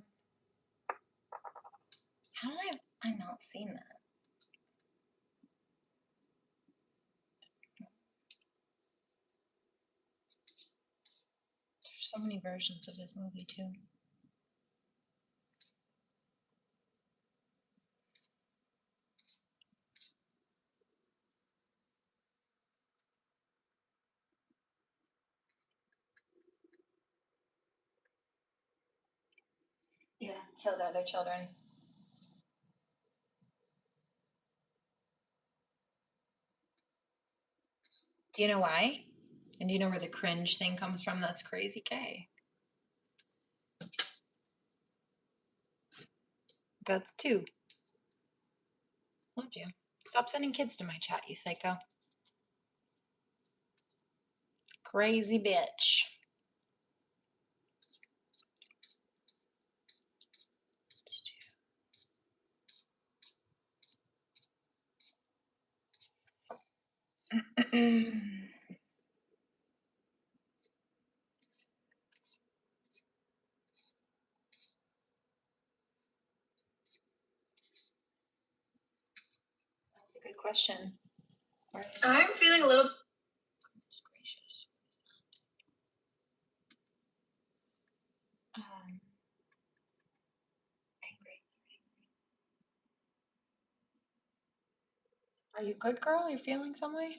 How did I not seen that? There's so many versions of this movie too. Yeah, so the other children. Do you know why? And do you know where the cringe thing comes from? That's crazy gay. That's two. Won't you? Stop sending kids to my chat, you psycho. Crazy bitch. That's a good question. I'm feeling a little. Goodness gracious. Angry. Are you good, girl? You feeling some way?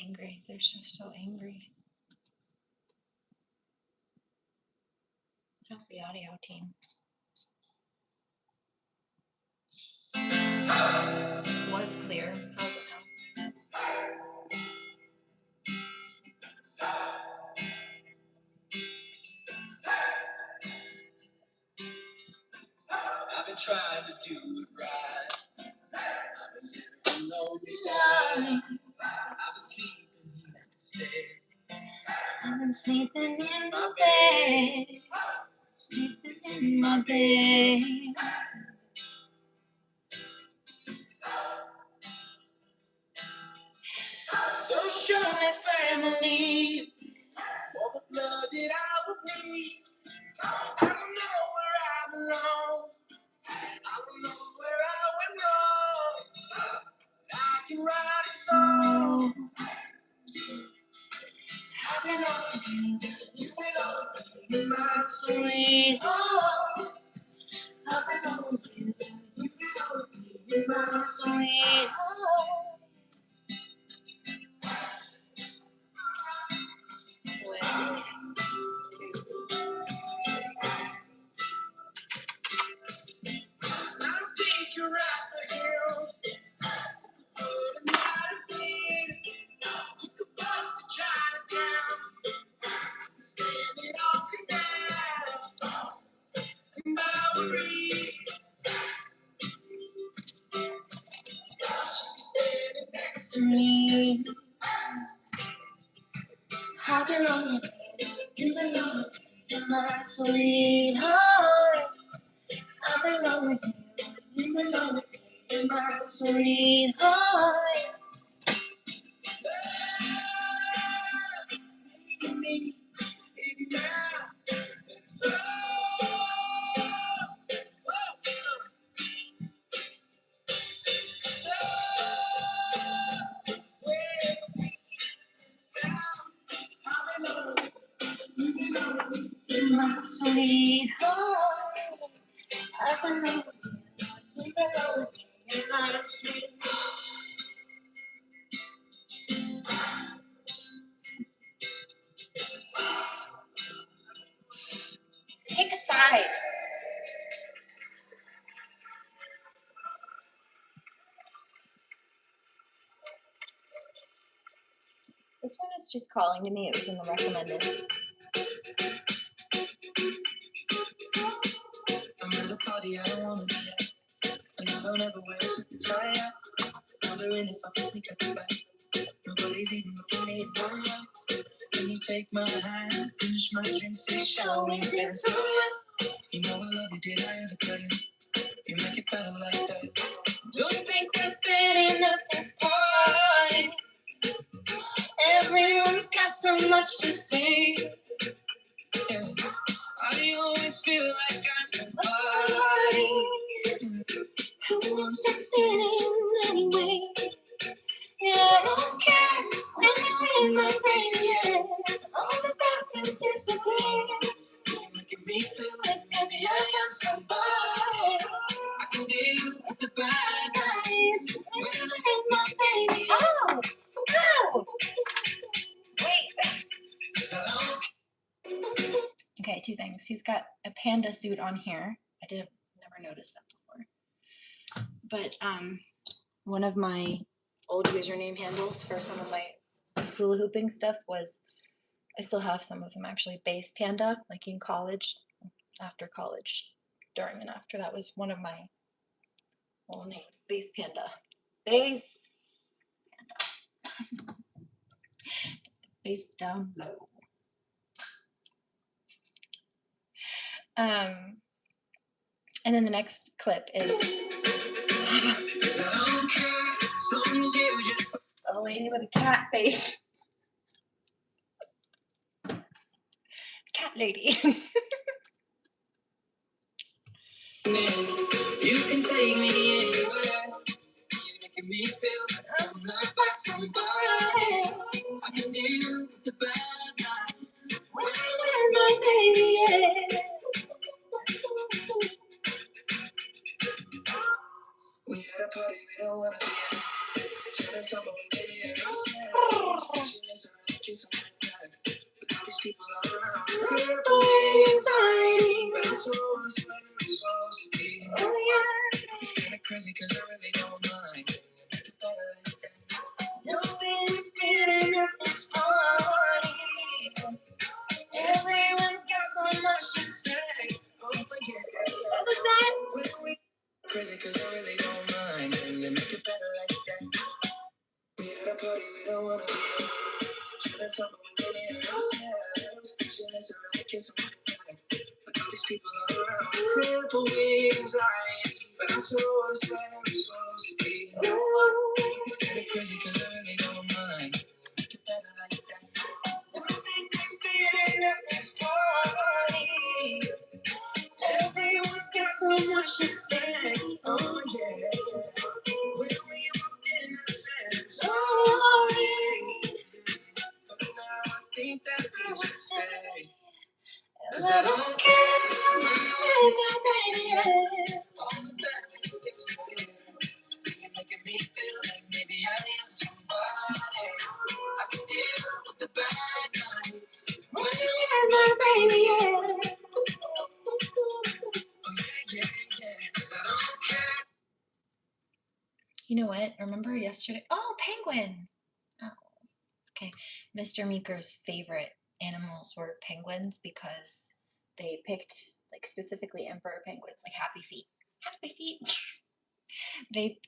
Angry. They're just so angry. How's the audio team? Was clear. How's it now? I've been trying to do it right. I've been living a lonely life. I've been sleeping here instead. I've been sleeping in my bed. Sleeping in my bed. Social family, all the blood that I would need. I don't know where I belong. I don't know where I went wrong. I can write a song. I belong to you. You belong to me. You're my sweetheart. I belong to you. You belong to me. You're my sweetheart. Well, I don't think you're right for him. But it might have been. Took a bus to Chinatown. Standing on Canal. And Bowery. She be standing next to me. I belong to you. You belong to me. You're my sweetheart. I belong to you. You belong to me. You're my sweetheart. Leave me now. Let's go. My sweetheart, I belong in my sweet. Pick a side. This one is just calling to me. It was in the recommended. I'm at a party I don't wanna be at, and I don't ever wear a suit and tie. Wondering if I can sneak out the back. Nobody's even looking me in my eye. When you take my hand, finish my drink, say, shall we dance? Oh, yeah. You know I love you, did I ever tell you? You make it better like that. Don't think I'm fitting at this party. Everyone's got so much to say. Yeah. I always feel like I'm nobody. Who wants to fit in anyway? Yeah, I don't care when you're in my baby. Yeah. All the bad things disappear. You're making me feel like maybe I am somebody. I can deal with the bad guys when I'm in my baby. Oh, no. Wait. 'Cause I don't. Okay, two things. He's got a panda suit on here. I never noticed that before. But one of my old username handles for some of my hula hooping stuff was, I still have some of them actually, Base Panda, like in college, after college, during and after. That was one of my old names, Base Panda. Base Panda. Base down low. And then the next clip is a lady with a cat face. Cat lady. You can take me anywhere. You're making me feel like I'm loved by somebody. I can deal with the bad nights when I'm with my baby. Yeah. We at a party we don't wanna be at. Trying to talk about baby and ourselves. Pushing this around and kissing my back. But all these people all around. Crippling anxiety. But I'm so where we're supposed to be. Oh yeah. It's kinda crazy cause I really don't mind. Make it better like that. Don't think we're feeling at this party. Everyone's got so much to say. Oh yeah. What was that? Crazy cause I really don't mind. And you make it better like that. We at a party we don't wanna be at. Trying to talk about money and ourselves. Pushing this around and kissing my back. But all these people all around. Crippling anxiety. But I'm so where we're supposed to be. It's kinda crazy cause I really don't mind. Make it better like that. Don't think we're feeling at this party. Everyone's got so much to say. Oh yeah. When we walked in, I said sorry. But now I think that we should stay. 'Cause I don't care when you're with my baby. Yeah. All the bad things disappear. You're making me feel like maybe I am somebody. I can deal with the bad nights when you're with my baby. Yeah. You know what? Remember yesterday? Oh, penguin! Oh, okay. Mr. Meeker's favorite animals were penguins because they picked, like, specifically emperor penguins, like happy feet. Happy feet!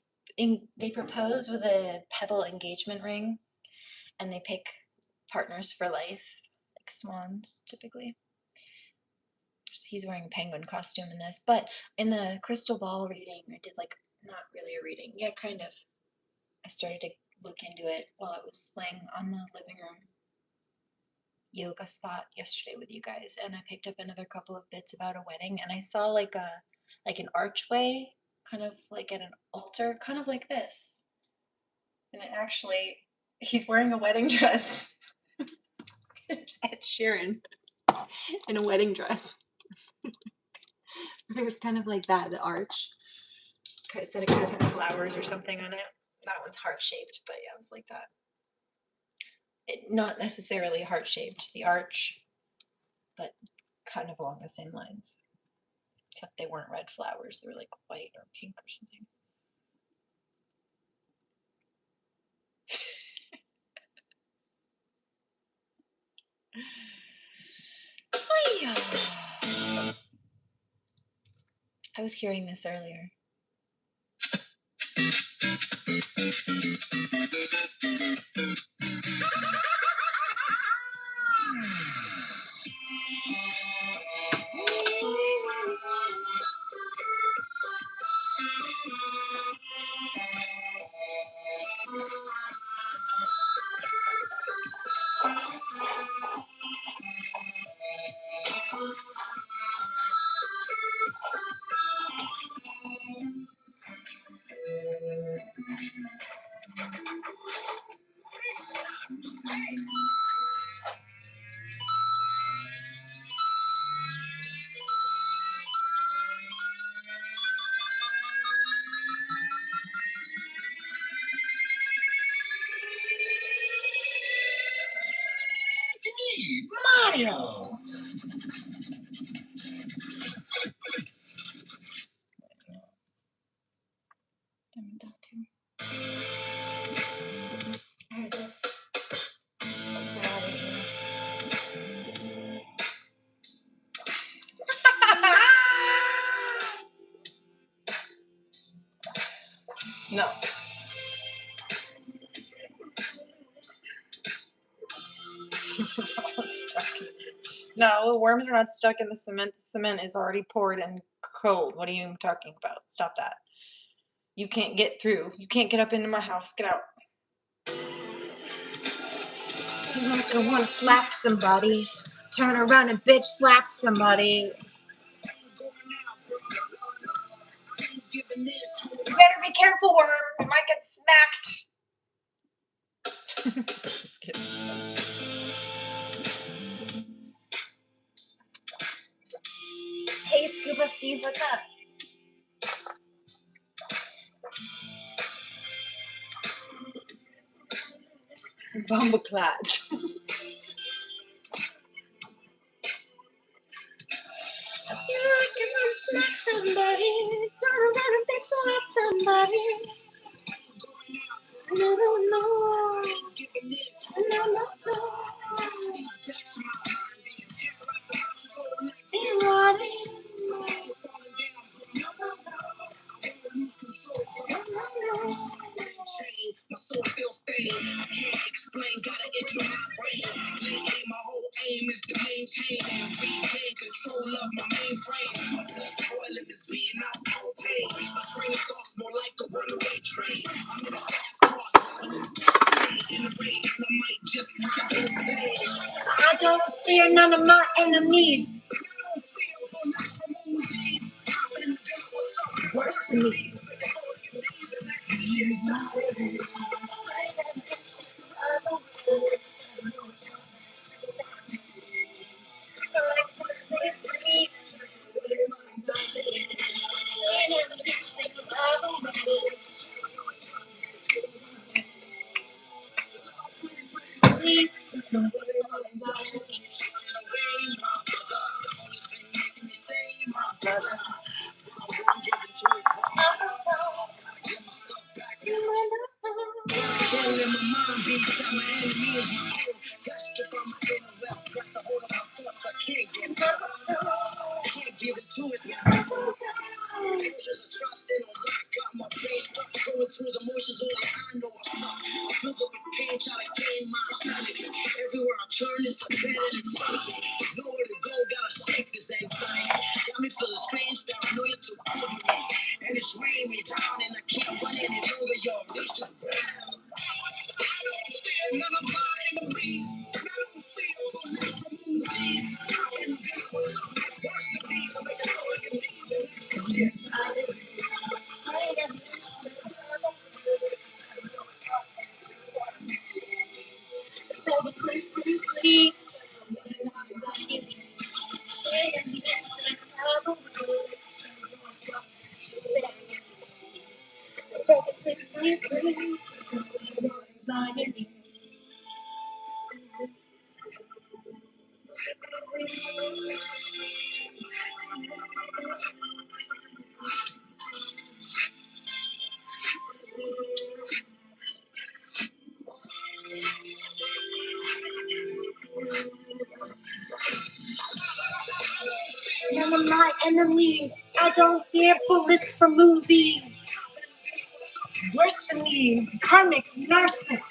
They propose with a pebble engagement ring, and they pick partners for life, like swans, typically. He's wearing a penguin costume in this, but in the crystal ball reading, I did, like, not really a reading. Yeah, kind of. I started to look into it while I was laying on the living room yoga spot yesterday with you guys, and I picked up another couple of bits about a wedding, and I saw like an archway, kind of like at an altar, kind of like this. And it actually, he's wearing a wedding dress. His head Sheeran in a wedding dress. There's kind of like that, the arch. I said it could have had flowers or something on it. That one's heart-shaped, but yeah, it was like that. Not necessarily heart-shaped, the arch, but kind of along the same lines. Except they weren't red flowers, they were like white or pink or something. I was hearing this earlier. Mario! That too. I heard this. No. No, worms are not stuck in the cement. The cement is already poured and cold. What are you talking about? Stop that. You can't get through. You can't get up into my house. Get out. You're not gonna want to slap somebody. Turn around and bitch slap somebody. You better be careful, worm. You might get smacked. Just kidding. Hey, Scuba Steve, what's up? Bumbleclad. You can smack somebody. Turn around and bitch slap somebody. No, no, no. No, no, no. My soul feels stained. I can't explain, gotta enter my brain. Lately, my whole aim is to maintain and regain control of my mainframe. My blood's boiling, it's beating out propane. My train of thoughts more like a runaway train. I'm in a fast cross, in the rain, and I might just play. I don't fear none of my enemies. I don't fear bullets from Hozier. I've been dealing with something worse than me. Can't let my mind be tell my enemy is my own. Got to find my inner left press. I hold on my thoughts, I can't get I can't give it to it now. Emotions are traps in on lock. Got my brain stuck going through the motions. Only I know I suck. I feel the pain, try to gain my sanity. Everywhere I turn, it's a dead end in front of me. Nowhere to go, gotta shake this anxiety. Got me feeling strange, paranoia took over me. And it's weighing me down, and I can't run any longer. Y'all, reach to the ground. None of my enemies, none of them feel bullets from Hozier. I've been dealing with something that's worse than these. I'm making all of your knees and yes, I am. Please, please, please. None of my enemies. I don't fear bullets from Uzis. Worse than these, karmics, narcissists.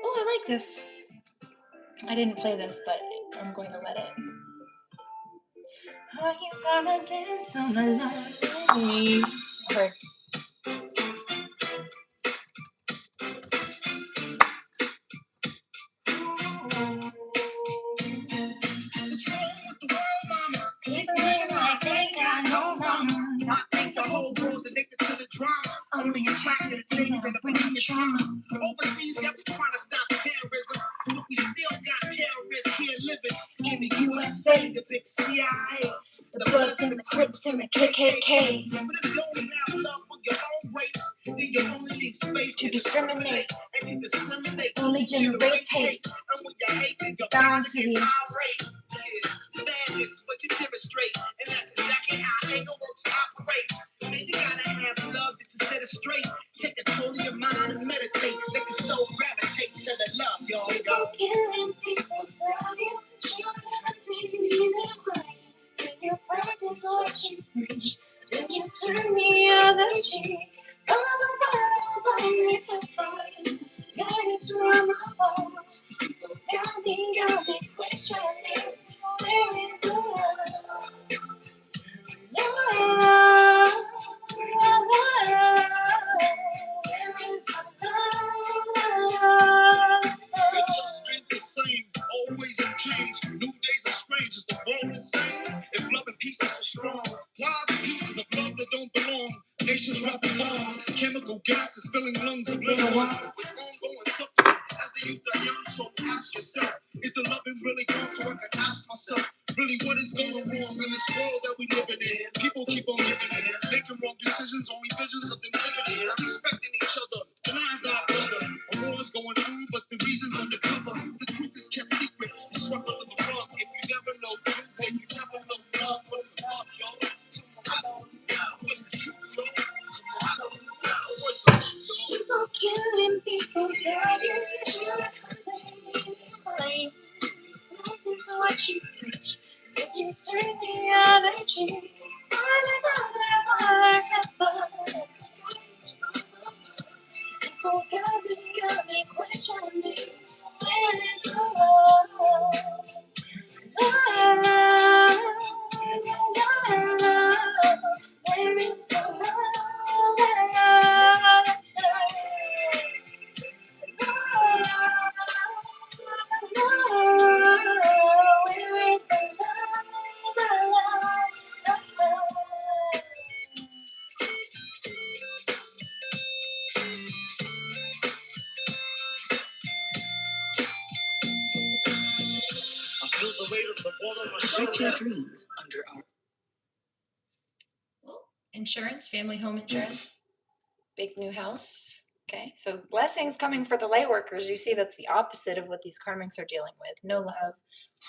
Oh, I like this. I didn't play this, but I'm going to let it. Are you gonna dance on the line? Heard. People living like they got no mama. I think the whole world's addicted to the drama. Only attracted to things that bring you trauma. Overseas, yeah, we trying to stop terrorism, but we still got terrorists here living in the USA, the big CIA, The Bloods and the Crips and the KKK. But if you don't have love for your own race, then you only need space To discriminate. And to discriminate Only generates hate. And when you hate, then you're Bound bound to to get be. irate. Yeah, madness is what you demonstrate, and that's exactly how anger works operates. Man, you gotta have love to set it straight. Take control of your mind and meditate. Let your soul gravitate to the love, y'all. Killing people, dying, children hunting, leaving crying. When you practice what you preach, then you turn the other cheek. All the while, guidance from above. Got me questioning, where is the love? Love, where is the love? It just ain't the same, always a change. New days are strange, is the world insane? If love and peace is so strong, why are the pieces of love that don't belong? Nations dropping bombs, chemical gases filling lungs of little ones. With ongoing suffering, as the youth are young, so ask yourself, is the loving really gone? So I can ask myself, really what is going wrong in this world that we living in? People keep on living in, making wrong decisions, only visions of them living in, not respecting each other, denying God brother. A war is going on, but the reason's undercover. The truth is kept secret, it's swept under the rug. If you never know truth, then you never know love. What's the love, y'all? Come on, I don't know. What's the truth, y'all? Come on, I don't know. What's the truth, y'all? People killing, people dying, children hunting, leaving practice what you preach, then you turn the other cheek. Father, help us. People got me questioning, where is the love? Love, where is the I feel the weight of the world on my shoulder. Insurance, family home insurance, big new house. Okay, so blessings coming for the light workers. You see, that's the opposite of what these karmics are dealing with. No love,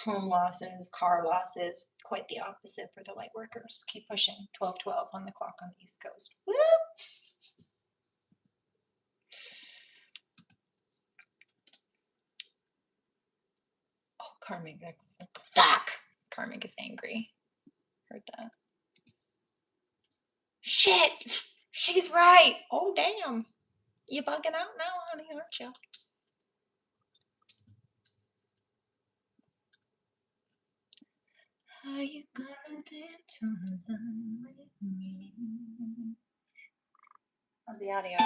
home losses, car losses. Quite the opposite for the light workers. Keep pushing. 12:12 on the clock on the East Coast. Woo! Oh, karmic. Fuck. Karmic is angry. Heard that. Shit! She's right. Oh, damn. You bugging out now, honey, aren't you? Are you gonna dance on the line with me? How's the audio?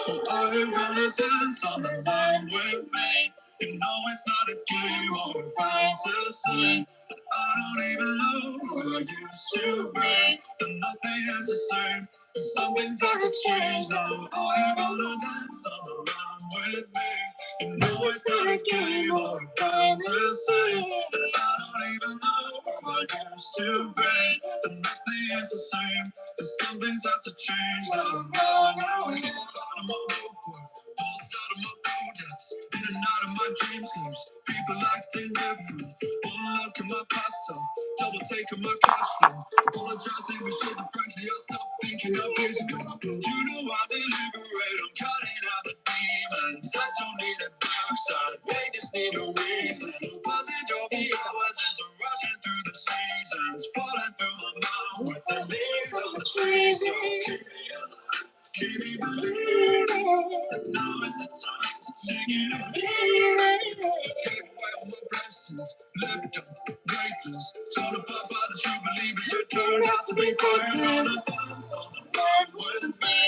Well, are you gonna dance on the line with me? You know it's not a game or a fantasy. But I don't even know who I used to be. And nothing is the same. And something's got to change now. Are you gonna dance on the line with me? You know it's not a game or a fantasy. But I don't even know who I used to be. And nothing is the same. And something's got to change now. Now I'm out of my book. Bolts out of my codex, in and out of my dream schemes. People acting different. One look at my past self, double taking my cash flow. Apologizing for shit that frankly I stopped thinking of years ago. You know I deliberate, I'm cutting out the demons. I don't need a dark side, they just need a reason. Passage of the hours into rushing through the seasons, falling through my mind with the leaves on the trees. So keep me alive. Keep me believing that now is the time to take it on. Take away all my blessings, lift up, breakers. Told about the true believers who turned out to be fighters. So dance on the line with me.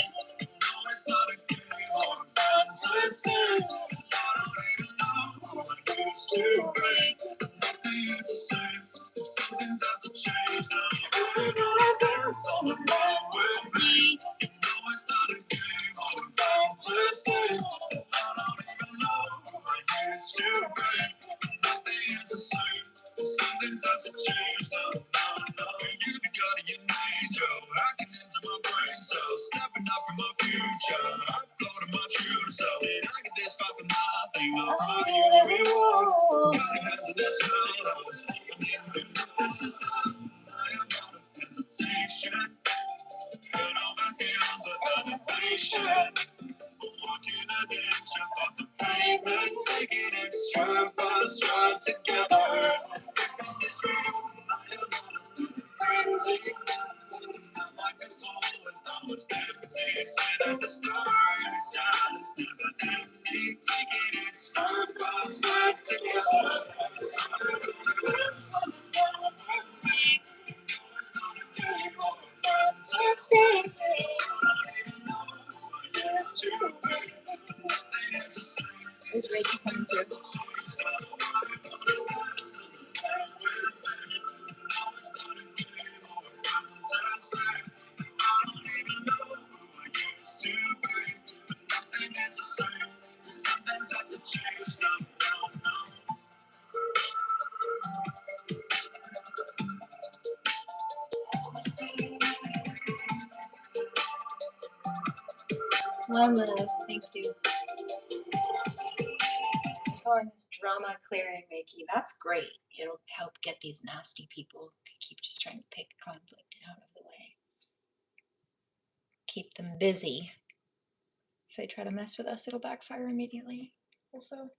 You know it's not a game or a fantasy. I don't even know who I used to be. But nothing is the same. Something's out to change now. We're gonna dance on the line with me. You know it's not a game or a fantasy. I don't even know who I used to be. Nothing is the same. Something's out to change now. You the god of your nature, hacking into my brain cells, stepping up from my future. I'm floating my true self. Did I get this far for nothing? I'll buy you the reward. Got your hands in this hell. I was hoping you knew this is not. I am out of hesitation. Head over heels of elevation. Walking addiction, but the pavement, taking it stride by stride together. If this is real, then I am not a frenzy. Not like before, when I was empty. Say that the story we tell is never empty. Taking it side by side together. So I'm gonna dance on the ground with me. You know it's not a game or a fantasy. I don't even know who I used to be. Nothing is the same. There's Reiki coming through. Love, thank you. Calling this drama clearing Reiki. That's great. It'll help get these nasty people who keep just trying to pick conflict out of the way. Keep them busy. If they try to mess with us, it'll backfire immediately. Also,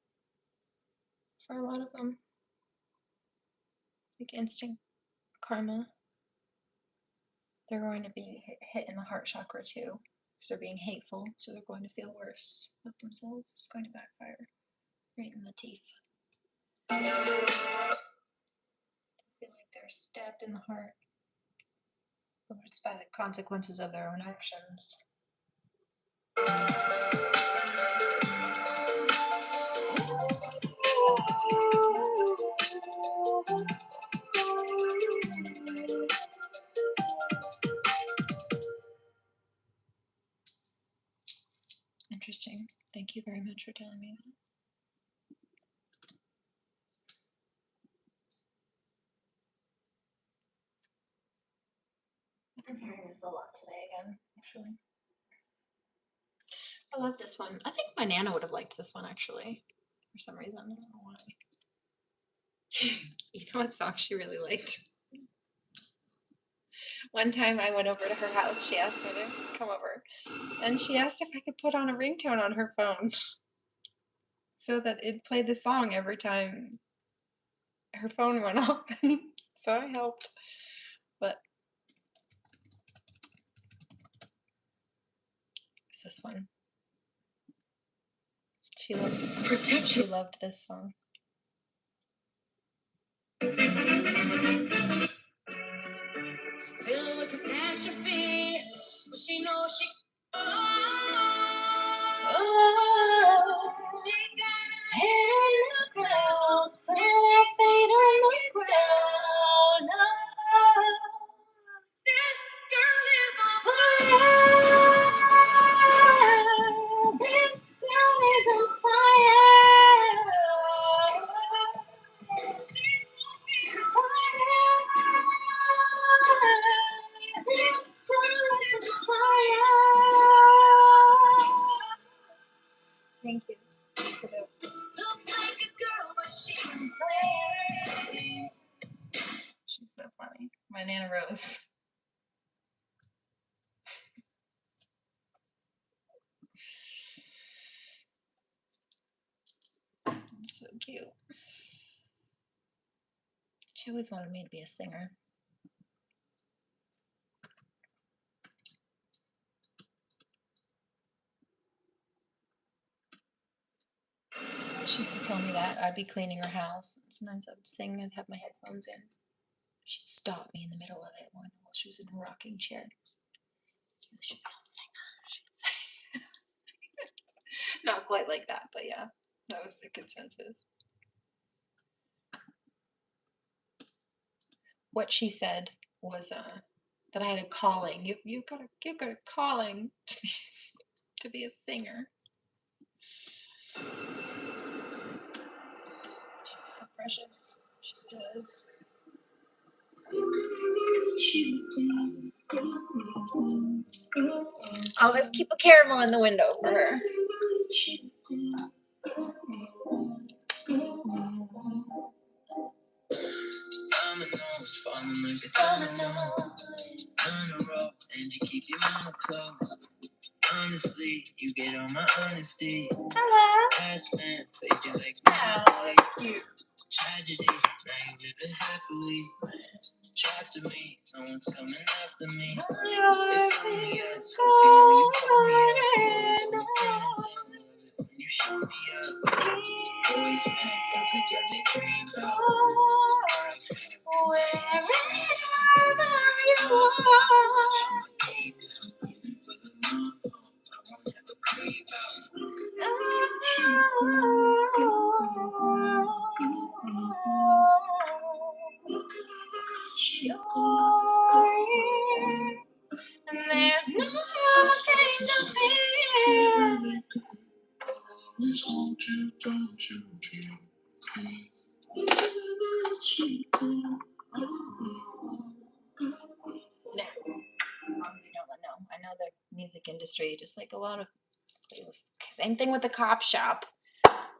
for a lot of them, like instant karma, they're going to be hit in the heart chakra too. Because they're being hateful, so they're going to feel worse about themselves. It's going to backfire right in the teeth. They feel like they're stabbed in the heart. But it's by the consequences of their own actions. Interesting. Thank you very much for telling me that. I've been hearing this a lot today again, actually. I love this one. I think my Nana would have liked this one, actually, for some reason. I don't know why. You know what song she really liked? One time I went over to her house, she asked me to come over, and she asked if I could put on a ringtone on her phone so that it'd play the song every time her phone went off. So I helped, but it's this one. She loved this song. Feel a catastrophe, but she knows she. was so cute. She always wanted me to be a singer. She used to tell me that I'd be cleaning her house. And sometimes I would sing and have my headphones in. She'd stop me in the middle of it while she was in her rocking chair. You should be a singer, she'd say. Not quite like that, but yeah, that was the consensus. What she said was that I had a calling. You've got a calling to be a singer. She's so precious. She still is. I'll just keep a caramel in the window for her. Dominoes falling like a domino on a roll, and you keep your mama close. Honestly, you get on my honesty. Hello. Past man played you like Monopoly. Tragedy, now you living happily. Trapped to me, no one's coming after me. It's only us, hope you know you hold me up. When you show me up, boys man, got the girl they dream about. Girls man, 'cause I ain't free. Keep them even for the long haul. I won't ever creep out. And there's nothing to fear. Now, as long as you don't know. I know the music industry, just like a lot of places. Same thing with the cop shop.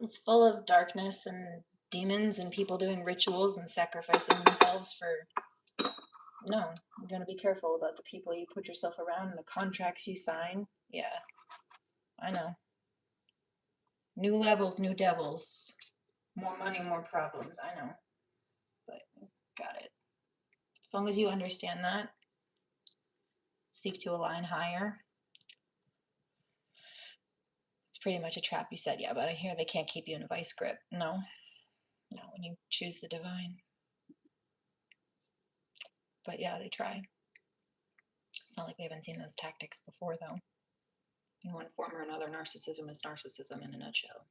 It's full of darkness and demons and people doing rituals and sacrificing themselves for. No, you're gonna be careful about the people you put yourself around and the contracts you sign. Yeah, I know. New levels, new devils. More money, more problems. I know, but got it. As long as you understand that, seek to align higher. It's pretty much a trap. You said, yeah, but I hear they can't keep you in a vice grip. No, when you choose the divine. But yeah, they try. It's not like we haven't seen those tactics before, though. In one form or another, narcissism is narcissism in a nutshell.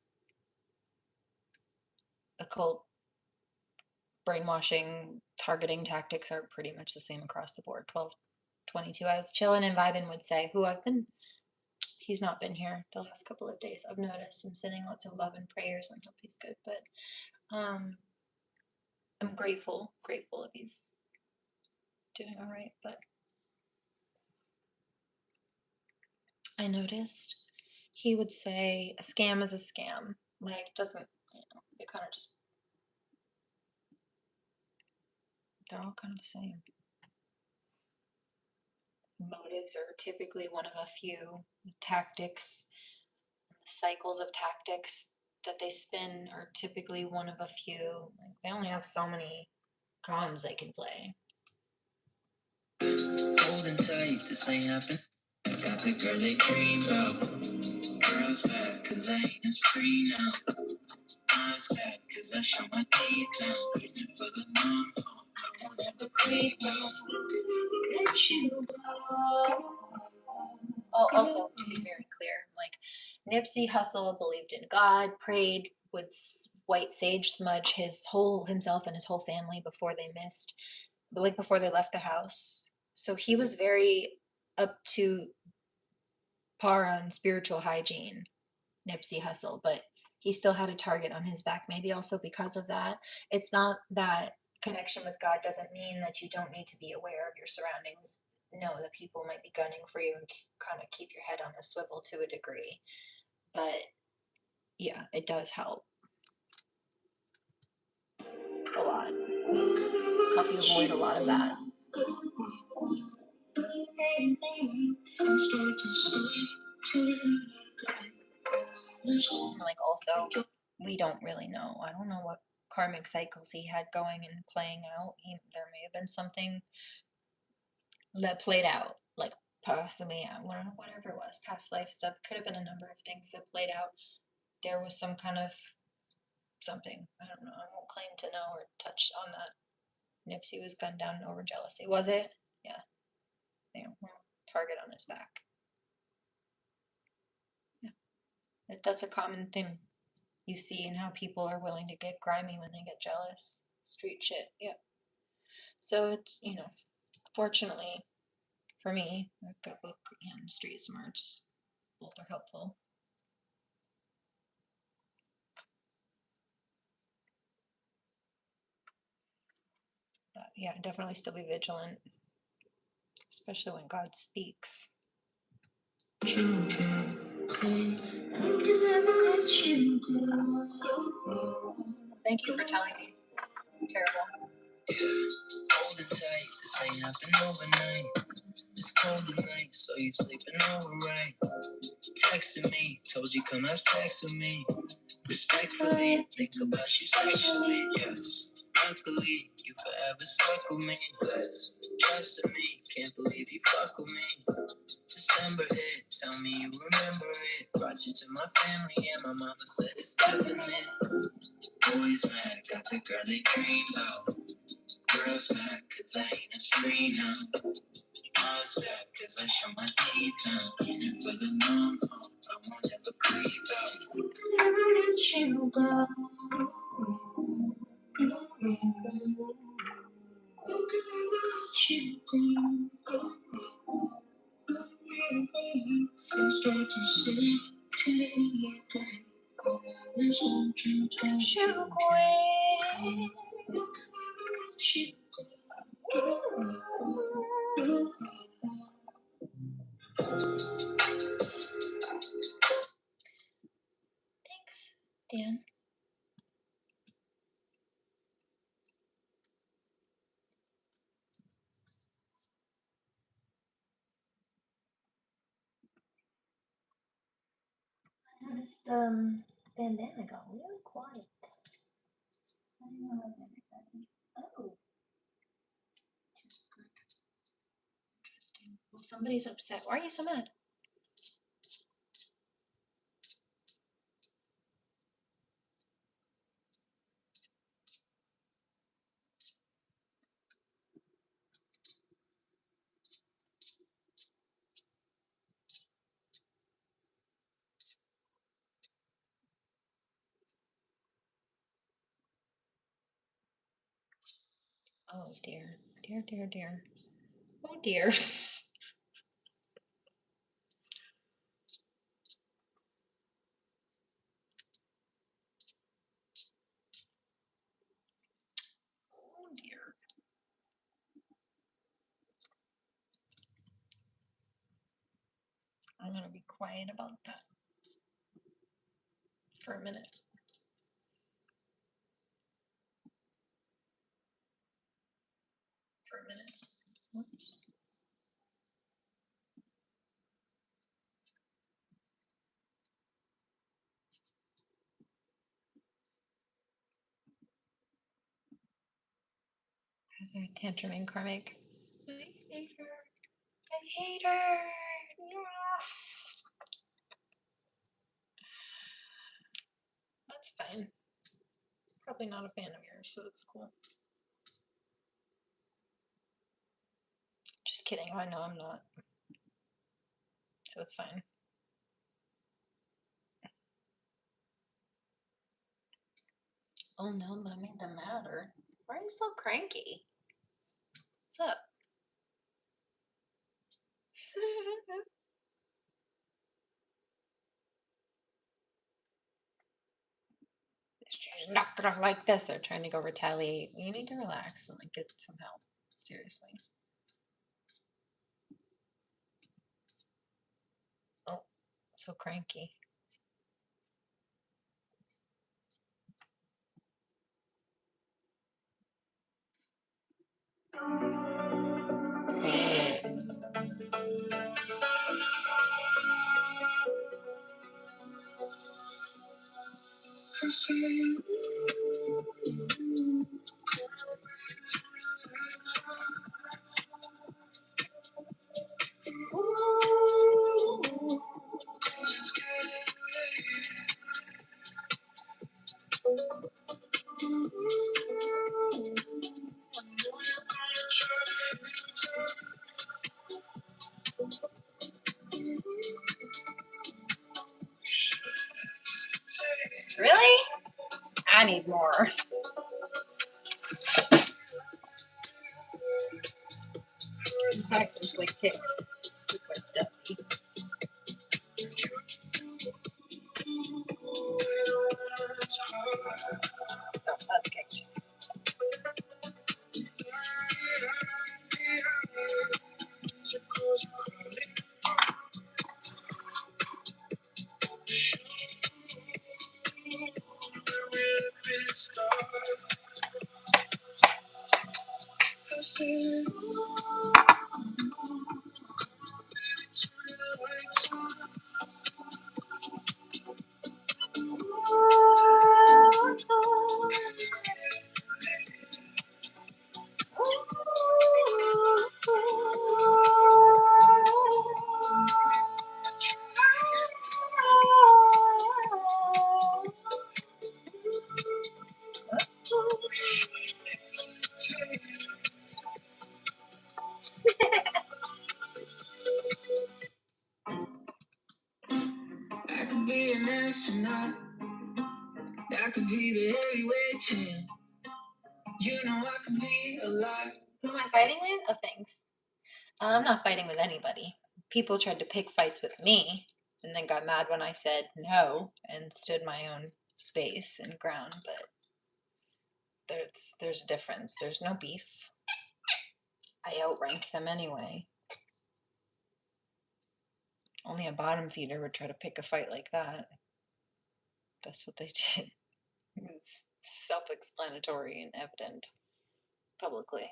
Occult, brainwashing, targeting tactics are pretty much the same across the board. 1222. I was chilling and vibing would say, he's not been here the last couple of days. I've noticed him sending lots of love and prayers and hope he's good. But I'm grateful if he's doing all right. But I noticed he would say a scam is a scam. Like, doesn't, it kind of just, they're all kind of the same. Motives are typically one of a few. Tactics, cycles of tactics that they spin are typically one of a few. Like, they only have so many cons they can play. Holding tight, this ain't happen. I got the girl they dream about. Girls back, 'cause I ain't as free now. Eyes back, 'cause I show my teeth now. Waiting for the long haul, I won't ever creep out. Let you go. Oh, also, to be very clear, like, Nipsey Hussle believed in God, prayed, would white sage smudge himself and his whole family before they before they left the house. So he was very up to par on spiritual hygiene, Nipsey Hussle, but he still had a target on his back, maybe also because of that. It's not that connection with God doesn't mean that you don't need to be aware of your surroundings. No, that people might be gunning for you and kind of keep your head on a swivel to a degree. But yeah, it does help a lot. Help you avoid a lot of that. Like also, we don't really know. I don't know what karmic cycles he had going and playing out. There may have been something that played out, like possibly whatever it was, past life stuff. Could have been a number of things that played out. There was some kind of something. I don't know. I won't claim to know or touch on that. Nipsey was gunned down over jealousy. Was it? Yeah. Yeah. Well, target on his back. Yeah. That's a common thing you see in how people are willing to get grimy when they get jealous. Street shit. Yeah. So it's, fortunately for me, I've got book and street smarts. Both are helpful. But yeah, definitely still be vigilant, especially when God speaks. Thank you for telling me. Terrible. Hold it tight, this ain't happen overnight. It's cold tonight, so you sleeping alright. Texting me, told you come have sex with me. Respectfully, think about you sexually, yes. Luckily, you forever stuck with me. Trust in me, can't believe you fuck with me. December hit, tell me you remember it. Brought you to my family and my mama said it's definite. Boys mad, got the girl they dream of. Girls mad, cause I ain't as free now. Mom's back, cause I show my teeth now. In it for the long haul, I won't ever creep out. Never let you go. Start to say to you like I always hold you down. You quit. Thanks, Dan. I noticed bandana got really quiet. Saying hello to everybody. Oh, interesting. Well, somebody's upset. Why are you so mad? Oh dear, dear, dear, dear. Oh dear. Oh dear. I'm gonna be quiet about that for a minute. For a minute. Oops. Is there a tantrum in karmic? I hate her. I hate her. No. That's fine. Probably not a fan of yours, so it's cool. Just kidding. I know I'm not. So it's fine. Oh no, that made them madder. Why are you so cranky? What's up? She's not gonna like this. They're trying to go retaliate. You need to relax and like get some help. Seriously. Oh, so cranky. Really? I need more. In fact, it's like kick. It's like dusty. Oh, that's kicked. I could be an astronaut. I could be the heavyweight champ. You know I could be a lot. Who am I fighting with? Oh, thanks. I'm not fighting with anybody. People tried to pick fights with me and then got mad when I said no and stood my own space and ground, but there's a difference. There's no beef. I outrank them anyway. Only a bottom feeder would try to pick a fight like that. That's what they did. It's self-explanatory and evident publicly.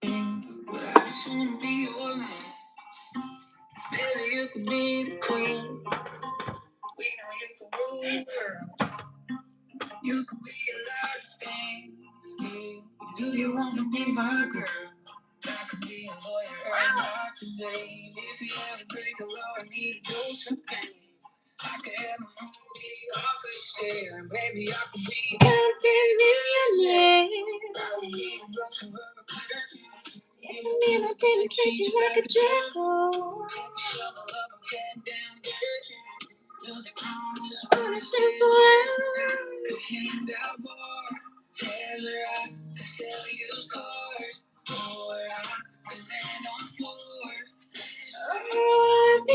But I just wanna be your man. Maybe you could be the queen. We know you can rule the world. You could be a lot of things. Yeah. Do you wanna be my girl? I could be a lawyer or a doctor, babe. If you ever break the law and need a dose of pain, I could have my own big office share. And baby, I could be a millionaire. I would be a bunch of rubber curtains. If you never did treat you like a jackal. Happy shovel up and cat down dirt. Nothing wrong with some since well. Could hand out more. Tears her out. Could sell used cars. Or I could land on floors. Oh,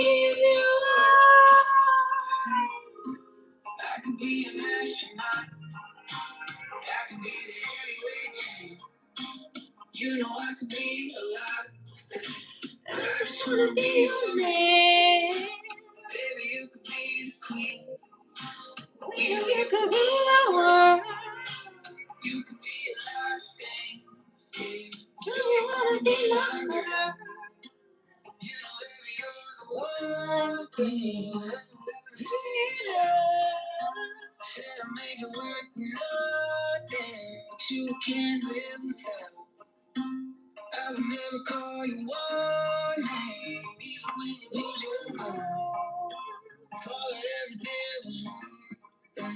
I could be an astronaut. I could be the heavyweight champ. You know I could be a lot. I just wanna be your man. Baby, you could be the queen. You know you could rule the world. You could be a lot of things. Yeah. Do you wanna be my girl? You know, baby, you're the one thing. Said I make it work with nothing, but you can't live without. I would never call you one name, even when you lose your mind. If all I ever did was one thing,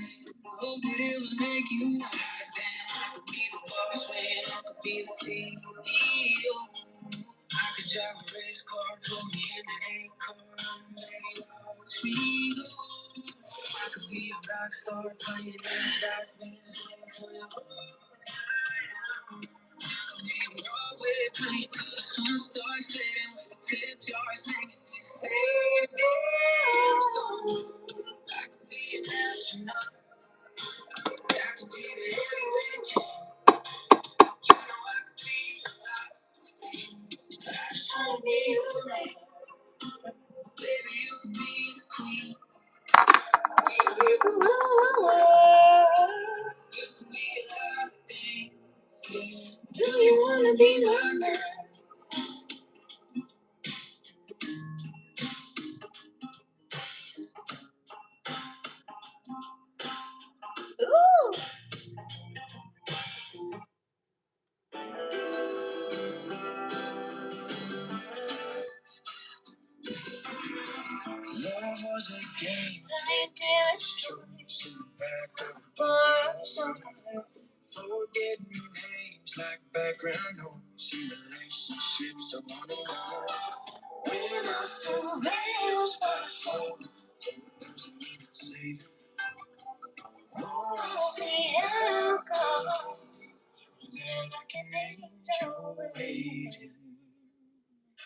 I hope that it was make you mine. Damn, I could be the boss man, I could be the CEO. I could drive a race car, put me in the A car, maybe watch me go. I could be a rock star, playing in the darkness, singing for your I could be a Broadway, playing till the sun starts fading with the tip jar, singing this same damn song. I could be an astronaut. I could be the heavyweight champ. You know I could be a lot of things. I just wanna be your man. Baby, you could be the queen. You could rule the world. You could be a lot of things. Yeah. Do you wanna be my girl? was a game. They did choice in the back of a bar somewhere. Forgetting names like background noise in relationships I wanna know. When I fall rails by the fall, Lord knows I needed saving. More off the alcohol, then I can angel waiting.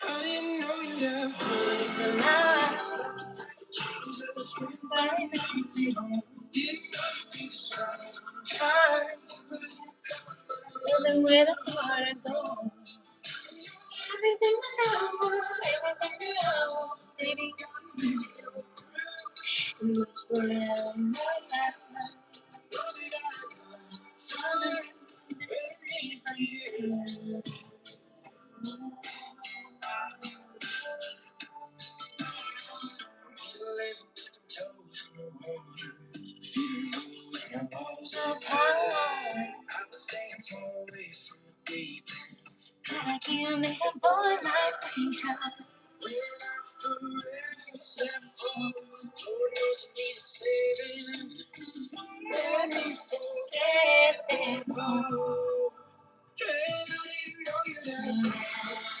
I didn't know you'd have money for lies. Jesus, when I made it home, didn't know you'd be the strong kind. Living with a heart and gold. Everything that I want, everything that I want, baby, come baby, come through. And that's what I'm at. Know that I got fine, baby, for you. Toes in the water, feeling low when my balls up high. I was staying far away from the deep end. God, I can't make a boy like things up. When off the rails and fall, Lord knows I needed saving. Let me forget and roll. Hey, I didn't know you'd have me.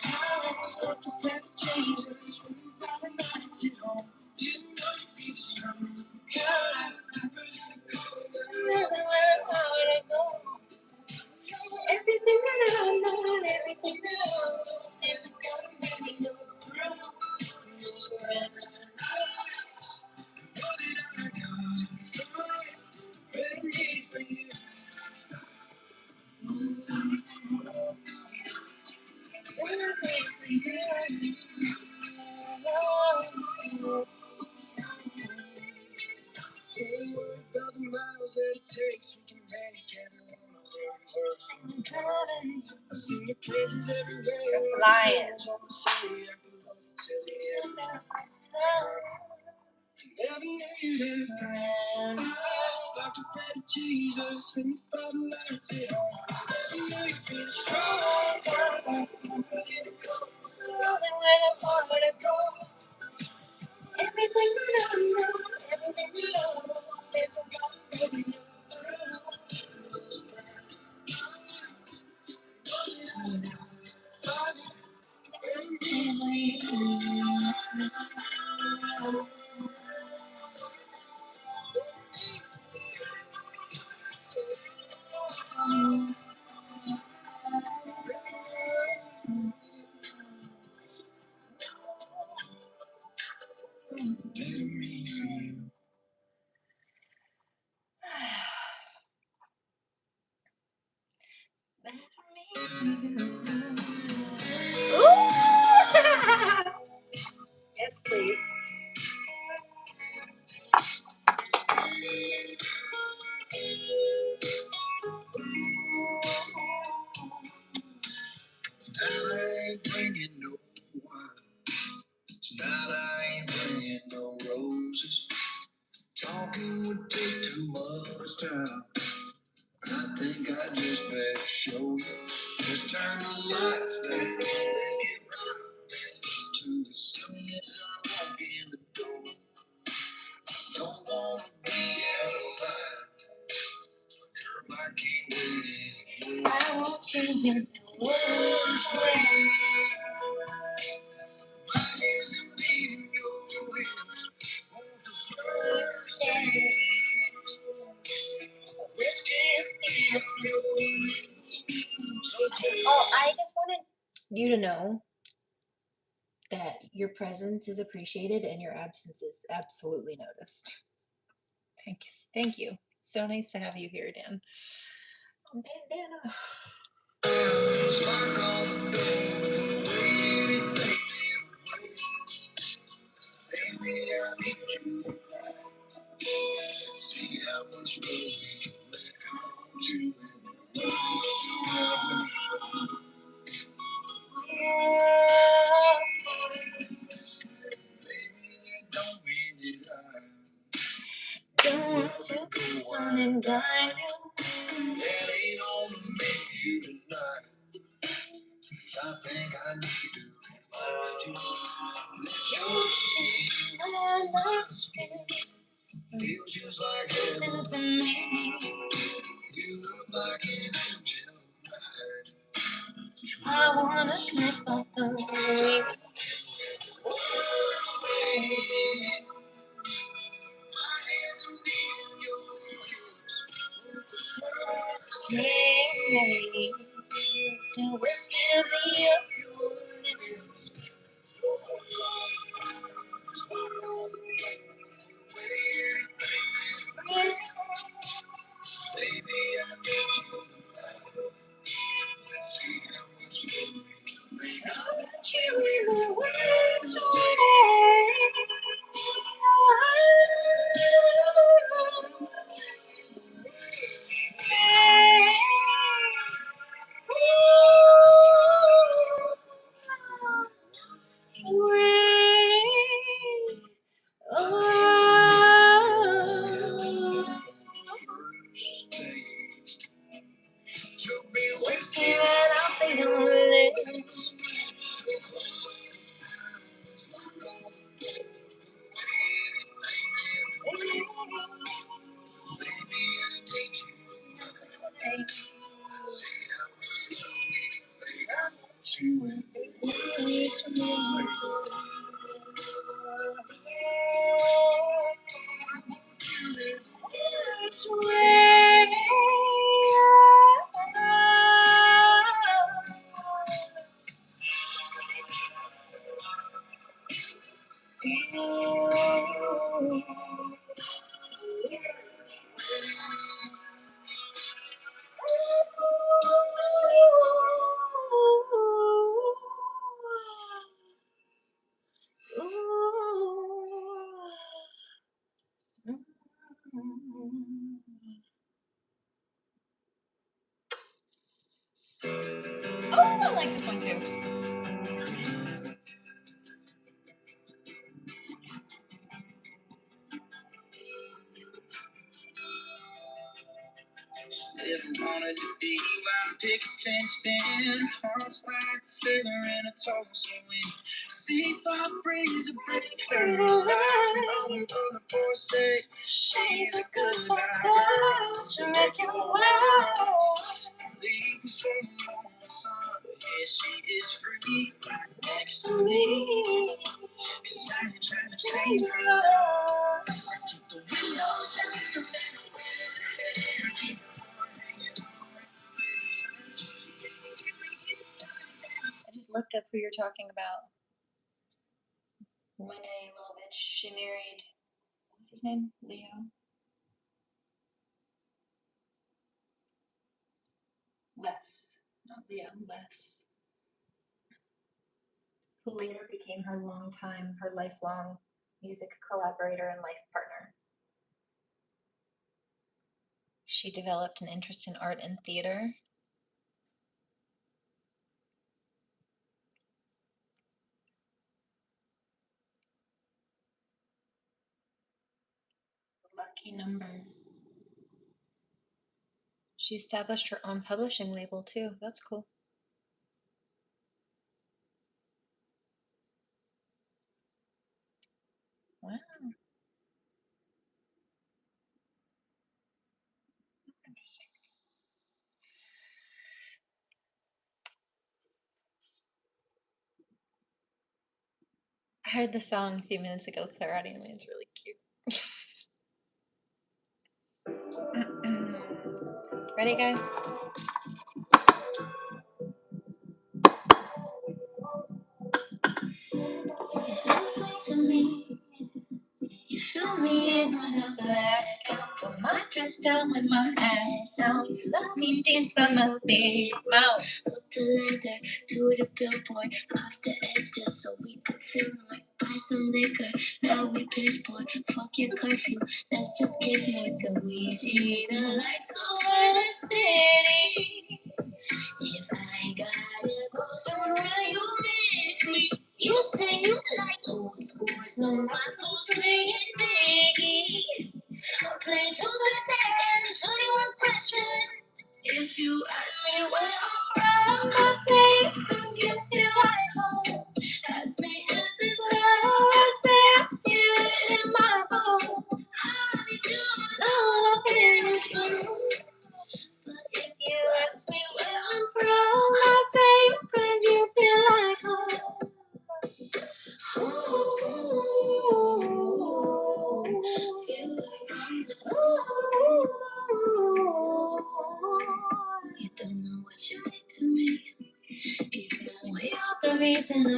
I was up to tell Jesus when you found the nights at home. Didn't know you'd be the strong God. Deeper than a cold, never where I wanna go. Everything that I know, everything that I know, is gonna make me go through. Knows where I'm at. Know that I got fine, baby, for you. When I wait for you. Don't worry about the miles that it takes. We can make every one of them work. I'm driving. I see your places everywhere. Lion. I'm sorry, I can love you till the end of time. Never knew you'd have brown eyes like the bread of Jesus when you fought the lights at home. Never knew you'd be strong. Rolling with a heart to go. Everything that I know, everything that I want, it's a God baby. Yes, please. Tonight I ain't bringing no wine. Tonight I ain't bringing no roses. Talking would take too much time. I think I just better show you. Just turn the lights down. Let's get right to as soon as I walk in the door. Don't wanna be out of line. Girl, I can't wait anymore. I want you in the world's way. My hands are beating your hands on the first day. Oh, I just wanted you to know that your presence is appreciated and your absence is absolutely noticed. Thanks. Thank you. So nice to have you here, Dan. Bandana. See how much love we can let you. Don't mean it. Don't want to go on and dine you. That ain't on the menu tonight. I think I need to remind you that you're Feels just like heaven to me. You look like an angel. I wanna slip off the way. My hands are beating yours. Stay. Still whispering me of your lips. Baby, I need you. Let's see how much you make. I want you in the world's whiskey right up in your lips. Oh, I like this one too. Never wanted to be where I'm picking fenced in. Hearts like a feather in a Tulsa wind. Seesaw breeze to break her life. And all the other boys say she's a good girl. She'll make you wild. Leave before the morning sun. But yeah, she is free right next to me. 'Cause I ain't trying to take her. I keep the windows down. I just looked up who you're talking about. Lineage. She married, what's his name? Leo? Les. Not Leo, Les. Who later became her lifelong music collaborator and life partner. She developed an interest in art and theater. Lucky number. She established her own publishing label too. That's cool. Wow. That's interesting. I heard the song a few minutes ago, Clarity, and it's really cute. Ready, guys? You're so sweet to me. You fill me in when I'm black. Put my dress down with my eyes out. You love me despite my big mouth. Hook the leather to the billboard. Off the edge just so we could feel more. Buy some liquor, now we piss poor. Fuck your curfew, let's just kiss more till we see the lights over the city. If I gotta go somewhere you miss me. You say you like old school, so my phone's playing Biggie. I'm playing to the dead, 21 questions. If you ask me where I'm from, I say you feel like home. Ask me is this love, I say I feel it in my bones. I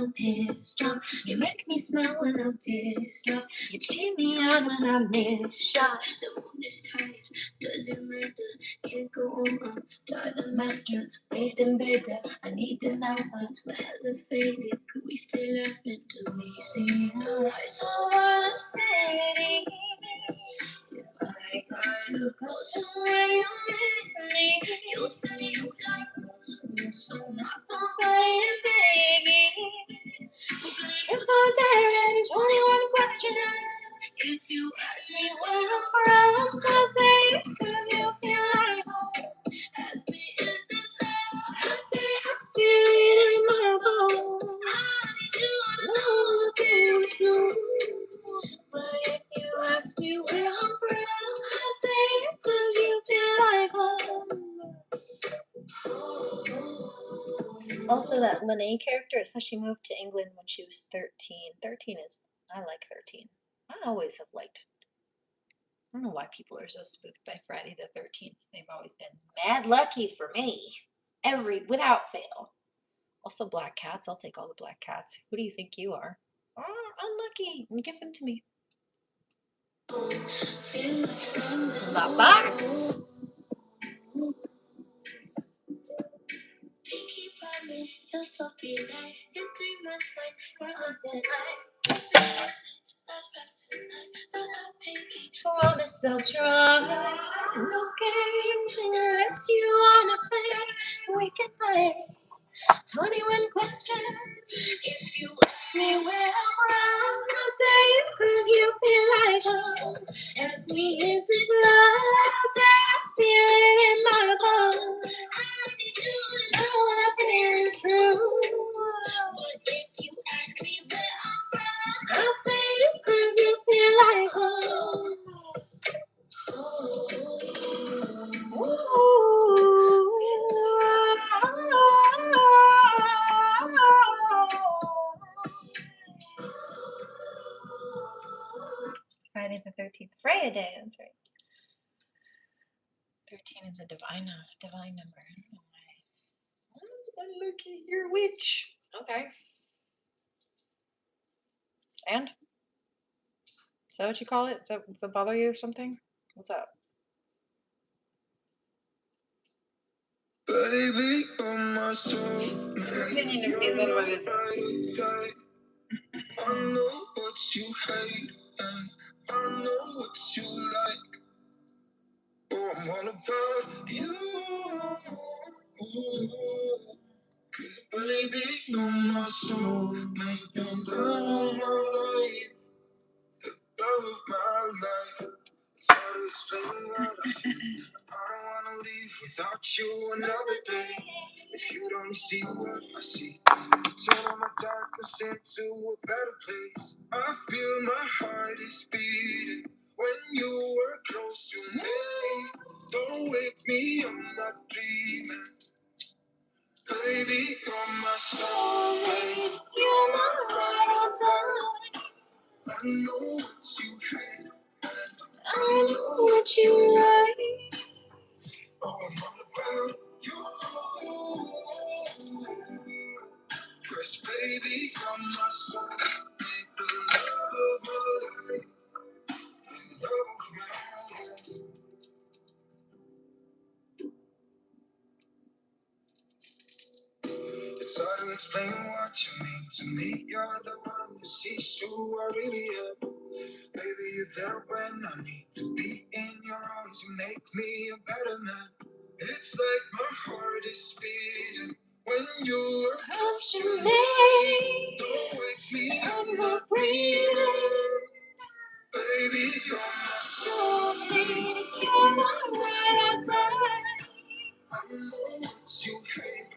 I'm pissed drunk. You make me smile when I'm pissed off. You cheat me out when I miss shots. The moon is tired, doesn't matter. Can't go on, I'm tired of master. Better, better, I need the number. We're hella faded, could we still laugh until we see lights over the city? If I gotta go somewhere you miss me, you say you like old school, so my phone's playing Biggie. Triple dare and 21 questions. If you ask me where I'm from, I'll say it 'cause you feel like home. As big as this love, I say I feel it in my bones. I do know there's no. But if you ask me where I'm from, I say it 'cause you feel like home. Also, that Monet character, it says she moved to England when she was 13. 13 is, I like 13. I always have liked, I don't know why people are so spooked by Friday the 13th. They've always been mad lucky for me. Without fail. Also, black cats. I'll take all the black cats. Who do you think you are? Oh, unlucky. Give them to me. Bye-bye. Pinky promise you'll still be nice. In 3 months when we're on the ice. Last past tonight, pinky promise I'll try. No games unless you wanna play. We can play 21 questions. If you ask me where I'm from, I'll say it 'cause you feel like home. Ask me is this love? I'll say I feel it in my bones. I need to know if it is true. But if you ask me where I'm from, I'll say it 'cause you feel like home. Friday the 13th. Freya Day, that's right. 13 is a divine number. I don't know why. What's one lucky your witch? Okay. And? Is that what you call it? Does that bother you or something? What's up? Baby, you're my soul. Your opinion of me is none of my business. I know what you hate and I know what you like. Oh, I'm all about you. Baby, you're my soul. Make the love of my life. The love of my life. It's hard to explain what I feel. I don't wanna leave without you another day. If you'd only see what I see, you turn all my darkness into a better place. I feel my heart is beating when you were close to me. Don't wake me, I'm not dreaming. Baby, you're my soulmate. You're my ride or die. I know what you hate and I know what you like. Oh, I'm all about you. 'Cause baby, you're my soulmate, the love of my life, the love of my life. It's hard to explain what you mean to me. You're the one who sees who I really am. Baby, you're there when I need to be in your arms. You make me a better man. It's like my heart is beating when you are close to me. Don't wake me, I'm not breathing. Baby, you're my soulmate. You're my ride or die. I know what you hate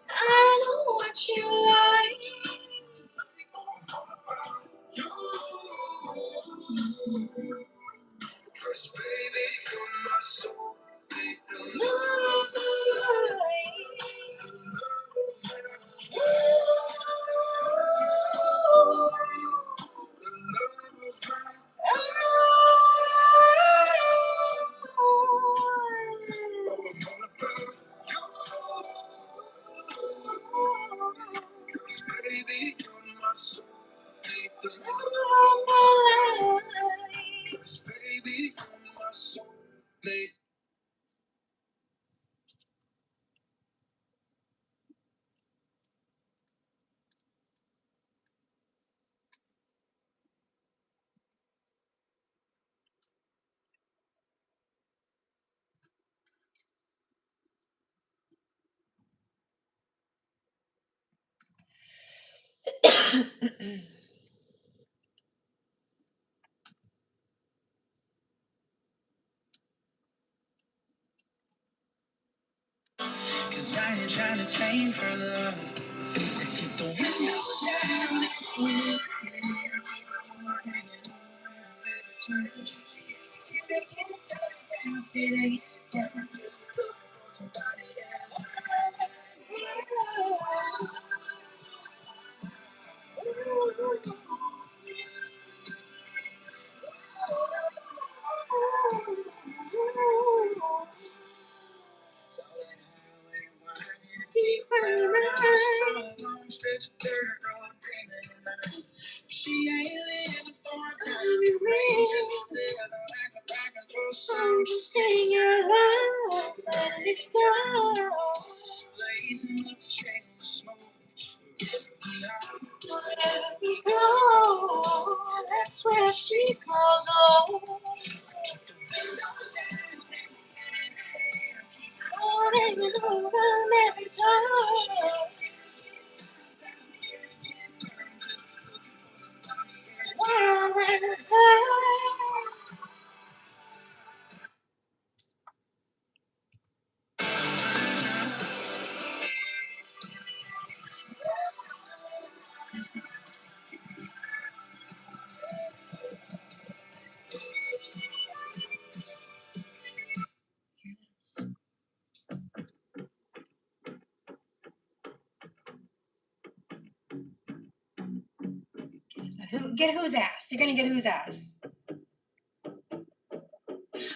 and I know what you like. Oh, I'm all about you. 'Cause baby, you're my soulmate, the love of my life, the love of my life. The love of my life. Oh, I'm all about you. 'Cause baby, you're my soulmate. The rest baby, you're my soulmate. Cause I ain't trying to tame her love. Keep the windows down and she ain't living for a diamond ring, just living like a back and forth song, just sing your love, let it down, blazing up a trail of smoke. Wherever we go, that's where she calls home. Morning and over every time. Get whose ass? You're gonna get whose ass?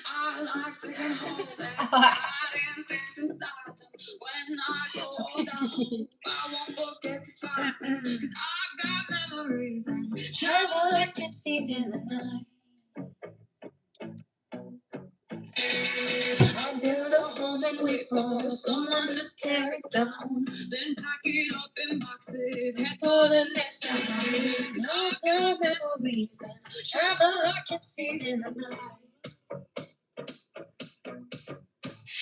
I like to get hoes and hiding things inside them. When I go down, I won't forget to find them. Cause I've got memories and travel like gypsies in the night. I build a home and wait for someone to tear it down. Then pack it up in boxes, head for the next town. Cause I've got memories and travel like gypsies in the night.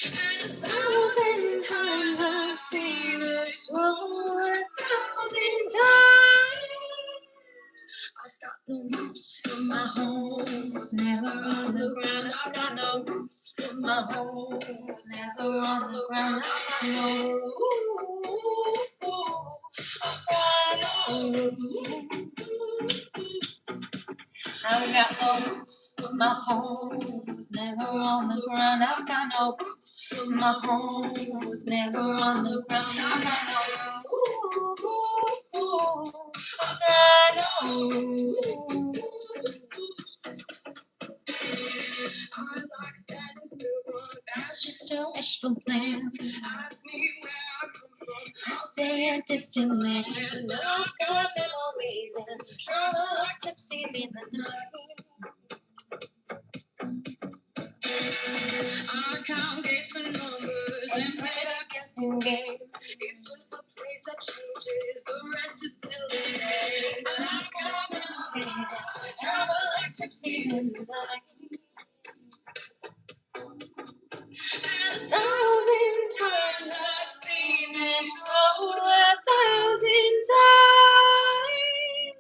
And 1,000 times I've seen this road, 1,000 times. I've got no roots, my home was never on the ground. I've got no roots, my home was never on the ground. I've got no roots, I've got no roots. I've got no roots, my home was never on the ground. I've got no roots, my home was never on the ground. I've got no roots, I've got no roots. I like standing still, but that's just a wishful plan. Ask me where I come from, I'll say a distant land. But I've got memories and travel like gypsies in the night. I count gates and numbers and play the guessing game. It's just the place that changes, the rest is still the same. But I got memories, I travel like gypsies in the night. And 1,000 times I've seen this road, 1,000 times.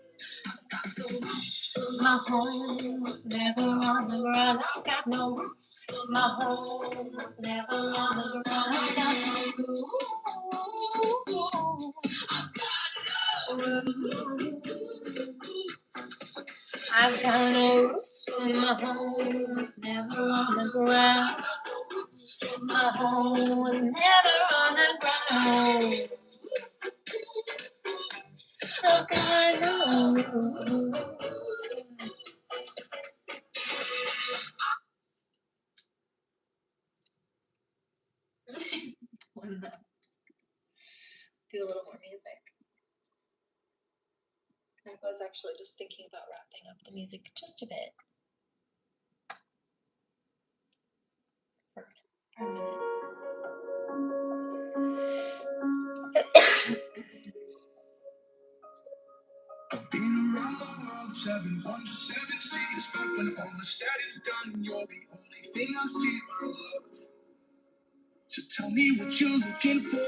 My home was never on the ground. I've got no roots. My home was never on the ground. I've got no roots. I've got no roots. I've got no roots. My home was never on the ground. My home was never on the ground. I've got no roots. Do a little more music. I was actually just thinking about wrapping up the music just a bit. For a minute. I've been around the world, 7 wonders, 7 seas, but when all is said and done, you're the only thing I see, my love. So tell me what you're looking for.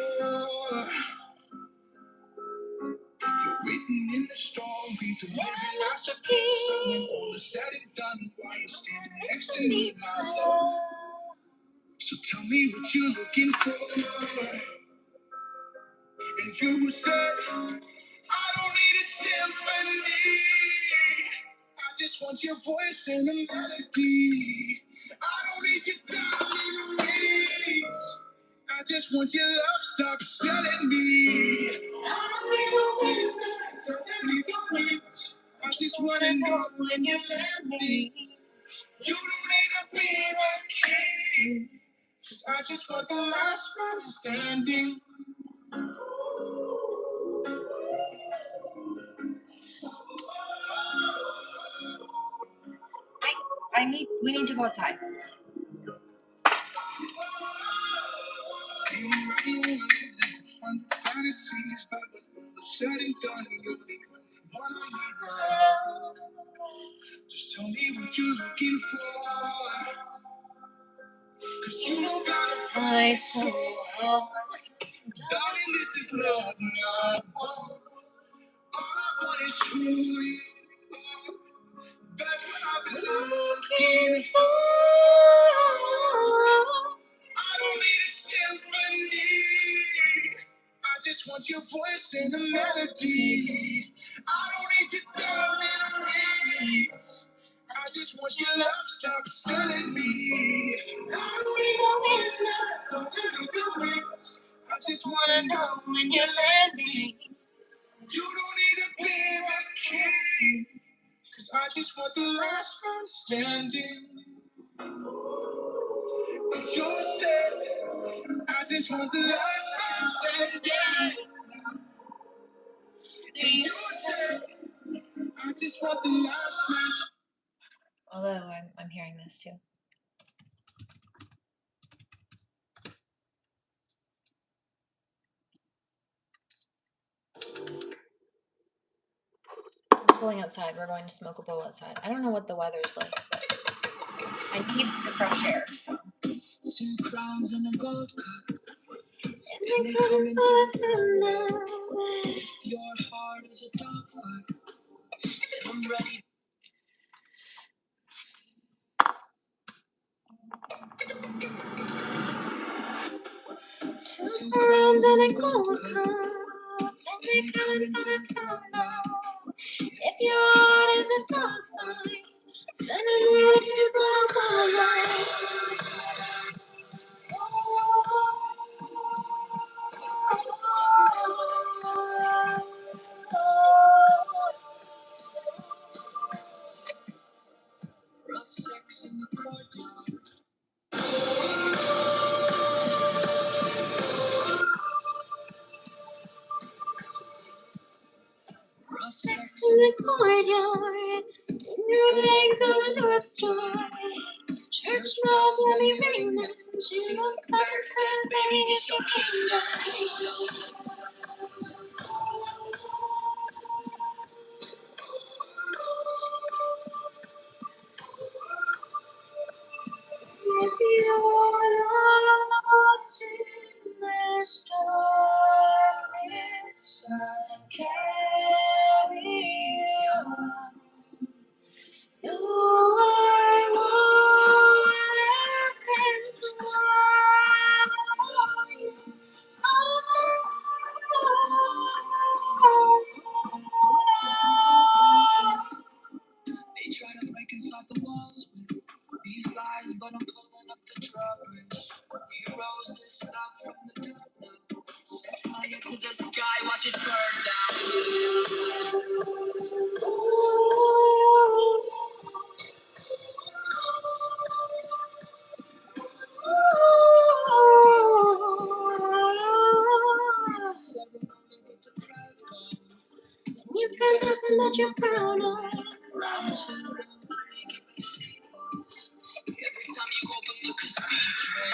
You're written in the stories of living masterpiece. So when all is said and done, why you're standing next to me, my love. So tell me what you're looking for. And you said, I don't need a symphony. I just want your voice and a melody. I don't need your diamond rings. I just want your love, stop selling me. I don't need a witness, I don't need your rings. I just wanna know when you land me. You don't need to be the king, 'cause I just want the last man standing. We need to go outside. Fantasies, but when all is said and done, you're the only one I need, my love. Just tell me what you're looking for, 'cause you don't gotta fight so hard. Darling, this is love, not war. All I want is who you are. That's what I've been looking for. I don't need a symphony. I just want your voice and a melody. I don't need your diamond rings. I just want your love, stop selling me. I don't need no witness, so little good rings. I just wanna know when you're landing. You don't need to be the king, 'cause I just want the last man standing. You said, I just want the last man standing. You said, I just want the last man. Although I'm hearing this too. We're going outside. We're going to smoke a bowl outside. I don't know what the weather's like, but I need the fresh air, so. 2 crowns and a gold cup, and they coming for the throne. If your heart is a dogfight, then I'm ready. 2 crowns and a gold cup, and they coming for the throne. If your heart is a dogfight, then I'm ready to go my life. Rough sex in the courtyard. Rough sex in the courtyard. New legs on the North Star. Church bells, let me ring them. She looked back and said, baby, it's your kingdom. If you're lost in this darkness, I'll carry on. No, I won't let them swallow you. They try to break inside the walls with these lies, but I'm pulling up the drawbridge. Heroes, this love from the dirt now. Set fire to the sky, watch it burn down. It's a ceremony, but the crowd's gone. When you got nothing but your crown on. Rounds for the round three, give me sequels. Every time you open the cathedral.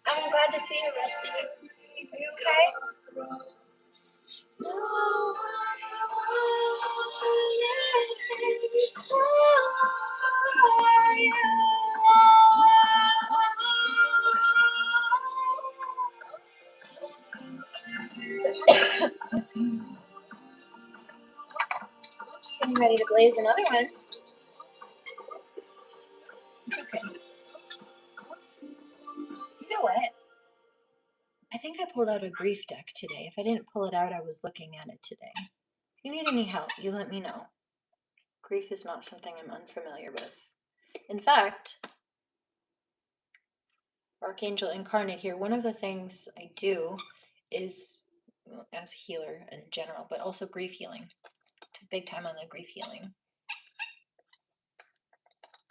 I'm glad to see you, Rusty. Are you okay? No, Just getting ready to blaze another one. Okay. You know what? I think I pulled out a grief deck today. If I didn't pull it out, I was looking at it today. If you need any help, you let me know. Grief is not something I'm unfamiliar with. In fact, Archangel Incarnate here, one of the things I do is, well, as a healer in general, but also grief healing. Big time on the grief healing.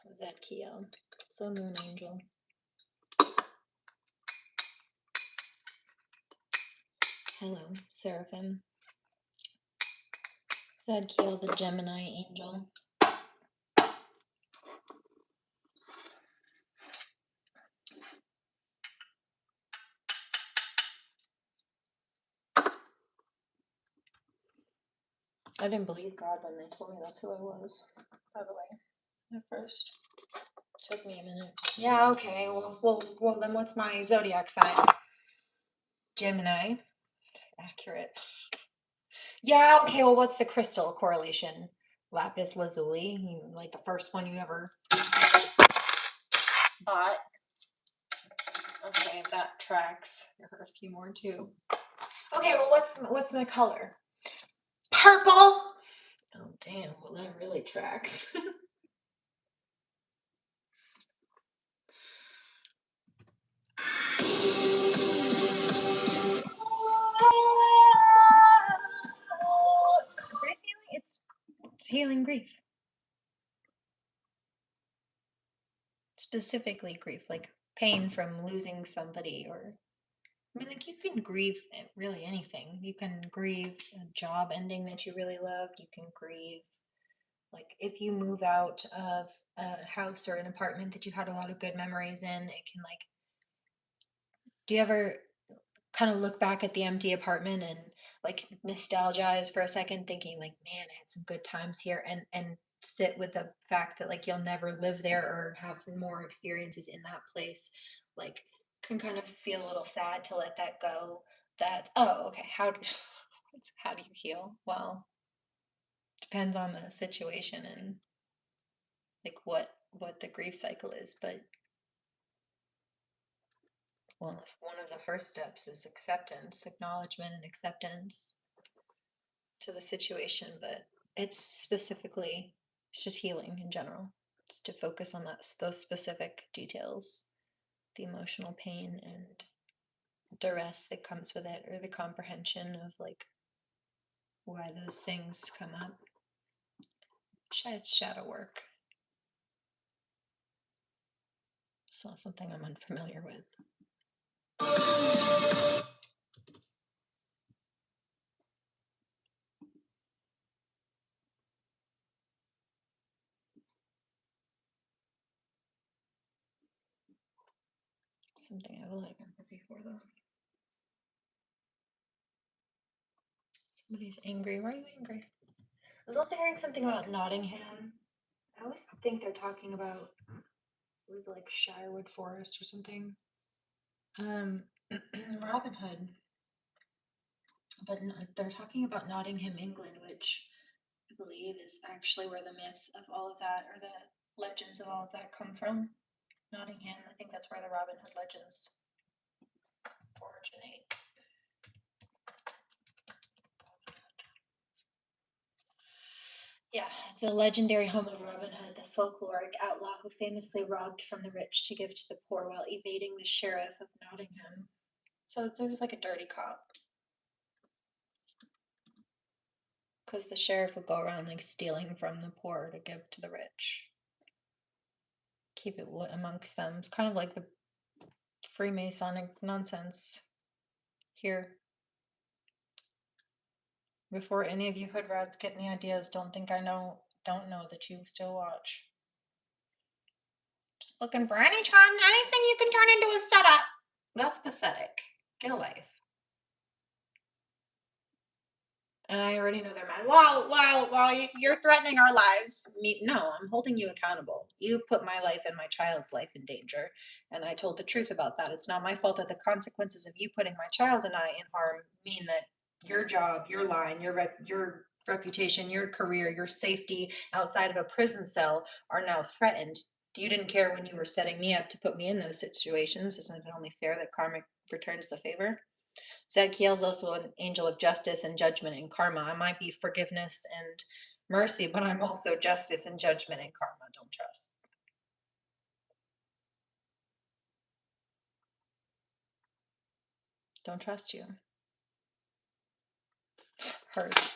What was that, Kiel? So Moon Angel. Hello, Seraphim. Zadkiel, the Gemini angel. I didn't believe God when they told me that's who I was, by the way, at first. Took me a minute. Yeah, okay, well then what's my zodiac sign? Gemini. Accurate. Yeah, okay, well what's the crystal correlation? Lapis lazuli, like the first one you ever bought. Okay, that tracks. There are a few more too. Okay, well what's my color? Purple! Oh damn, well that really tracks. Grief healing? It's healing grief. Specifically grief, like pain from losing somebody, or I mean, like you can grieve really anything. You can grieve a job ending that you really loved. You can grieve, like if you move out of a house or an apartment that you had a lot of good memories in, it can like, do you ever kind of look back at the empty apartment and like nostalgize for a second, thinking like, man, I had some good times here, and sit with the fact that like you'll never live there or have more experiences in that place, like can kind of feel a little sad to let that go. That, oh, okay, how do how do you heal? Well, depends on the situation and like what the grief cycle is, but well, one of the first steps is acceptance, acknowledgement and acceptance to the situation, but it's just healing in general. It's to focus on those specific details, the emotional pain and duress that comes with it, or the comprehension of like why those things come up. It's shadow work. It's not something I'm unfamiliar with. Something I have a lot of empathy for, though. Somebody's angry. Why are you angry? I was also hearing something about Nottingham. I always think they're talking about, what is it, like Shirewood Forest or something? Robin Hood. But they're talking about Nottingham, England, which I believe is actually where the myth of all of that, or the legends of all of that, come from. Nottingham, I think that's where the Robin Hood legends originate. Yeah, it's a legendary home of Robin Hood, the folkloric outlaw who famously robbed from the rich to give to the poor while evading the sheriff of Nottingham. So it was like a dirty cop. Because the sheriff would go around like stealing from the poor to give to the rich. Keep it amongst them. It's kind of like the Freemasonic nonsense here. Before any of you hood rats get any ideas, don't know that you still watch. Just looking for anything you can turn into a setup. That's pathetic. Get a life. And I already know they're mad. Well, you're threatening our lives. No, I'm holding you accountable. You put my life and my child's life in danger, and I told the truth about that. It's not my fault that the consequences of you putting my child and I in harm mean that your job, your line, your reputation, your career, your safety outside of a prison cell are now threatened. You didn't care when you were setting me up to put me in those situations. Isn't it only fair that Karmic returns the favor? Zadkiel is also an angel of justice and judgment and karma. I might be forgiveness and mercy, but I'm also justice and judgment and karma. Don't trust. Don't trust you. Hurt.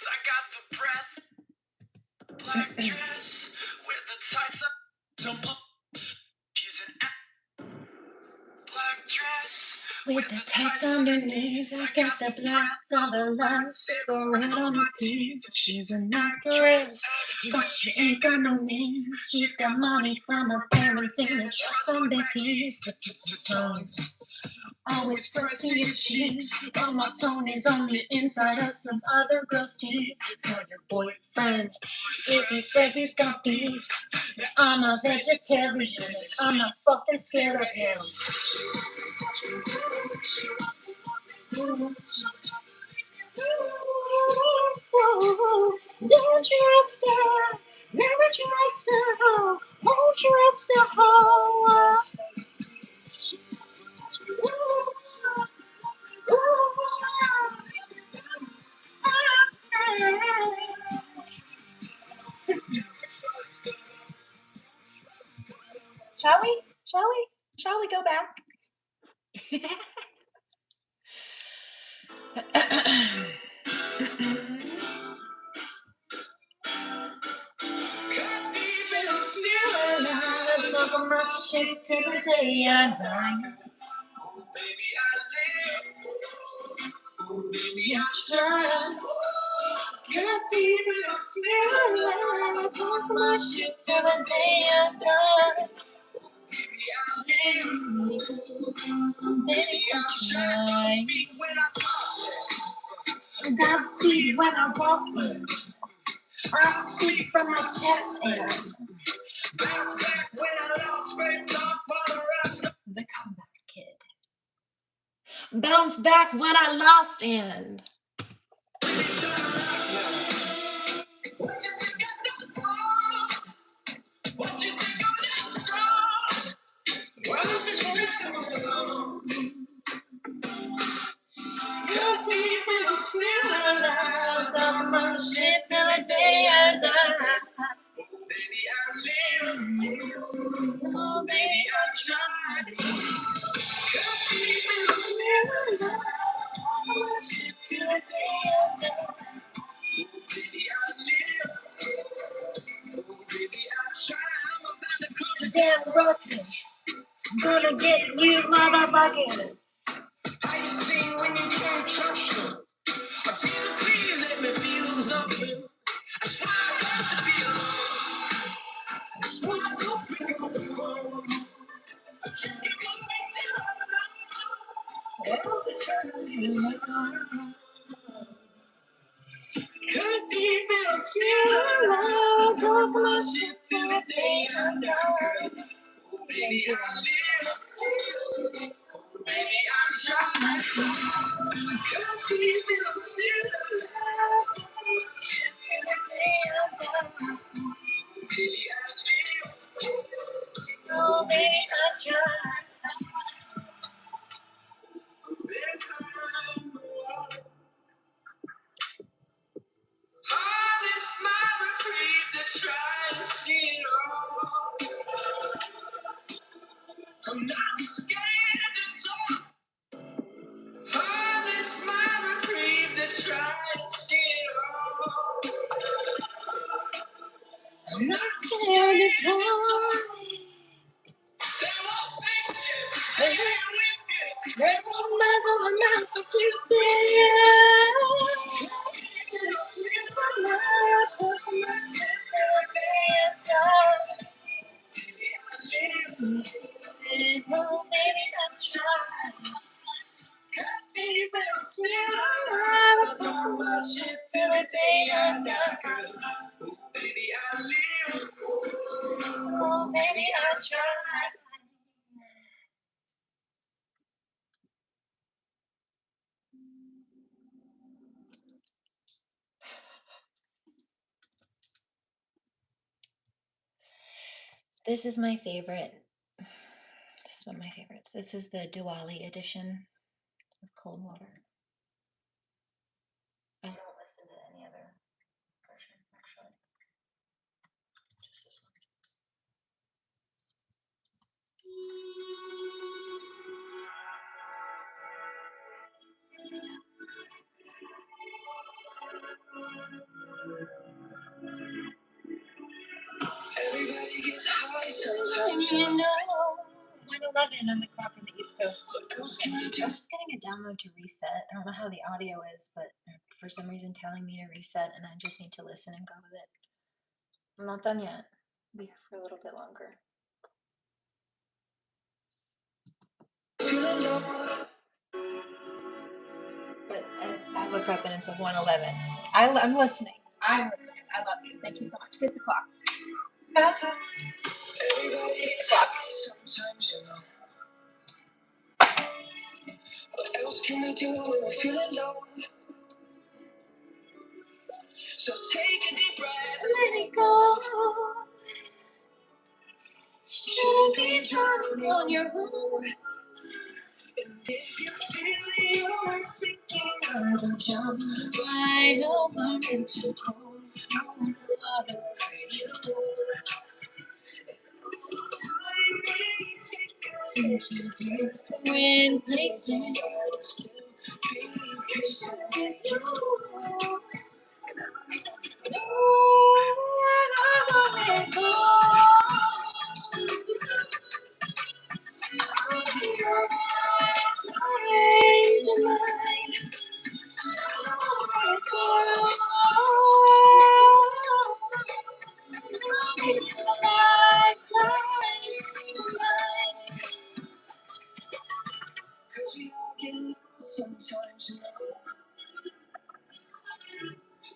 I got the breath, black dress with the tights up. She's an black dress With the tights underneath, I got the black on the last cigarette on her teeth. She's an actress, but she ain't got no means. She's got money from her parents and a trust on big keys. Tones, always first in your cheeks. But my tone is on the inside of some other girl's teeth. Tell your boyfriend if he says he's got beef that I'm a vegetarian and I'm not fucking scared of him. Don't trust her, never trust her, won't trust a hoe. Shall we? Shall we go back? cut deep and I'm still alive. Talk my shit till the day I die. Oh, baby, I live. Oh, baby, I Try. Cut deep and I'm still alive. I talk my shit till the day I die. baby, I live. Baby, I shine no I speak when I talk. try. Got speed when I walk in. I speak from my chest and Bounce back when I lost faith, not for the rest. The comeback kid. Bounce back when I lost and. What you think I done wrong? What you think I'm that strong? Well, I'm just trying along. cut deep and I'm still alive. Talk my shit till the day I die. Baby, I live. Oh, Baby, I tried. cut deep and I'm still alive. Talk my shit till the day I die. Baby, I live. Baby, I try. I'm about to come. Damn ruckus. Gonna get you motherfuckers. How you sing when you can't trust them? Oh, Jesus, please let me feel something. That's why I have to be alone. That's why I don't pick up the phone. I just can't wait till I'm alone. All this fantasy is mine. Cut deep and I'm still alive. Talk my shit till the day I die. Oh, baby, I live. Oh, baby, I try. Cut deep and I'm still alive. Talk my shit till the day I die. Baby, I live. Oh, baby, I try. Behind the wall. Honest, my reprieve to try and see it all. I'm not scared to talk. Harness my reprieve to try and see it all. I'm not scared to talk. They won't face it. They ain't with it. There's no minds on the mouth, but just it's in my life. Took my shit till the day I'm done. No, maybe I'm trying. Got deep and still alive. I talk my shit till the day I'm done. Baby, I live. Oh, baby, I try. This is my favorite. This is one of my favorites. This is the Diwali edition of Cold Water. I don't listen to any other version, actually. Just this one. Everybody gets high sometimes, you know. 1:11 on the clock in the East Coast. What else can you do? I was just getting a download to reset. I don't know how the audio is, but for some reason telling me to reset, and I just need to listen and go with it. I'm not done yet. I'll be here for a little bit longer. But I look up and it's a 1:11. I'm listening. I'm listening. I love you. Thank you so much. Kiss the clock. Kiss the clock. Sometimes, you know. What else can we do when we're feeling low? So take a deep breath and let it go. Shouldn't be drowning on your own. And if you feel you're sinking, I will jump right over into cold water for you. Time may take us into different places, I will still be patient with you. No, and I won't let go. I'll be your lifeline tonight. I won't let go. I'll be your lifeline tonight. 'Cause we all get lost sometimes, you know.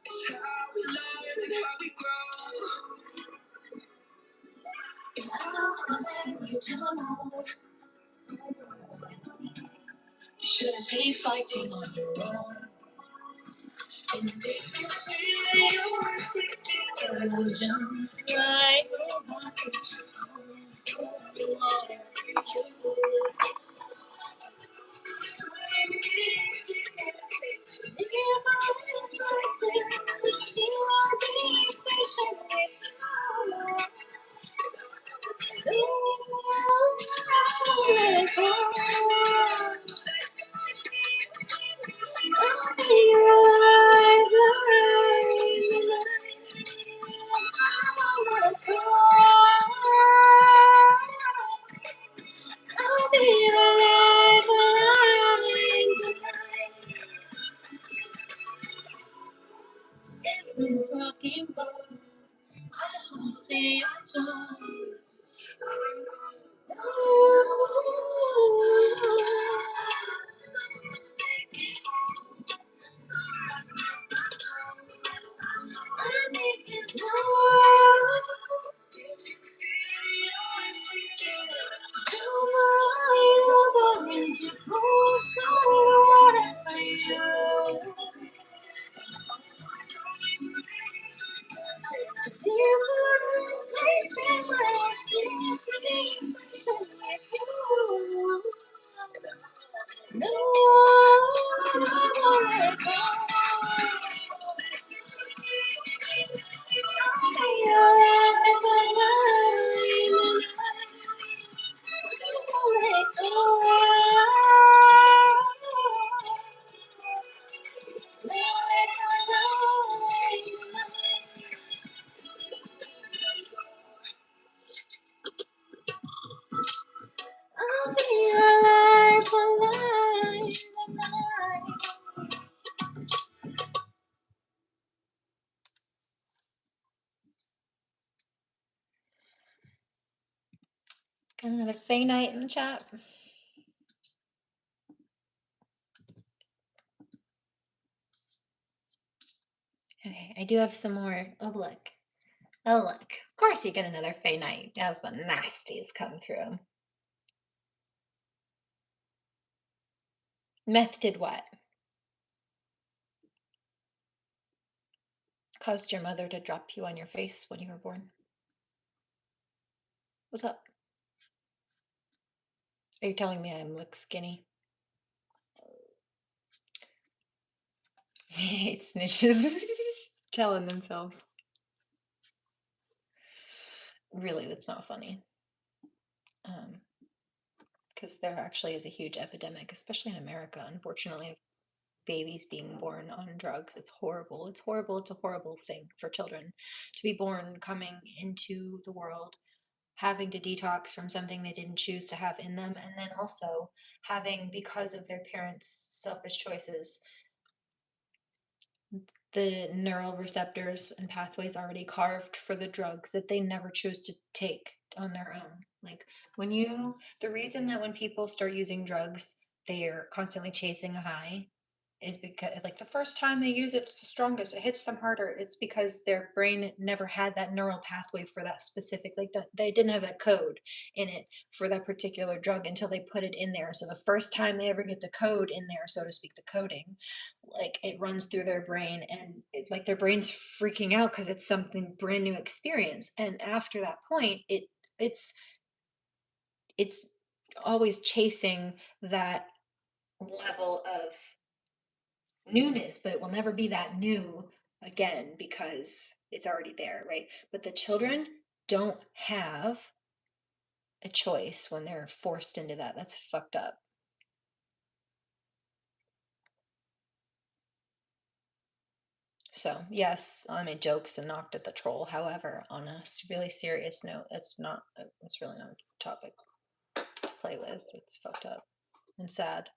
It's how we learn and how we grow. And I don't wanna let you down. You shouldn't be fighting on your own. And if you feel you're sinking, I will jump right over into cold water for you. Time is ticking to different places, but still I'll be patient with you. No, I won't let go. I'll be your lifeline tonight. I won't let go. I'll be your lifeline tonight. Everyone's rocking boat. I just wanna see your soul. I need to know if you feel you're sinking. Don't mind, I'll go into cold water for you. Different places, but Got another Faye night in the chat. Okay, I do have some more. Oh, look. Oh, look. Of course you get another Faye night as the nasties come through. Meth did what? Caused your mother to drop you on your face when you were born. What's up? Are you telling me I look skinny? Hate snitches telling themselves. Really, that's not funny. Because there actually is a huge epidemic, especially in America, unfortunately, of babies being born on drugs. It's horrible. It's horrible. It's a horrible thing for children to be born coming into the world, having to detox from something they didn't choose to have in them, and then also having, because of their parents' selfish choices, the neural receptors and pathways already carved for the drugs that they never chose to take on their own. Like the reason that when people start using drugs, they are constantly chasing a high is because, like, the first time they use it, it's the strongest, it hits them harder. It's because their brain never had that neural pathway for that specific, like, that they didn't have that code in it for that particular drug until they put it in there. So the first time they ever get the code in there, so to speak, the coding, like, it runs through their brain, and like, their brain's freaking out because it's something brand new experience. And after that point, it's always chasing that level of newness, but it will never be that new again because it's already there, right? But the children don't have a choice when they're forced into that. That's fucked up. So yes, I made jokes and knocked at the troll. However, on a really serious note, it's really not a topic to play with. It's fucked up and sad.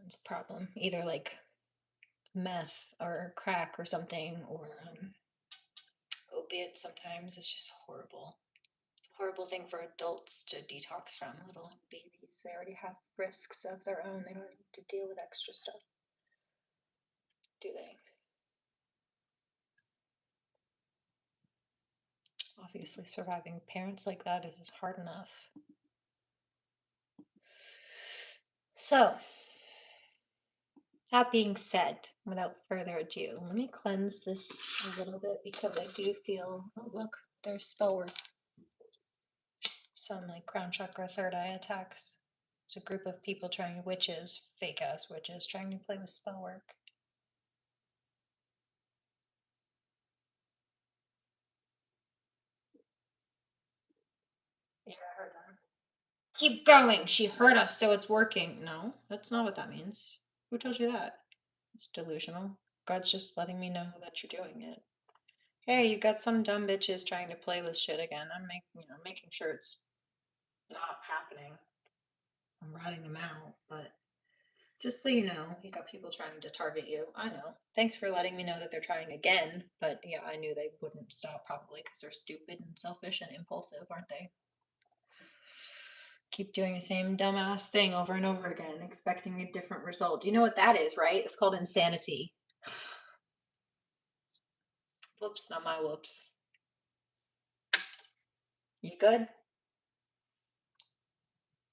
It's a problem. Either like meth or crack or something, or opiates sometimes. It's just horrible. It's a horrible thing for adults to detox from. Little babies, they already have risks of their own. They don't need to deal with extra stuff, do they? Obviously, surviving parents like that is hard enough. So, that being said, without further ado, let me cleanse this a little bit because I do feel, oh look, there's spell work. Some like crown chakra, third eye attacks. It's a group of people trying, witches, fake ass witches, trying to play with spell work. Yeah, I heard that. Keep going. She heard us, so it's working. No, that's not what that means. Who told you that? It's delusional. God's just letting me know that you're doing it. Hey, you got some dumb bitches trying to play with shit again. I'm making sure it's not happening. I'm ratting them out, but just so you know, you got people trying to target you. I know. Thanks for letting me know that they're trying again, but yeah, I knew they wouldn't stop probably because they're stupid and selfish and impulsive, aren't they? Keep doing the same dumbass thing over and over again, expecting a different result. You know what that is, right? It's called insanity. Whoops, not my whoops. You good?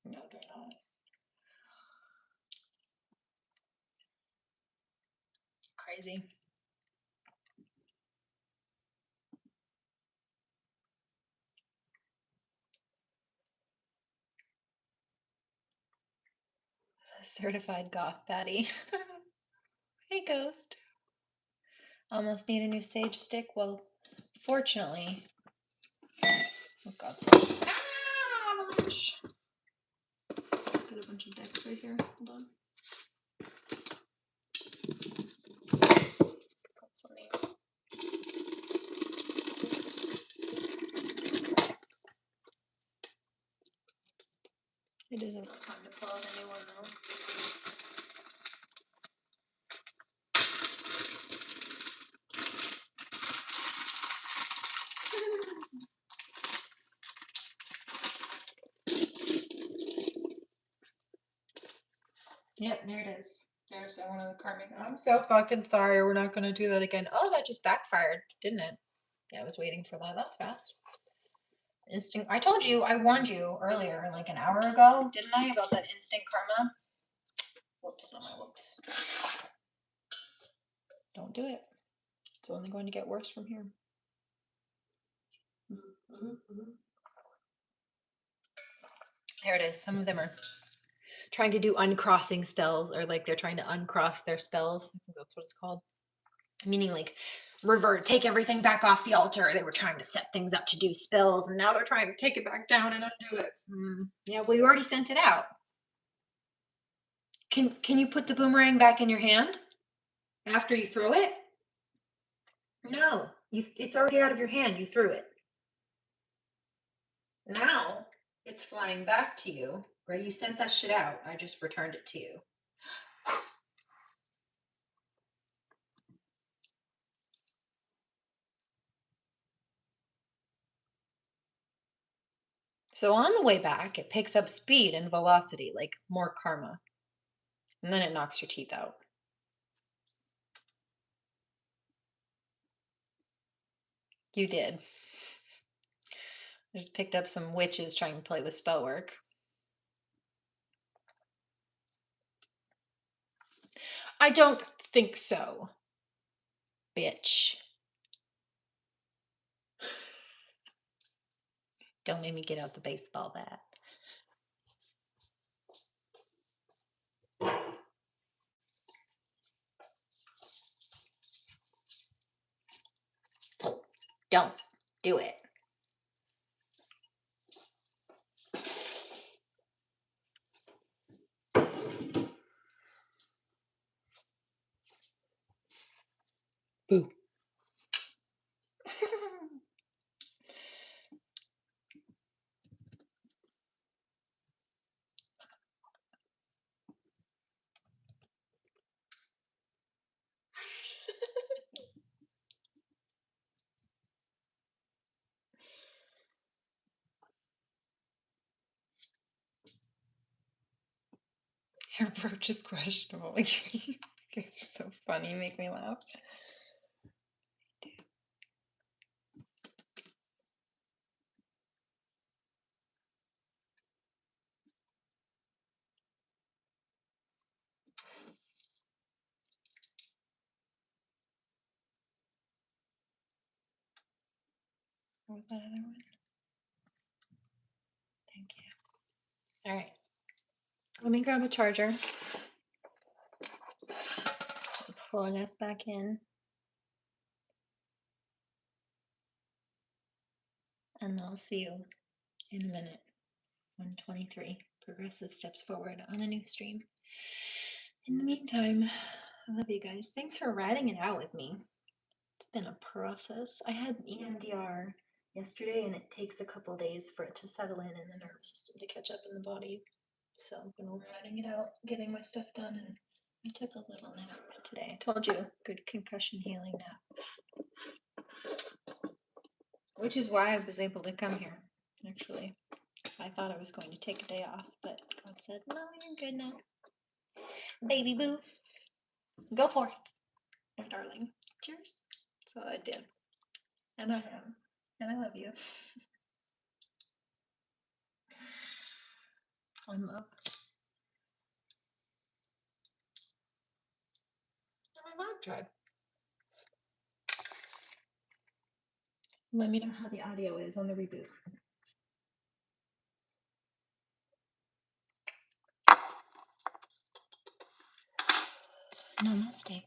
No, they're not. Crazy. Certified goth baddie. Hey, ghost. Almost need a new sage stick. Well, fortunately. Oh, God's sake. Ah, avalanche. Got a bunch of decks right here. Hold on. Got plenty. It isn't time to pull out anyone though. Yep, there it is. There's one of the karmic. I'm so fucking sorry. We're not going to do that again. Oh, that just backfired, didn't it? Yeah, I was waiting for that. That was fast. Instinct. I told you, I warned you earlier, like an hour ago, didn't I, about that instant karma? Whoops, not my whoops. Don't do it. It's only going to get worse from here. There it is. Some of them are trying to do uncrossing spells, or like they're trying to uncross their spells. I think that's what it's called. Meaning like revert, take everything back off the altar. They were trying to set things up to do spells, and now they're trying to take it back down and undo it. Yeah, well, you already sent it out. Can you put the boomerang back in your hand after you throw it? No, it's already out of your hand. You threw it. Now it's flying back to you, right? You sent that shit out. I just returned it to you. So on the way back, it picks up speed and velocity, like more karma. And then it knocks your teeth out. You did. I just picked up some witches trying to play with spell work. I don't think so, bitch. Don't make me get out the baseball bat. Don't do it. Boo. Your approach is questionable. You guys are so funny. You make me laugh. What was that other one? Thank you. All right. Let me grab a charger. Pulling us back in. And I'll see you in a minute. 123. Progressive steps forward on a new stream. In the meantime, I love you guys. Thanks for riding it out with me. It's been a process. I had EMDR yesterday, and it takes a couple days for it to settle in and the nervous system to catch up in the body. So I've been riding it out, getting my stuff done, and I took a little nap today. I told you, good concussion healing nap. Which is why I was able to come here, actually. I thought I was going to take a day off, but God said, no, you're good now. Baby boo. Go forth, my darling. Cheers. So I did. And I am. And I love you. I'm love. And my log drive. Let me know how the audio is on the reboot. Namaste.